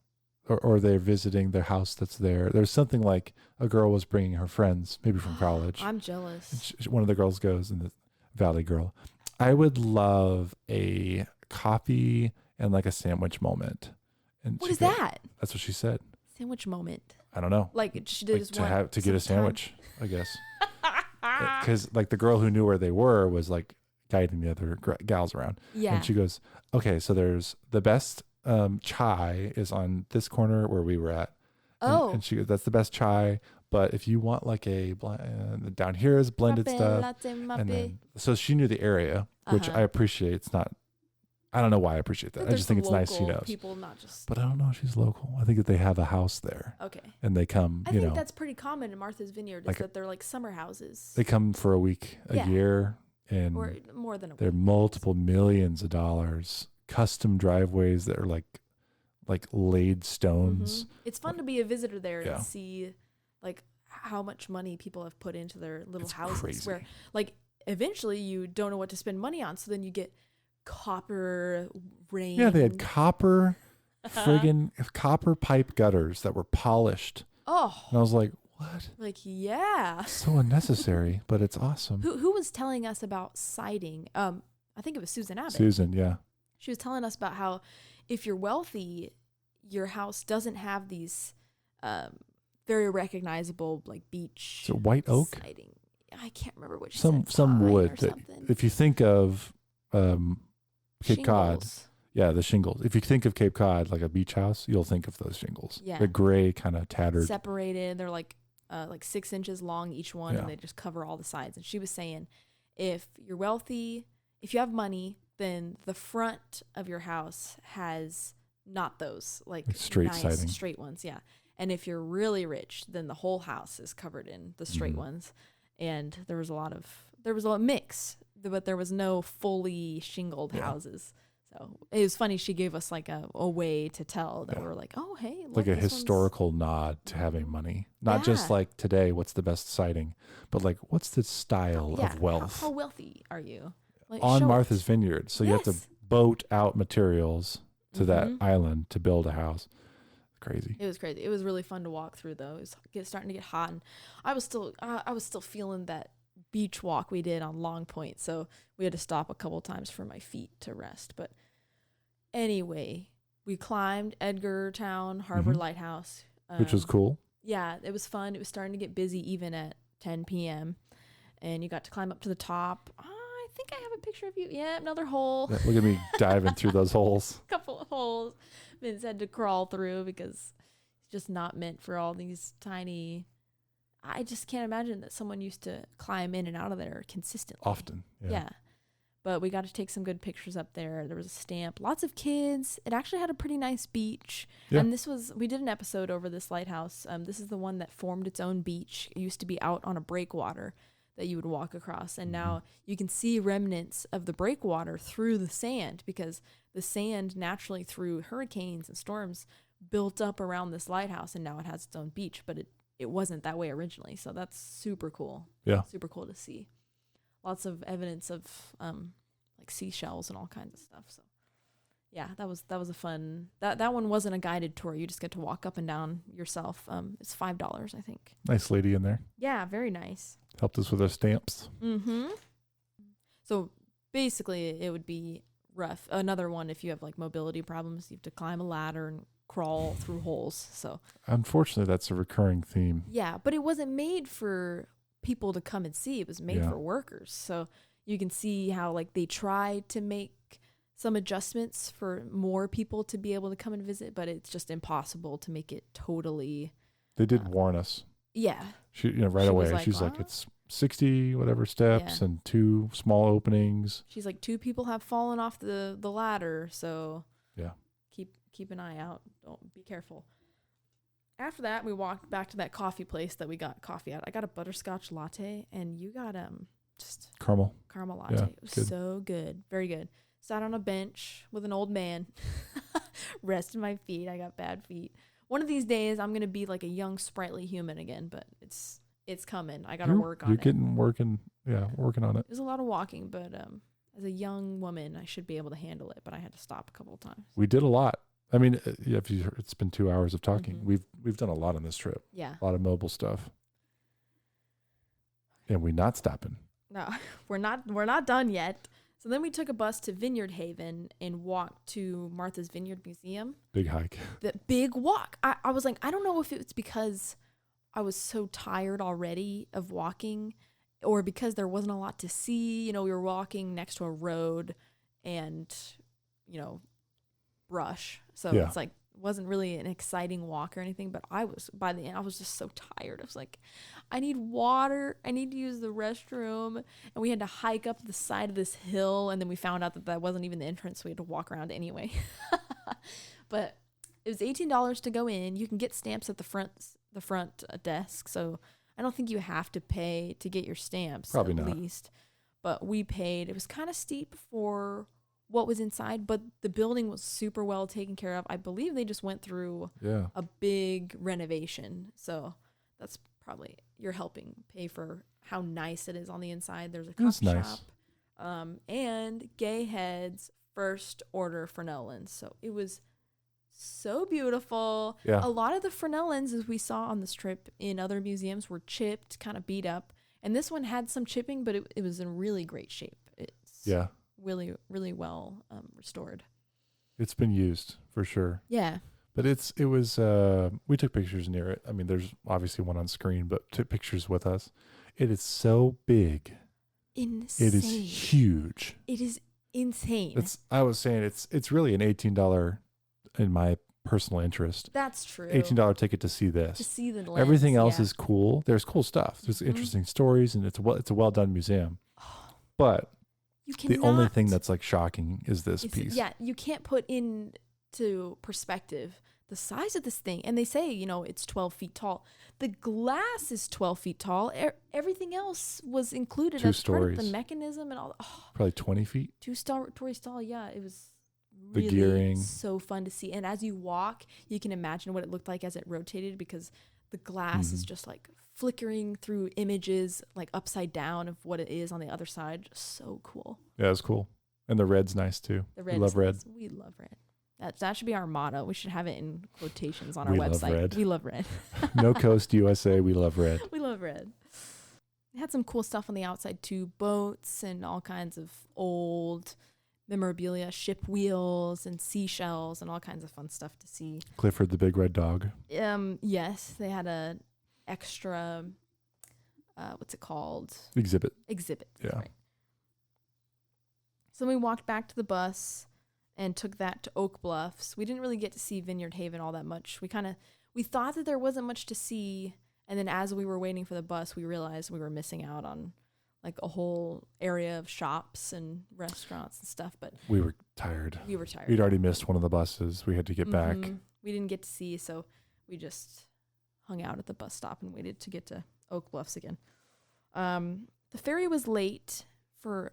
Or they're visiting their house that's there. There's something like a girl was bringing her friends, maybe from college. I'm jealous. One of the girls goes, and the Valley girl, I would love a coffee and like a sandwich moment. And what is that? That's what she said. Sandwich moment. I don't know. Like she did to get a sandwich, I guess. Because like the girl who knew where they were was like guiding the other gals around. Yeah. And she goes, okay, so there's the best chai is on this corner where we were at. And she goes, that's the best chai. But if you want like a down here is blended stuff. Latte, and then, so she knew the area, which I appreciate. It's not, I don't know why I appreciate that. I just think it's nice she knows. People, not just. But I don't know if she's local. I think that they have a house there. Okay. And they come, I think that's pretty common in Martha's Vineyard, is that they're like summer houses. They come for a week, a year, and or more than a week. They're multiple millions of dollars, custom driveways that are like laid stones. Mm-hmm. It's fun to be a visitor there and see like how much money people have put into their little houses. Crazy. Where like eventually you don't know what to spend money on, so then you get copper rain. Yeah, they had copper copper pipe gutters that were polished. Oh. And I was like, what? Like, yeah. So unnecessary, but it's awesome. Who was telling us about siding? I think it was Susan Abbott. Susan, yeah. She was telling us about how if you're wealthy, your house doesn't have these very recognizable like beach. So white oak? Siding. I can't remember what she said. Some wood. If you think of Cape Cod, the shingles. If you think of Cape Cod like a beach house, you'll think of those shingles. Yeah. The gray kind of tattered. Separated. They're like 6 inches long each one, and they just cover all the sides. And she was saying, if you're wealthy, if you have money, then the front of your house has not those like straight siding, straight ones. Yeah. And if you're really rich, then the whole house is covered in the straight ones. And there was a mix, but there was no fully shingled houses. So it was funny. She gave us like a way to tell that we're like, oh, hey. Look, like a historical nod to having money. Not just like today, what's the best siding, but like what's the style of wealth? How wealthy are you? Like, on Martha's Vineyard. So you have to boat out materials to that island to build a house. Crazy. It was crazy. It was really fun to walk through though. It was starting to get hot, and I was still feeling that beach walk we did on Long Point. So we had to stop a couple times for my feet to rest. But anyway, we climbed Edgartown Harbor Lighthouse, which was cool. Yeah, it was fun. It was starting to get busy even at 10 p.m. and you got to climb up to the top. I think I have a picture of you. Yeah, another hole. Yeah, look at me diving through those holes. Couple of holes. Vince had to crawl through because it's just not meant for all these tiny. I just can't imagine that someone used to climb in and out of there consistently. Often. Yeah. But we got to take some good pictures up there. There was a stamp, lots of kids. It actually had a pretty nice beach. Yeah. And we did an episode over this lighthouse. This is the one that formed its own beach. It used to be out on a breakwater that you would walk across. And now you can see remnants of the breakwater through the sand, because the sand naturally through hurricanes and storms built up around this lighthouse, and now it has its own beach, but it wasn't that way originally. So that's super cool. Yeah. Super cool to see. Lots of evidence of like seashells and all kinds of stuff. So yeah, that was a fun. That one wasn't a guided tour. You just get to walk up and down yourself. It's $5, I think. Nice lady in there. Yeah, very nice. Helped us with our stamps. Mm-hmm. So basically, it would be rough. Another one, if you have like mobility problems, you have to climb a ladder and crawl through holes. So unfortunately, that's a recurring theme. Yeah, but it wasn't made for people to come and see. It was made for workers. So you can see how like they tried to make some adjustments for more people to be able to come and visit, but it's just impossible to make it totally. They did warn us. Yeah. She right away. She's like, it's 60 whatever steps and 2 small openings. She's like, 2 people have fallen off the ladder, so yeah, keep an eye out. Don't be careful. After that, we walked back to that coffee place that we got coffee at. I got a butterscotch latte, and you got just caramel latte. Yeah, it was so good, very good. Sat on a bench with an old man, rested my feet. I got bad feet. One of these days, I'm gonna be like a young, sprightly human again, but it's coming. I gotta work on it. You're working on it. There's a lot of walking, but as a young woman, I should be able to handle it. But I had to stop a couple of times. We did a lot. I mean, it's been 2 hours of talking. We've done a lot on this trip. Yeah, a lot of mobile stuff, and we're not stopping. No, we're not done yet. So then we took a bus to Vineyard Haven and walked to Martha's Vineyard Museum. Big hike. The big walk. I was like, I don't know if it's because I was so tired already of walking, or because there wasn't a lot to see. You know, we were walking next to a road and, brush. So it's like, wasn't really an exciting walk or anything, but by the end, I was just so tired. I was like, I need water. I need to use the restroom. And we had to hike up the side of this hill. And then we found out that wasn't even the entrance. So we had to walk around anyway. But it was $18 to go in. You can get stamps at the front desk. So I don't think you have to pay to get your stamps. Probably at not. least. But we paid. It was kind of steep for what was inside, but the building was super well taken care of. I believe they just went through a big renovation. So that's probably, you're helping pay for how nice it is on the inside. There's a coffee shop. And Gay Head's first order frenolins. So it was so beautiful. Yeah. A lot of the frenolins, as we saw on this trip in other museums, were chipped, kind of beat up. And this one had some chipping, but it was in really great shape. It's really, really well restored. It's been used for sure. Yeah. But it was we took pictures near it. I mean, there's obviously one on screen, but took pictures with us. It is so big. Insane. It is huge. It is insane. I was saying it's really an $18 in my personal interest. That's true. $18 ticket to see this. To see the lens, everything else is cool. There's cool stuff. There's interesting stories, and it's a well done museum. But the only thing that's like shocking is this piece. Yeah, you can't put into perspective the size of this thing. And they say, it's 12 feet tall. The glass is 12 feet tall. Everything else was included as part of the mechanism and all. Probably 20 feet. 2 stories tall. Yeah, it was really the gearing. So fun to see. And as you walk, you can imagine what it looked like as it rotated, because the glass is just like flickering through images like upside down of what it is on the other side. Just so cool. Yeah, it's cool. And the red's nice too. We love red. We love red. That should be our motto. We should have it in quotations on our website. Love red. We love red. No Coast USA, we love red. We love red. It had some cool stuff on the outside too. Boats and all kinds of old memorabilia, ship wheels and seashells and all kinds of fun stuff to see. Clifford the big red dog. Yes, they had a extra what's it called? Exhibit. Yeah. Right. So we walked back to the bus and took that to Oak Bluffs. We didn't really get to see Vineyard Haven all that much. We thought that there wasn't much to see, and then as we were waiting for the bus, we realized we were missing out on like a whole area of shops and restaurants and stuff. But we were tired. We'd already missed one of the buses. We had to get back. We didn't get to see, so we just hung out at the bus stop and waited to get to Oak Bluffs again. The ferry was late for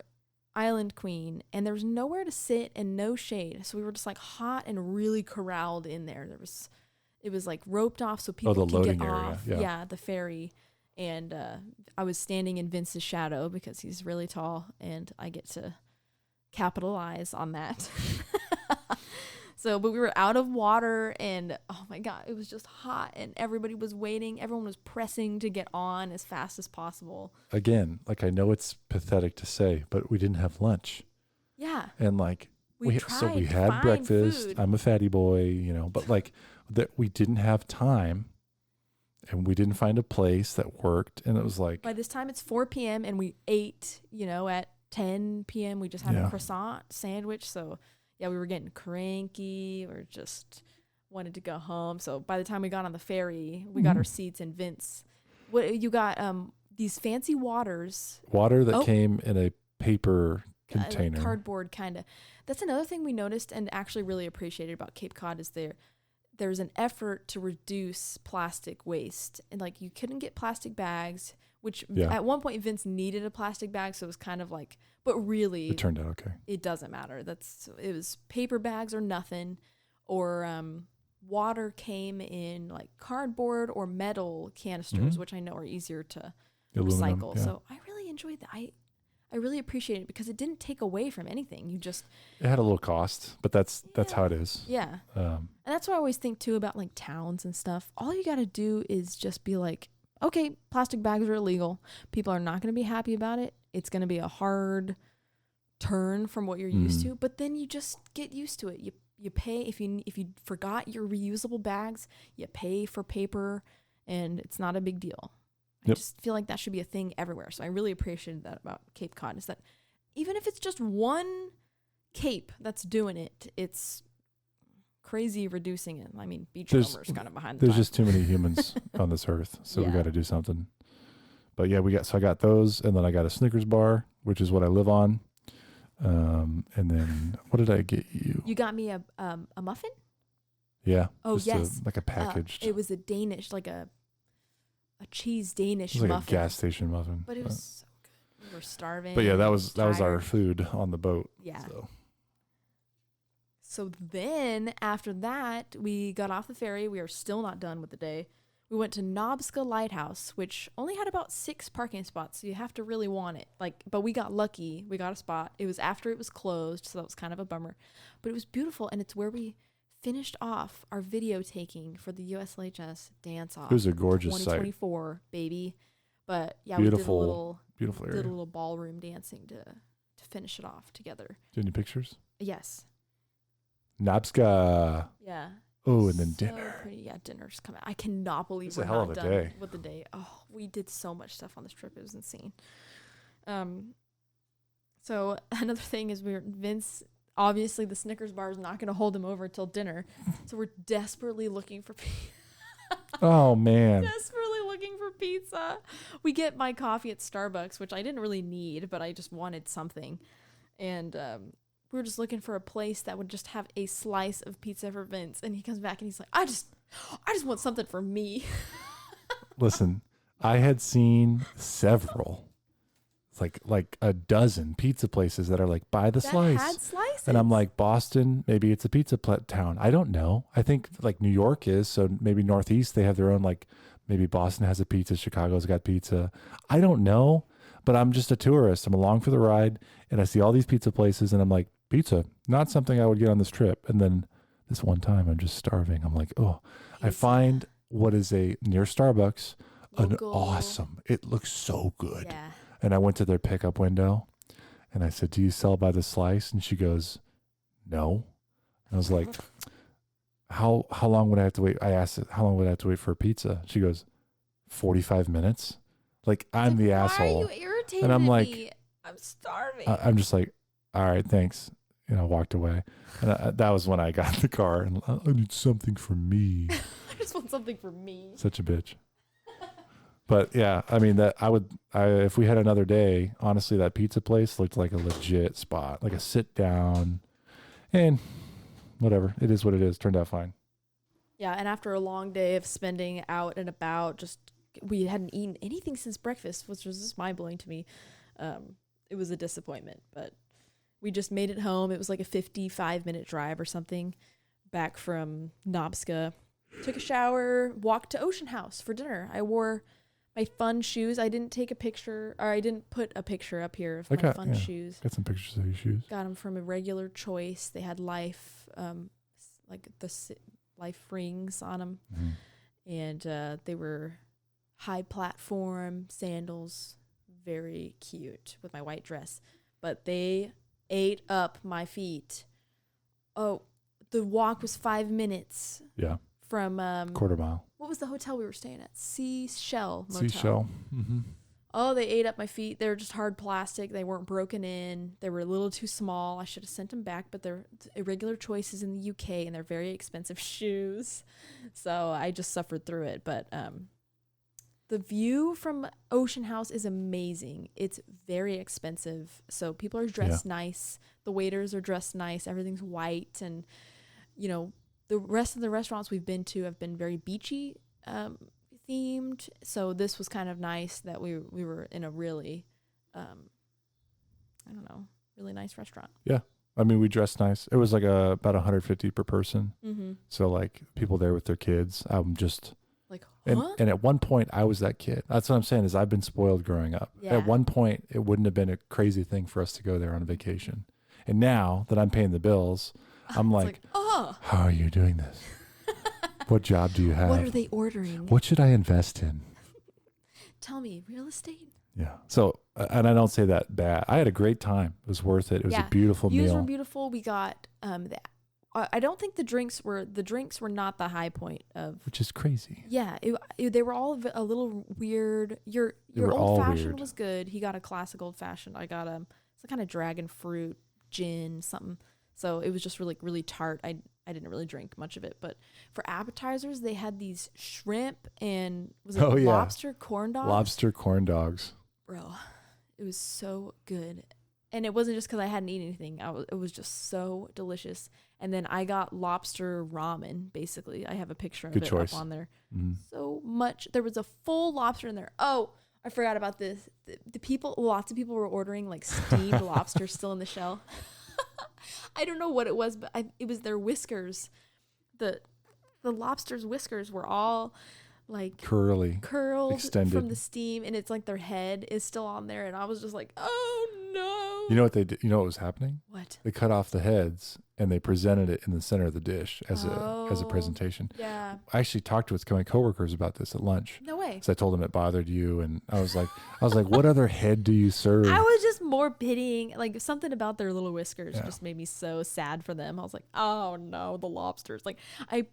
Island Queen, and there was nowhere to sit and no shade. So we were just like hot and really corralled in there. It was like roped off so people could get off. Yeah, the ferry. And I was standing in Vince's shadow because he's really tall, and I get to capitalize on that. But we were out of water, and oh my God, it was just hot, and everybody was waiting. Everyone was pressing to get on as fast as possible. Again, like, I know it's pathetic to say, but we didn't have lunch. Yeah. And like, we had breakfast. Food. I'm a fatty boy, you know, but like that we didn't have time, and we didn't find a place that worked. And it was like, by this time it's 4 p.m. and we ate, at 10 p.m. we just had a croissant sandwich. So yeah, we were getting cranky. We just wanted to go home. So by the time we got on the ferry, we got our seats, and Vince, what you got? These fancy water that came in a paper container, cardboard kind of. That's another thing we noticed and actually really appreciated about Cape Cod is there's an effort to reduce plastic waste, and like you couldn't get plastic bags. Which at one point Vince needed a plastic bag, so it was kind of like, but really it turned out okay. It doesn't matter. It was paper bags or nothing, or water came in like cardboard or metal canisters, which I know are easier to recycle. Yeah. So I really enjoyed that. I really appreciate it because it didn't take away from anything. It had a little cost, but that's how it is. Yeah, and that's what I always think too about like towns and stuff. All you got to do is just be like, okay, plastic bags are illegal. People are not going to be happy about it. It's going to be a hard turn from what you're used to, but then you just get used to it. You pay if you forgot your reusable bags, you pay for paper, and it's not a big deal. I just feel like that should be a thing everywhere. So I really appreciated that about Cape Cod, is that even if it's just one Cape that's doing it, it's crazy reducing it. I mean, beach roamers kind of behind the There's just too many humans on this earth, so we got to do something. But yeah, I got those, and then I got a Snickers bar, which is what I live on. And then what did I get you? You got me a muffin? Yeah. Oh, yes. Like a packaged. It was a Danish, like a cheese Danish muffin. It was like muffin. a gas station muffin. But it was so good. We were starving. But yeah, that was our food on the boat. Yeah. So then after that, we got off the ferry. We are still not done with the day. We went to Nobska Lighthouse, which only had about 6 parking spots, so you have to really want it. But we got lucky. We got a spot. It was after it was closed, so that was kind of a bummer. But it was beautiful, and it's where we finished off our video taking for the USLHS dance-off. It was a gorgeous 2024, sight. Baby. But yeah, beautiful we area. did a little ballroom dancing to finish it off together. Did any pictures? Yes. Nobska. Yeah. Oh, and then so dinner. Pretty. Yeah, dinner's coming. I cannot believe it's we're a hell not of a done day. with the day. Oh, we did so much stuff on this trip. It was insane. So another thing is Vince, obviously the Snickers bar is not going to hold him over till dinner. So we're desperately looking for Oh, man. Desperately looking for pizza. We get my coffee at Starbucks, which I didn't really need, but I just wanted something. And we were just looking for a place that would just have a slice of pizza for Vince. And he comes back and he's like, I just want something for me. Listen, I had seen several. It's like a dozen pizza places that are like by the slice. Had slices. And I'm like, Boston, maybe it's a pizza town. I don't know. I think like New York is, so maybe Northeast, they have their own, like maybe Boston has a pizza, Chicago's got pizza. I don't know, but I'm just a tourist. I'm along for the ride, and I see all these pizza places, and I'm like, pizza, not something I would get on this trip. And then this one time I'm just starving. I'm like, oh, pizza. I find what is near Starbucks, it looks so good. Yeah. And I went to their pickup window, and I said, do you sell by the slice? And she goes, no. And I was like, how long would I have to wait? I asked how long would I have to wait for a pizza? She goes, 45 minutes. Like, I'm the asshole. Why are you irritated and I'm like, me? I'm starving. I'm just like, all right, thanks. And I walked away. And that was when I got in the car, and I need something for me. I just want something for me. Such a bitch. But yeah, I mean if we had another day, honestly, that pizza place looked like a legit spot, like a sit down, and whatever. It is what it is. Turned out fine. Yeah, and after a long day of spending out and about, we hadn't eaten anything since breakfast, which was just mind-blowing to me. It was a disappointment, but we just made it home. It was like a 55-minute drive or something back from Nobska. Took a shower, walked to Ocean House for dinner. I wore my fun shoes. I didn't take a picture, or I didn't put a picture up here of my fun shoes. Got some pictures of your shoes. Got them from a regular choice. They had life, like the life rings on them. Mm-hmm. And they were high platform sandals, very cute with my white dress. But they ate up my feet. Oh, the walk was 5 minutes. Yeah. From quarter mile. What was the hotel we were staying at? Seashell Motel. Seashell. Mm-hmm. Oh, they ate up my feet. They were just hard plastic. They weren't broken in. They were a little too small. I should have sent them back, but they're irregular choices in the UK, and they're very expensive shoes. So I just suffered through it. But the view from Ocean House is amazing. It's very expensive. So people are dressed nice. The waiters are dressed nice. Everything's white. And, you know, the rest of the restaurants we've been to have been very beachy themed. So this was kind of nice that we were in a really, really nice restaurant. Yeah. I mean, we dressed nice. It was like about 150 per person. Mm-hmm. So like people there with their kids. I'm just like, huh? And at one point I was that kid. That's what I'm saying is I've been spoiled growing up. Yeah. At one point it wouldn't have been a crazy thing for us to go there on a vacation. And now that I'm paying the bills, I'm like, how are you doing this? What job do you have? What are they ordering? What should I invest in? Tell me, real estate? Yeah. So, and I don't say that bad. I had a great time. It was worth it. It was a beautiful meal. Views were beautiful. We got, I don't think the drinks were not the high point of. Which is crazy. Yeah. They were all a little weird. Your old fashioned was good. He got a classic old fashioned. I got some kind of dragon fruit gin, something. So it was just really, really tart. I didn't really drink much of it. But for appetizers, they had these shrimp and lobster corn dogs? Lobster corn dogs. Bro, it was so good. And it wasn't just because I hadn't eaten anything. It was just so delicious. And then I got lobster ramen, basically. I have a picture of it up on there. Mm-hmm. So much. There was a full lobster in there. Oh, I forgot about this. Lots of people were ordering like steamed lobster still in the shell. I don't know what it was, but it was their whiskers. The lobster's whiskers were all like curled extended from the steam, and it's like their head is still on there, and I was just like, oh no. You know what they did? You know what was happening? What? They cut off the heads and they presented it in the center of the dish as a presentation. Yeah. I actually talked with my coworkers about this at lunch. No way. So I told them it bothered you, and I was like, what other head do you serve? I was just more pitying, like something about their little whiskers just made me so sad for them. I was like, oh no, the lobsters. Like I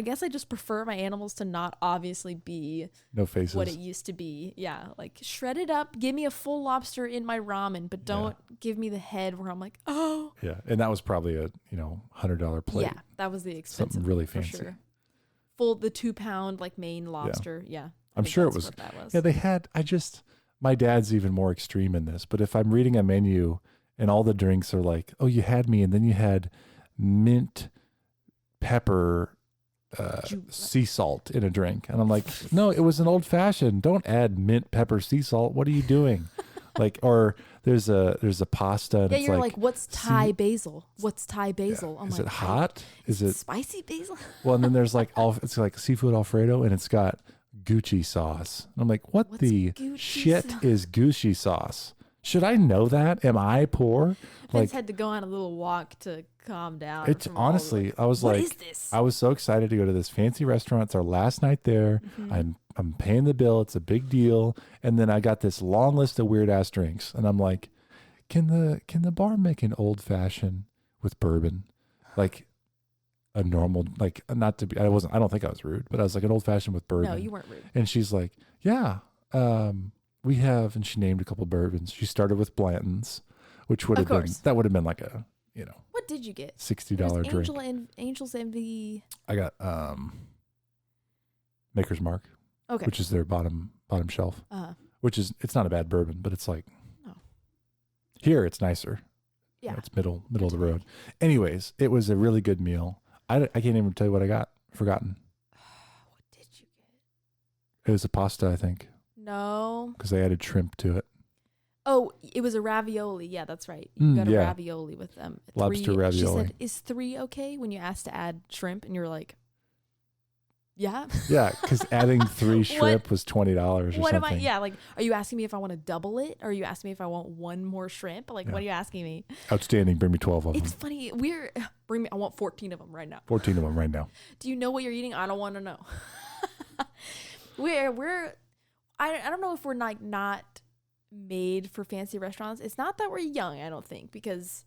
guess I just prefer my animals to not obviously be no faces. What it used to be. Yeah, like shred it up, give me a full lobster in my ramen, but don't give me the head where I'm like, oh. Yeah, and that was probably a $100 plate. Yeah, that was the expensive. Something really fancy. For sure. The 2-pound like Maine lobster. Yeah. I'm sure it was. Yeah, they had. My dad's even more extreme in this. But if I'm reading a menu and all the drinks are like, oh, you had me, and then you had mint pepper sea salt in a drink, and I'm like, no, it was an old fashioned. Don't add mint pepper sea salt. What are you doing? Like, or there's a pasta. And yeah, it's you're like, what's Thai basil? What's Thai basil? Yeah. Is it hot? Is it spicy basil? Well, and then there's like it's like seafood Alfredo, and it's got Gucci sauce. And I'm like, what's the shit is Gucci sauce? Should I know that? Am I poor? I just had to go on a little walk to calm down. It's honestly, I was like, what is this? I was so excited to go to this fancy restaurant. It's our last night there. Mm-hmm. I'm paying the bill. It's a big deal. And then I got this long list of weird ass drinks. And I'm like, can the bar make an old fashioned with bourbon? Like a normal, like not to be, I don't think I was rude, but I was like an old fashioned with bourbon. No, you weren't rude. And she's like, yeah, we have, and she named a couple bourbons. She started with Blanton's, which would have been like a, what did you get? $60 drink. Angel's Envy. I got Maker's Mark. Okay. Which is their bottom bottom shelf, it's not a bad bourbon, but it's like, here it's nicer. Yeah. It's middle of the road. Anyways, it was a really good meal. I can't even tell you what I got. Forgotten. What did you get? It was a pasta, I think. No. Because they added shrimp to it. Oh, it was a ravioli. Yeah, that's right. You got a ravioli with them. Lobster ravioli. She said, "Is 3 okay?" When you asked to add shrimp, and you're like, "Yeah." Yeah, because adding 3 shrimp was $20 or what something. am I? Yeah, like, are you asking me if I want to double it, or are you asking me if I want 1 more shrimp? Like, what are you asking me? Outstanding. Bring me 12 of them. It's funny. I want 14 of them right now. 14 of them right now. Do you know what you're eating? I don't want to know. I don't know if we're like not made for fancy restaurants. It's not that we're young, I don't think, because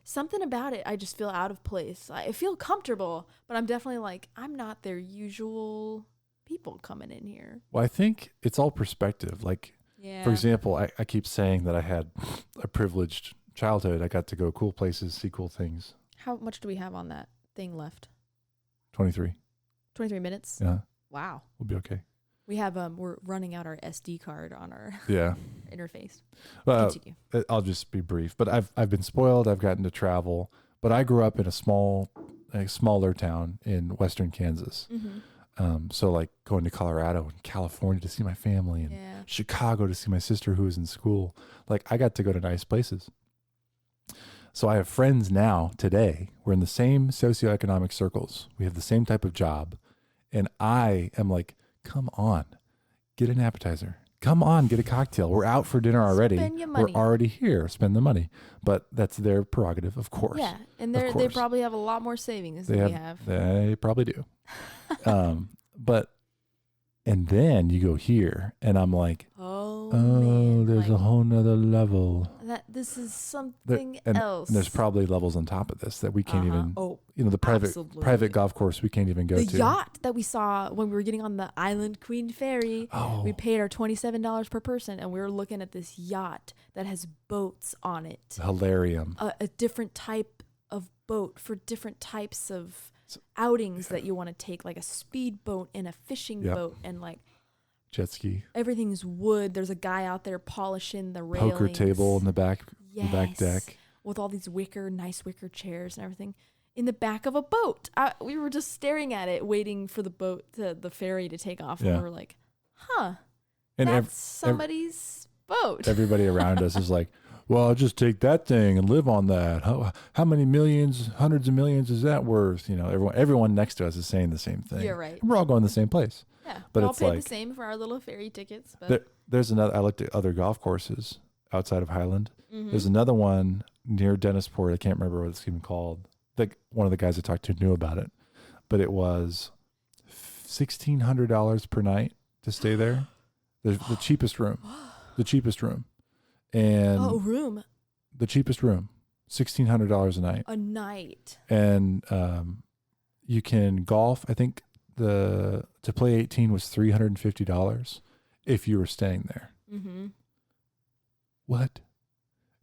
something about it, I just feel out of place. I feel comfortable, but I'm definitely like, I'm not their usual people coming in here. Well, I think it's all perspective. Like, for example, I keep saying that I had a privileged childhood. I got to go cool places, see cool things. How much do we have on that thing left? 23. 23 minutes? Yeah. Wow. We'll be okay. We have we're running out our SD card on our interface. Well, continue. I'll just be brief. But I've been spoiled. I've gotten to travel. But I grew up in a smaller town in western Kansas. Mm-hmm. So like going to Colorado and California to see my family and Chicago to see my sister who was in school. Like I got to go to nice places. So I have friends now today. We're in the same socioeconomic circles. We have the same type of job. And I am like, come on, get an appetizer. Come on, get a cocktail. We're out for dinner already. Spend your money. We're already here. Spend the money. But that's their prerogative, of course. Yeah, and they probably have a lot more savings than we have. They probably do. And then you go here, and I'm like, man, there's a whole nother level. This is something else. And there's probably levels on top of this that we can't even. Oh, the private golf course we can't even go to. The yacht that we saw when we were getting on the Island Queen Ferry. Oh. We paid our $27 per person, and we were looking at this yacht that has boats on it. Hilarium. A different type of boat for different types of outings that you want to take, like a speedboat and a fishing boat and like jet ski. Everything's wood. There's a guy out there polishing the railings. Poker table in the back, the back deck with all these nice wicker chairs and everything in the back of a boat. We were just staring at it, waiting for the ferry to take off, and we were like, "Huh, and that's somebody's boat." Everybody around us is like, well, I'll just take that thing and live on that. How many millions, hundreds of millions is that worth? Everyone next to us is saying the same thing. You're right. And we're all going the same place. Yeah, but we all it's paid like the same for our little ferry tickets. But there's another. I looked at other golf courses outside of Highland. Mm-hmm. There's another one near Dennisport. I can't remember what it's even called. One of the guys I talked to knew about it, but it was $1,600 per night to stay there. The cheapest room. The cheapest room. And room. The cheapest room, $1,600 a night. A night. And you can golf. I think to play 18 was $350 if you were staying there. Mm-hmm. What?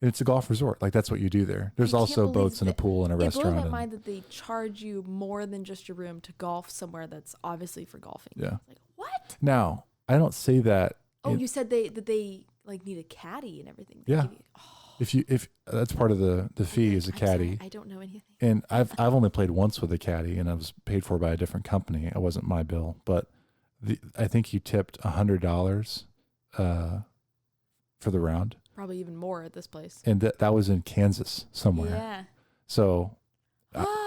And it's a golf resort. Like that's what you do there. There's also boats and a pool and a restaurant. It blows my mind that they charge you more than just your room to golf somewhere that's obviously for golfing. Yeah. Like what? Now I don't say that. Oh, you said they like need a caddy and everything. Yeah. If that's part of the fee is a caddy. Sorry, I don't know anything. And I've only played once with a caddy, and I was paid for by a different company. It wasn't my bill, but I think you tipped $100 for the round. Probably even more at this place. And that was in Kansas somewhere. Yeah. So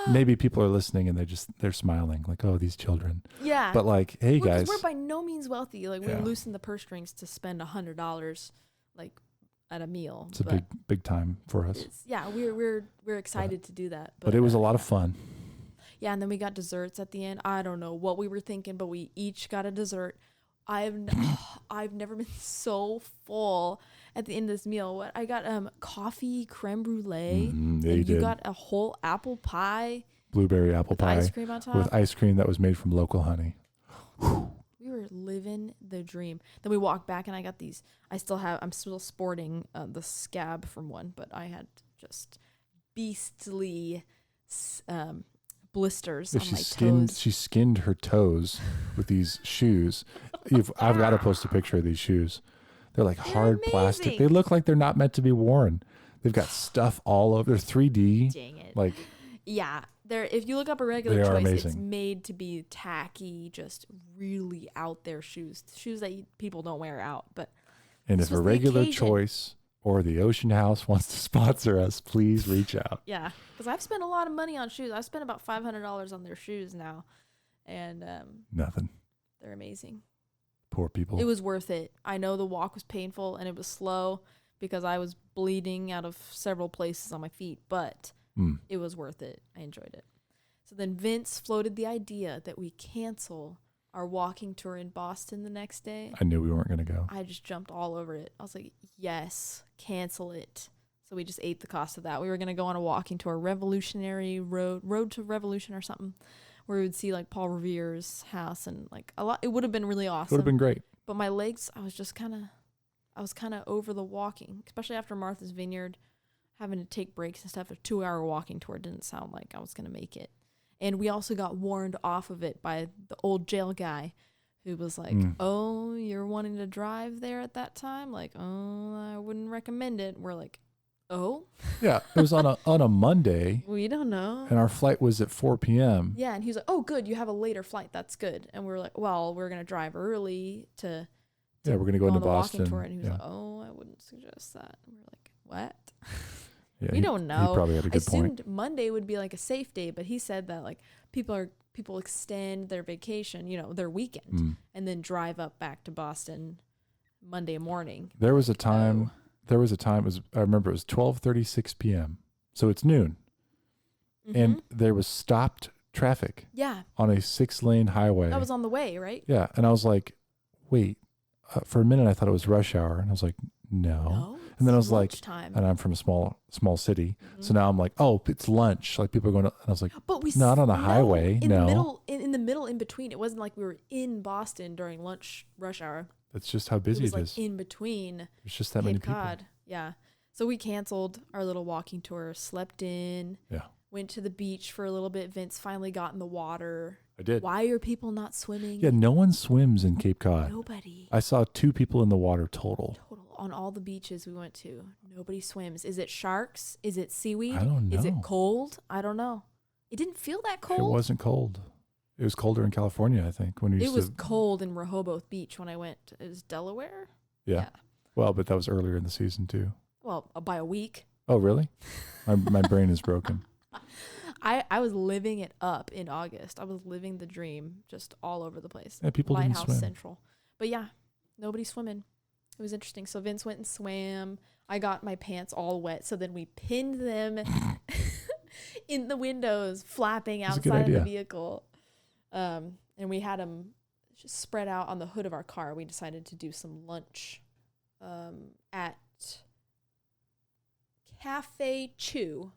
maybe people are listening and they're smiling like, oh, these children. Yeah. But like, hey guys, we're by no means wealthy. Like we loosen the purse strings to spend $100 like at a meal. It's a big time for us. We're excited to do that. But it was a lot of fun. Yeah, and then we got desserts at the end. I don't know what we were thinking, but we each got a dessert. I've never been so full at the end of this meal. I got coffee creme brulee. Yeah, you got a whole apple pie. Blueberry apple pie. Ice cream on top. With ice cream that was made from local honey. We were living the dream. Then we walked back and I got these. I'm still sporting the scab from one, but I had just beastly blisters Yeah, on my toes. she skinned her toes with these shoes. I've got to post a picture of these shoes. They're like hard plastic. They look like they're not meant to be worn. They've got stuff all over. They're 3D. Dang it. Like, yeah, if you look up a regular choice, it's made to be tacky, just really out there shoes that people don't wear out. And if a regular choice or the Ocean House wants to sponsor us, please reach out. Yeah, because I've spent a lot of money on shoes. I've spent about $500 on their shoes now, and nothing. They're amazing. Poor people. It was worth it. I know the walk was painful and it was slow because I was bleeding out of several places on my feet, but it was worth it. I enjoyed it. So then Vince floated the idea that we cancel our walking tour in Boston the next day. I knew we weren't going to go. I just jumped all over it. I was like, yes, cancel it. So we just ate the cost of that. We were going to go on a walking tour, Revolutionary Road to Revolution or something, where we would see like Paul Revere's house and like a lot. It would have been really awesome. It would have been great. But my legs, I was kind of over the walking, especially after Martha's Vineyard, having to take breaks and stuff. A 2-hour walking tour didn't sound like I was going to make it. And we also got warned off of it by the old jail guy who was like, oh, you're wanting to drive there at that time? Like, oh, I wouldn't recommend it. We're like, oh? Yeah, it was on a Monday. We don't know. And our flight was at 4 p.m. Yeah, and he was like, oh, good, you have a later flight. That's good. And we were like, well, we're going to drive early to we're going to go into Boston. Walking tour. And he was like, oh, I wouldn't suggest that. And we were like, what? Yeah, we don't know. He probably had a good point. I assumed Monday would be like a safe day, but he said that like people extend their vacation, their weekend, and then drive up back to Boston Monday morning. There was a time. I remember it was 12:36 p.m. So it's noon, and there was stopped traffic. Yeah. On a 6-lane highway. That was on the way, right? Yeah, and I was like, wait. For a minute, I thought it was rush hour, and I was like, no. And then I was like, and I'm from a small city, so now I'm like, oh, it's lunch. Like people are going to, and I was like, but we not on a highway. In the middle, in between. It wasn't like we were in Boston during rush hour. That's just how busy it was is. In between. There's just that many people. Cape Cod. Yeah. So we canceled our little walking tour, slept in. Yeah. Went to the beach for a little bit. Vince finally got in the water. I did. Why are people not swimming? Yeah, no one swims in Cape Cod. Nobody. I saw 2 people in the water total. On all the beaches we went to. Nobody swims. Is it sharks? Is it seaweed? I don't know. Is it cold? I don't know. It didn't feel that cold. It wasn't cold. It was colder in California, I think. It was cold in Rehoboth Beach when I went. It was Delaware? Yeah. Well, but that was earlier in the season too. Well, by a week. Oh, really? My brain is broken. I was living it up in August. I was living the dream just all over the place. Yeah, people Lighthouse didn't swim. Central. But yeah, nobody swimming. It was interesting. So Vince went and swam. I got my pants all wet. So then we pinned them in the windows, flapping outside of the vehicle. And we had them just spread out on the hood of our car. We decided to do some lunch at Cafe Chew.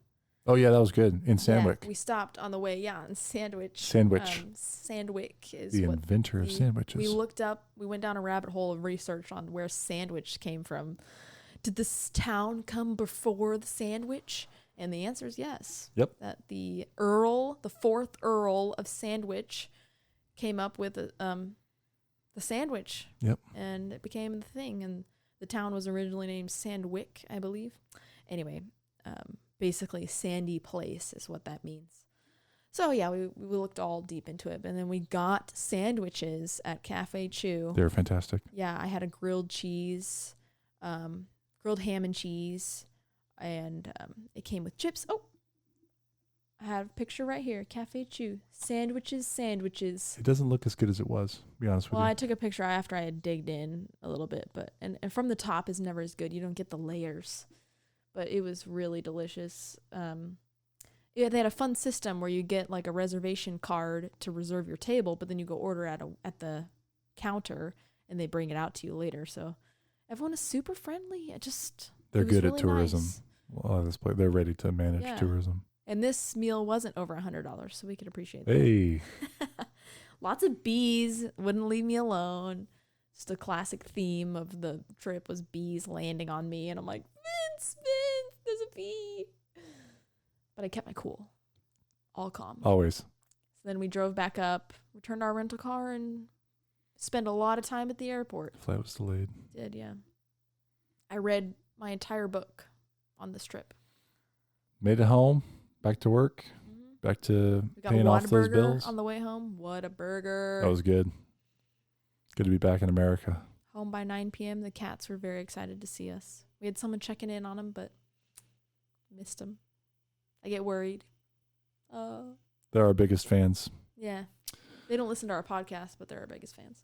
Oh, yeah, that was good. In Sandwick. Yeah, we stopped on the way, in Sandwich. Sandwick is the inventor of sandwiches. We looked up, we went down a rabbit hole of research on where sandwich came from. Did this town come before the sandwich? And the answer is yes. Yep. That the 4th Earl of Sandwich came up with the sandwich. Yep. And it became the thing. And the town was originally named Sandwick, I believe. Anyway, basically sandy place is what that means. So yeah, we looked all deep into it, and then we got sandwiches at Cafe Chew. They were fantastic. Yeah, I had a grilled ham and cheese, and it came with chips. Oh, I have a picture right here. Cafe Chew sandwiches. It doesn't look as good as it was, to be honest with you. Well, I took a picture after I had digged in a little bit, but and from the top is never as good. You don't get the layers. But it was really delicious. They had a fun system where you get like a reservation card to reserve your table, but then you go order at the counter and they bring it out to you later. So everyone is super friendly. They're good really at tourism. Nice. Well, this place, they're ready to manage tourism. And this meal wasn't over $100, so we could appreciate that. Hey. Lots of bees wouldn't leave me alone. Just a classic theme of the trip was bees landing on me, and I'm like, Vince, there's a bee. But I kept my cool. all calm. Always. So then we drove back up, returned our rental car, and spent a lot of time at the airport. Flight was delayed. Did, yeah. I read my entire book on this trip. Made it home, back to work, back to We got paying off those Whataburger bills. on the way home. What a burger. That was good. Good to be back in America. Home by 9 p.m. The cats were very excited to see us. We had someone checking in on them, but missed them. I get worried. They're our biggest fans. Yeah. They don't listen to our podcast, but they're our biggest fans.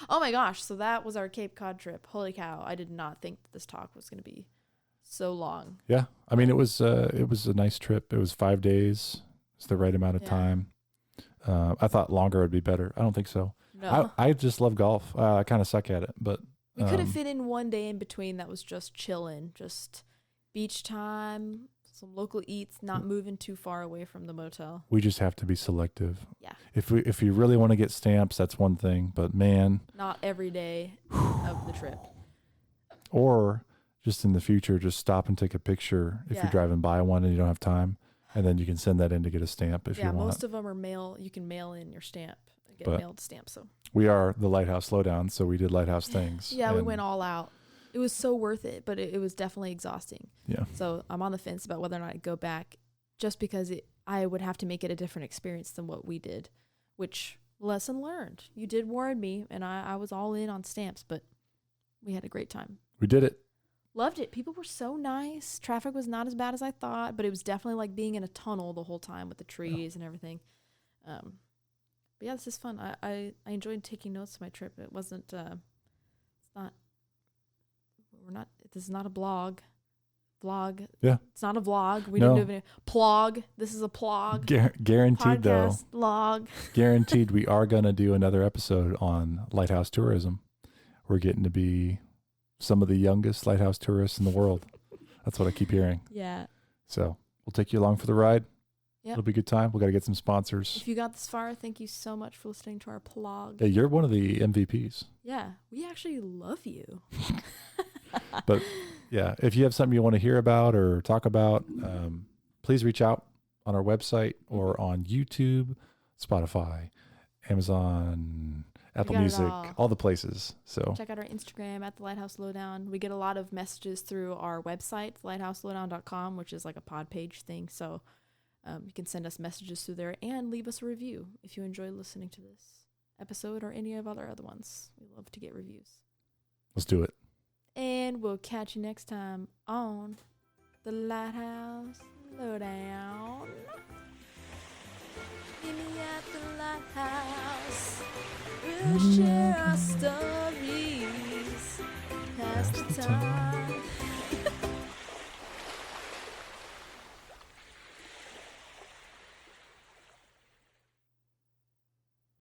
Oh my gosh. So that was our Cape Cod trip. Holy cow. I did not think that this talk was going to be so long. Yeah. I mean, it was a nice trip. It was 5 days. It's the right amount of time. I thought longer would be better. I don't think so. No. I just love golf. I kind of suck at it, but We could have fit in one day in between that was just chilling, just beach time, some local eats, not moving too far away from the motel. we just have to be selective. Yeah. If you really want to get stamps, that's one thing, but man, Not every day of the trip. or just in the future, just stop and take a picture if Yeah. you're driving by one and you don't have time, and then you can send that in to get a stamp if you want. Most of them are mail. You can mail in your stamp, get But- mailed stamp. So We are the Lighthouse Lowdown, so we did Lighthouse things. yeah, we and went all out. It was so worth it, but it was definitely exhausting. Yeah. So I'm on the fence about whether or not I'd go back, just because I would have to make it a different experience than what we did, which lesson learned. You did warn me, and I was all in on stamps, but we had a great time. We did it. Loved it. People were so nice. Traffic was not as bad as I thought, but it was definitely like being in a tunnel the whole time with the trees and everything. But yeah, this is fun. I enjoyed taking notes of my trip. It wasn't, this is not a vlog. Yeah. It's not a vlog. We No. didn't do it. PLOG. This is a PLOG. Guaranteed, though. Podcast, vlog. Guaranteed, we are going to do another episode on lighthouse tourism. We're getting to be some of the youngest lighthouse tourists in the world. That's what I keep hearing. Yeah. So we'll take you along for the ride. Yep. It'll be a good time. We got to get some sponsors. If you got this far, thank you so much for listening to our PLOG. Hey, you're one of the MVPs. Yeah. We actually love you. But yeah, if you have something you want to hear about or talk about, please reach out on our website or on YouTube, Spotify, Amazon, Apple got it Music, all. all the places. So Check out our Instagram at the Lighthouse Lowdown. We get a lot of messages through our website, lighthouselowdown.com, which is like a pod page thing. So you can send us messages through there and leave us a review if you enjoy listening to this episode or any of our other ones. We love to get reviews. let's do it. And we'll catch you next time on the Lighthouse Lowdown. Meet me at the Lighthouse. We'll share our stories. Pass the time.